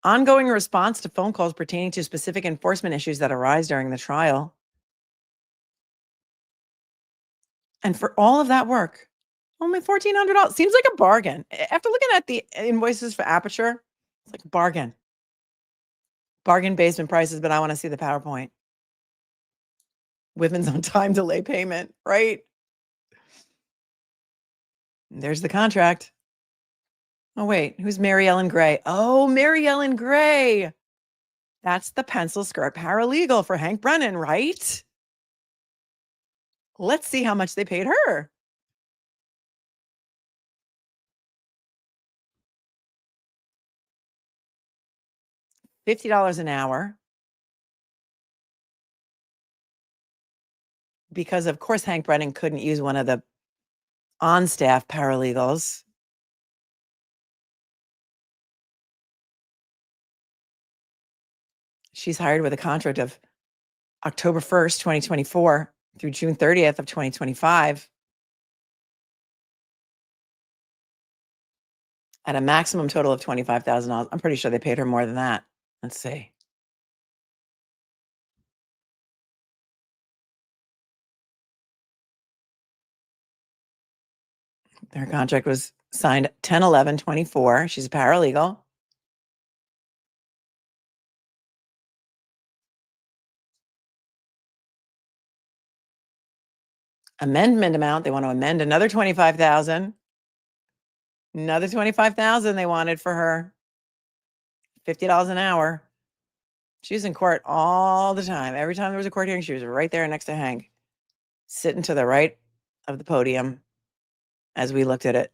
Ongoing response to phone calls pertaining to specific enforcement issues that arise during the trial. And for all of that work, only $1,400. Seems like a bargain. After looking at the invoices for Aperture, it's like a bargain. Bargain basement prices, but I want to see the PowerPoint. Women's on time delay payment, right? There's the contract. Oh, wait, who's Mary Ellen Gray? Oh, Mary Ellen Gray. That's the pencil skirt paralegal for Hank Brennan, right? Let's see how much they paid her. $50 an hour. Because, of course, Hank Brennan couldn't use one of the on-staff paralegals. She's hired with a contract of October 1st, 2024 through June 30th of 2025 at a maximum total of $25,000. I'm pretty sure they paid her more than that. Let's see. Her contract was signed 10/11/24. She's a paralegal. Amendment amount, they want to amend another $25,000. Another $25,000 they wanted for her. $50 an hour. She was in court all the time. Every time there was a court hearing, she was right there next to Hank, sitting to the right of the podium as we looked at it.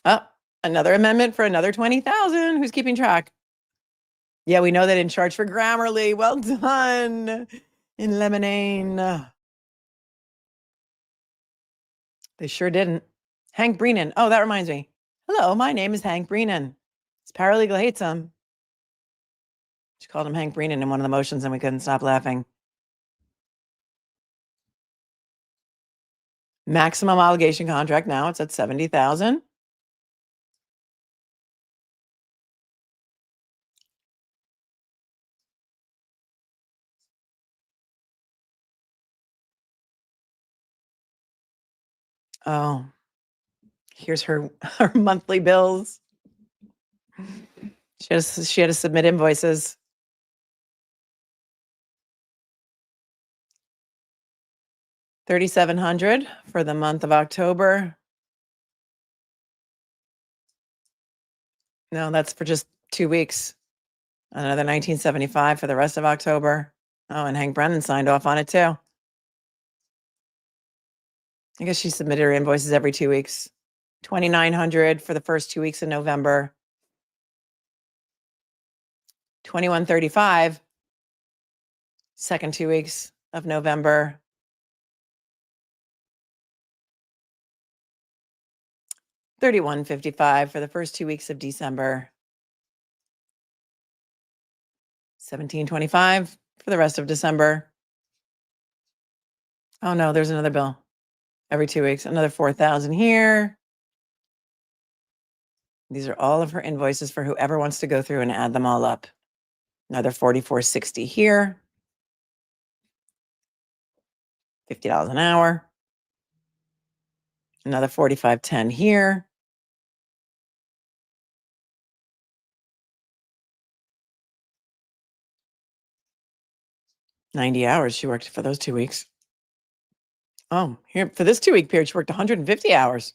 Oh, another amendment for another $20,000. Who's keeping track? Yeah, we know they didn't charge for Grammarly. Well done in Lemonade. They sure didn't. Hank Brennan. Oh, that reminds me. Hello, my name is Hank Brennan. His paralegal hates him. She called him Hank Brennan in one of the motions, and we couldn't stop laughing. Maximum obligation contract now, it's at $70,000. Oh, here's her monthly bills. She had to submit invoices. $3,700 for the month of October. No, that's for just 2 weeks. Another $1,975 for the rest of October. Oh, and Hank Brennan signed off on it too. I guess she submitted her invoices every 2 weeks. $2,900 for the first 2 weeks in November. $2,135 second 2 weeks of November. $3,155 for the first 2 weeks of December. $1,725 for the rest of December. Oh no, there's another bill. Every 2 weeks, another $4,000 here. These are all of her invoices for whoever wants to go through and add them all up. Another $44.60 here. $50 an hour. Another $45.10 here. $90 hours she worked for those 2 weeks. Oh, here for this 2 week period, she worked 150 hours.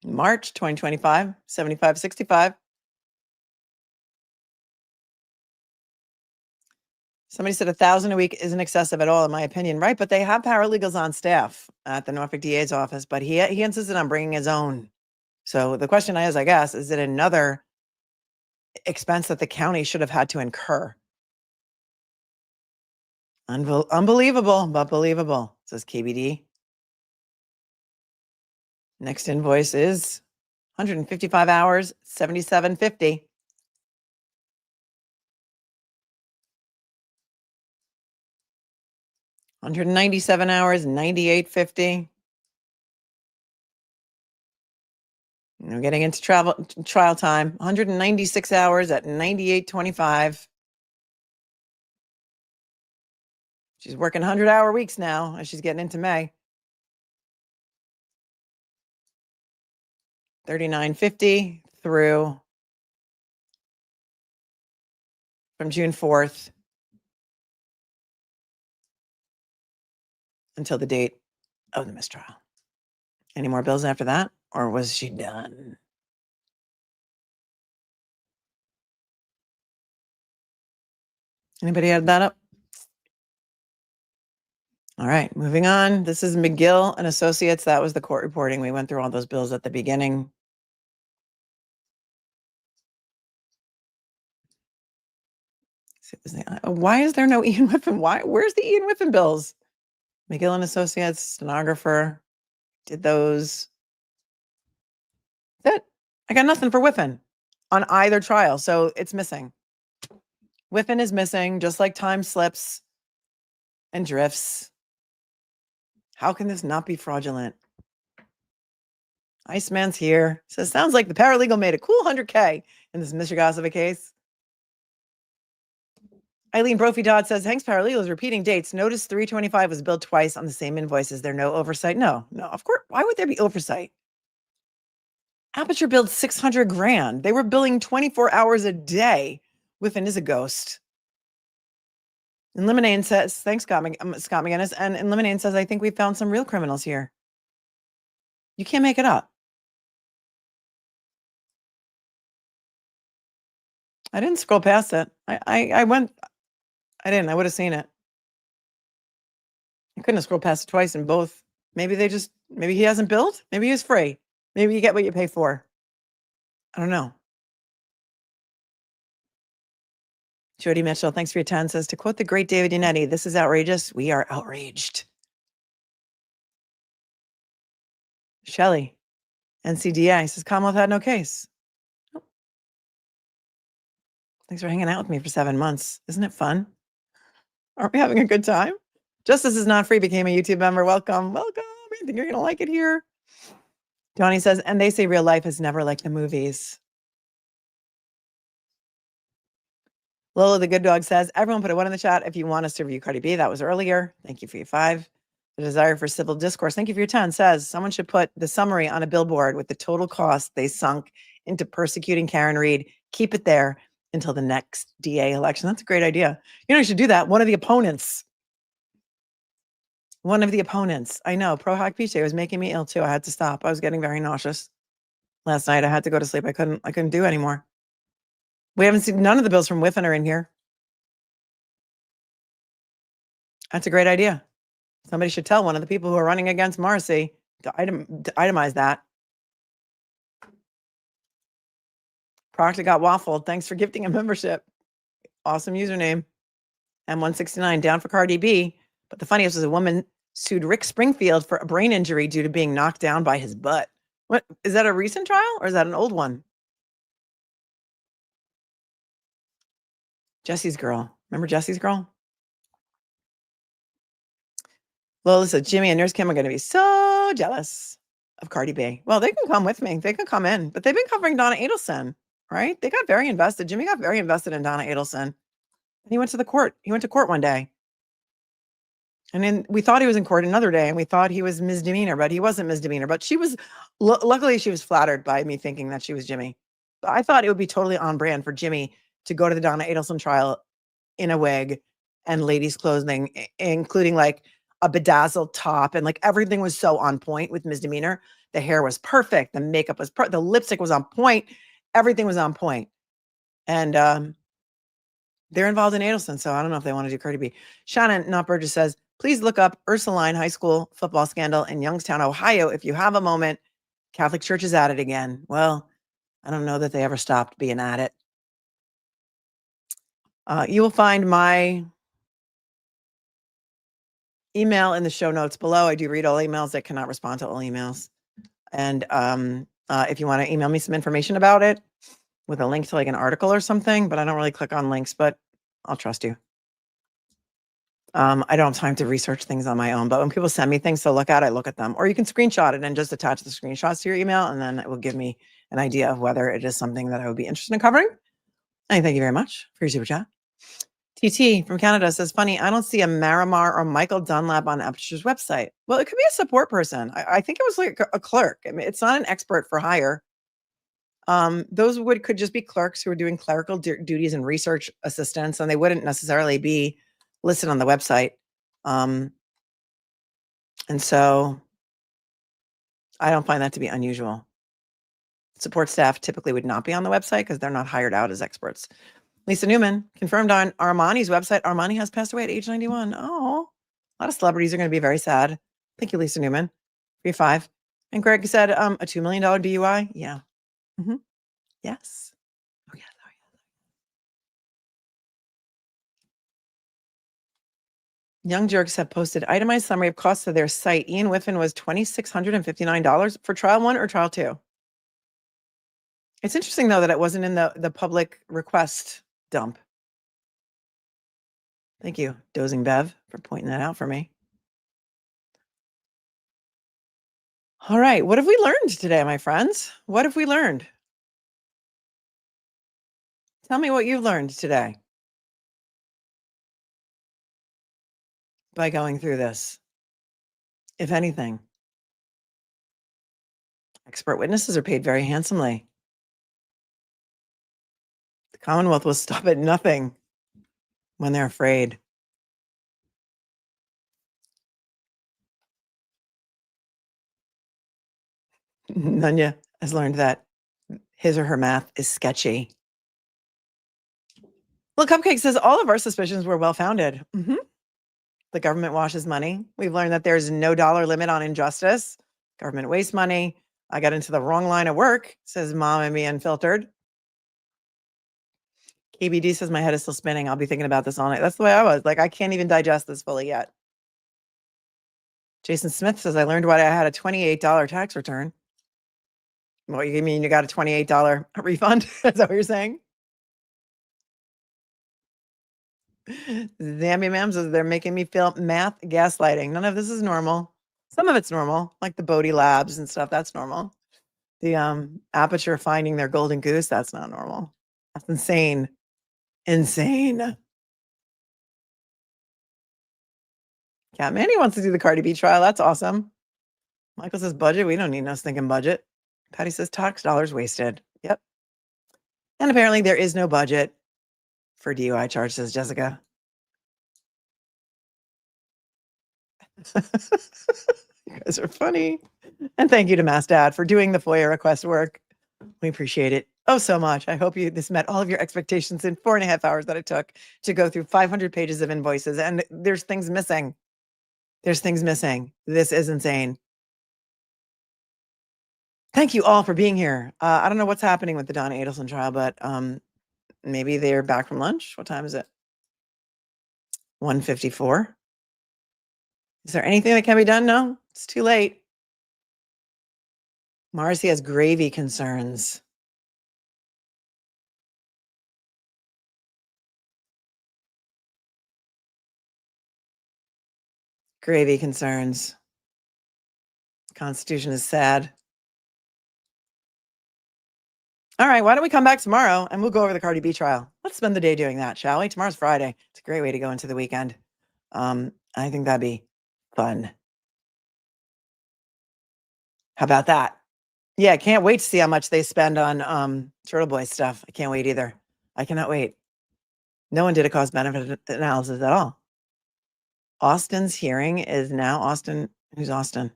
March 2025, $75.65. Somebody said 1,000 a week isn't excessive at all, in my opinion, right? But they have paralegals on staff at the Norfolk DA's office, but he insisted on bringing his own. So the question is, I guess, is it another expense that the county should have had to incur. Unbelievable, but believable, says KBD. Next invoice is 155 hours, $77.50. 197 hours, $98.50. Getting into trial time. 196 hours at $98.25. She's working 100-hour weeks now as she's getting into May. $39.50 through from June 4th until the date of the mistrial. Any more bills after that, or was she done? Anybody add that up? All right, moving on. This is McGill and Associates. That was the court reporting. We went through all those bills at the beginning. Why is there no Ian Whiffen? Where's the Ian Whiffen bills? McGill and Associates, stenographer, did those. That's it. I got nothing for Whiffen on either trial, so it's missing. Whiffen is missing, just like time slips and drifts. How can this not be fraudulent? Iceman's here. Says, sounds like the paralegal made a cool 100K in this Mr. Gossova case. Eileen Brophy Dodd says, Hank's paralegal is repeating dates. Notice 325 was billed twice on the same invoice. Is there no oversight? No, of course. Why would there be oversight? Aperture billed 600 grand. They were billing 24 hours a day. Whiffen is a ghost. And Lemonade says, thanks, Scott McGinnis. And Lemonade says, I think we found some real criminals here. You can't make it up. I didn't scroll past it. I would have seen it. I couldn't have scrolled past it twice in both. Maybe he hasn't billed. Maybe he's free. Maybe you get what you pay for. I don't know. Jody Mitchell, thanks for your 10, says, to quote the great David Yannetti, this is outrageous. We are outraged. Shelley, NCDI, says, Commonwealth had no case. Oh. Thanks for hanging out with me for 7 months. Isn't it fun? Aren't we having a good time? Justice is Not Free became a YouTube member. Welcome. I think you're going to like it here. Donnie says, and they say real life is never like the movies. Lola the Good Dog says, everyone put a 1 in the chat if you want us to review Cardi B. That was earlier. Thank you for your 5. The desire for civil discourse. Thank you for your 10. Says, someone should put the summary on a billboard with the total cost they sunk into persecuting Karen Reed. Keep it there until the next DA election. That's a great idea. You should do that. One of the opponents. I know. Pro Hoc PJ was making me ill too. I had to stop. I was getting very nauseous last night. I had to go to sleep. I couldn't do anymore. We haven't seen none of the bills from Whiffen are in here. That's a great idea. Somebody should tell one of the people who are running against Marcy to itemize that. Proctor got waffled. Thanks for gifting a membership. Awesome username. M169 down for Cardi B. But the funniest was a woman sued Rick Springfield for a brain injury due to being knocked down by his butt. What is that, a recent trial or is that an old one? Jesse's girl. Remember Jesse's girl? Lola said, Jimmy and Nurse Kim are going to be so jealous of Cardi B. Well, they can come with me. They can come in. But they've been covering Donna Adelson, right? They got very invested. Jimmy got very invested in Donna Adelson. And he went to the court. He went to court one day. And then we thought he was in court another day, and we thought he was misdemeanor, but he wasn't misdemeanor. But she was, luckily she was flattered by me thinking that she was Jimmy. But I thought it would be totally on brand for Jimmy to go to the Donna Adelson trial in a wig and ladies' clothing, including like a bedazzled top, and like everything was so on point with misdemeanor. The hair was perfect, the makeup was the lipstick was on point, everything was on point. And they're involved in Adelson, so I don't know if they want to do Cardi B. Shannon Not Burgess says, please look up Ursuline High School football scandal in Youngstown, Ohio, if you have a moment. Catholic Church is at it again. Well, I don't know that they ever stopped being at it. You will find my email in the show notes below. I do read all emails. I cannot respond to all emails. And if you want to email me some information about it with a link to like an article or something, but I don't really click on links, but I'll trust you. I don't have time to research things on my own, but when people send me things to look at, I look at them. Or you can screenshot it and just attach the screenshots to your email, and then it will give me an idea of whether it is something that I would be interested in covering. And thank you very much for your super chat. TT from Canada says, funny, I don't see a Marimar or Michael Dunlap on Aperture's website. Well, it could be a support person. I think it was like a clerk. I mean, it's not an expert for hire. Those could just be clerks who are doing clerical duties and research assistants, and they wouldn't necessarily be listed on the website. And so I don't find that to be unusual. Support staff typically would not be on the website because they're not hired out as experts. Lisa Newman confirmed on Armani's website, Armani has passed away at age 91. Oh, a lot of celebrities are going to be very sad. Thank you, Lisa Newman, for your 5. And Greg said, a $2 million DUI. Yeah. Mm-hmm. Yes. Oh, yeah. Oh, yeah. Young Jerks have posted itemized summary of costs of their site. Ian Whiffen was $2,659 for trial 1 or trial 2. It's interesting, though, that it wasn't in the public request dump. Thank you, Dozing Bev, for pointing that out for me. All right, what have we learned today, my friends? What have we learned? Tell me what you've learned today by going through this, if anything. Expert witnesses are paid very handsomely. The Commonwealth will stop at nothing when they're afraid. Nunya has learned that his or her math is sketchy. Well, Cupcake says all of our suspicions were well-founded. Mm-hmm. The government washes money. We've learned that there's no dollar limit on injustice. Government wastes money. I got into the wrong line of work, says Mom and me unfiltered. KBD says my head is still spinning. I'll be thinking about this all night. That's the way I was. Like, I can't even digest this fully yet. Jason Smith says I learned why I had a $28 tax return. What, you mean you got a $28 refund? Is that what you're saying? Zambi Mam says they're making me feel math gaslighting. None of this is normal. Some of it's normal, like the Bodie Labs and stuff. That's normal. The Aperture finding their golden goose. That's not normal. That's insane. Insane. Cat Manny wants to do the Cardi B trial. That's awesome. Michael says budget. We don't need no stinking budget. Patty says tax dollars wasted. Yep. And apparently there is no budget for DUI charge, says Jessica. You guys are funny. And thank you to Mass Dad for doing the FOIA request work. We appreciate it oh so much. I hope this met all of your expectations in 4.5 hours that it took to go through 500 pages of invoices. And there's things missing. There's things missing. This is insane. Thank you all for being here. I don't know what's happening with the Donna Adelson trial, but maybe they're back from lunch. What time is it? 1:54. Is there anything that can be done? No, it's too late. Marcy has gravy concerns. Gravy concerns. Constitution is sad. All right, why don't we come back tomorrow and we'll go over the Cardi B trial. Let's spend the day doing that, shall we? Tomorrow's Friday. It's a great way to go into the weekend. I think that'd be fun. How about that? Yeah, I can't wait to see how much they spend on Turtle Boy stuff. I can't wait either. I cannot wait. No one did a cost-benefit analysis at all. Austin's hearing is now Austin. Who's Austin?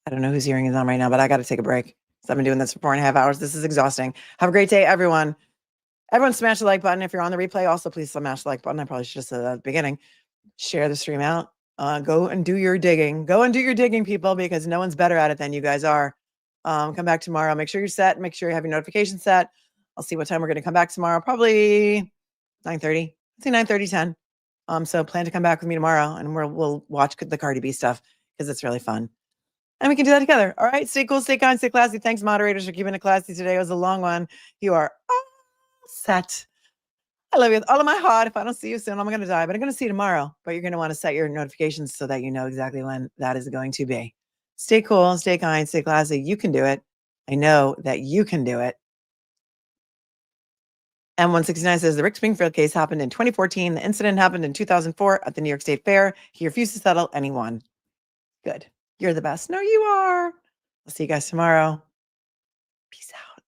I don't know whose hearing is on right now, but I got to take a break. So I've been doing this for 4.5 hours. This is exhausting. Have a great day, everyone. Everyone smash the like button. If you're on the replay, also please smash the like button. I probably should have said that at the beginning. Share the stream out. Go and do your digging. Go and do your digging, people, because no one's better at it than you guys are. Come back tomorrow. Make sure you're set. Make sure you have your notifications set. I'll see what time we're going to come back tomorrow. Probably 9:30. Let's say 9:30, 10. So plan to come back with me tomorrow, and we'll watch the Cardi B stuff because it's really fun. And we can do that together. All right. Stay cool, stay kind, stay classy. Thanks, moderators, for keeping it classy today. It was a long one. You are all set. I love you with all of my heart. If I don't see you soon, I'm going to die, but I'm going to see you tomorrow. But you're going to want to set your notifications so that you know exactly when that is going to be. Stay cool, stay kind, stay classy. You can do it. I know that you can do it. M169 says the Rick Springfield case happened in 2014. The incident happened in 2004 at the New York State Fair. He refused to settle and he won. Good. You're the best. No, you are. I'll see you guys tomorrow. Peace out.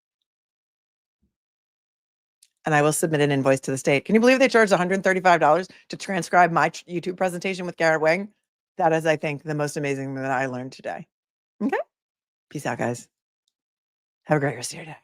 And I will submit an invoice to the state. Can you believe they charged $135 to transcribe my YouTube presentation with Garrett Wang? That is, I think, the most amazing thing that I learned today. Okay. Peace out, guys. Have a great rest of your day.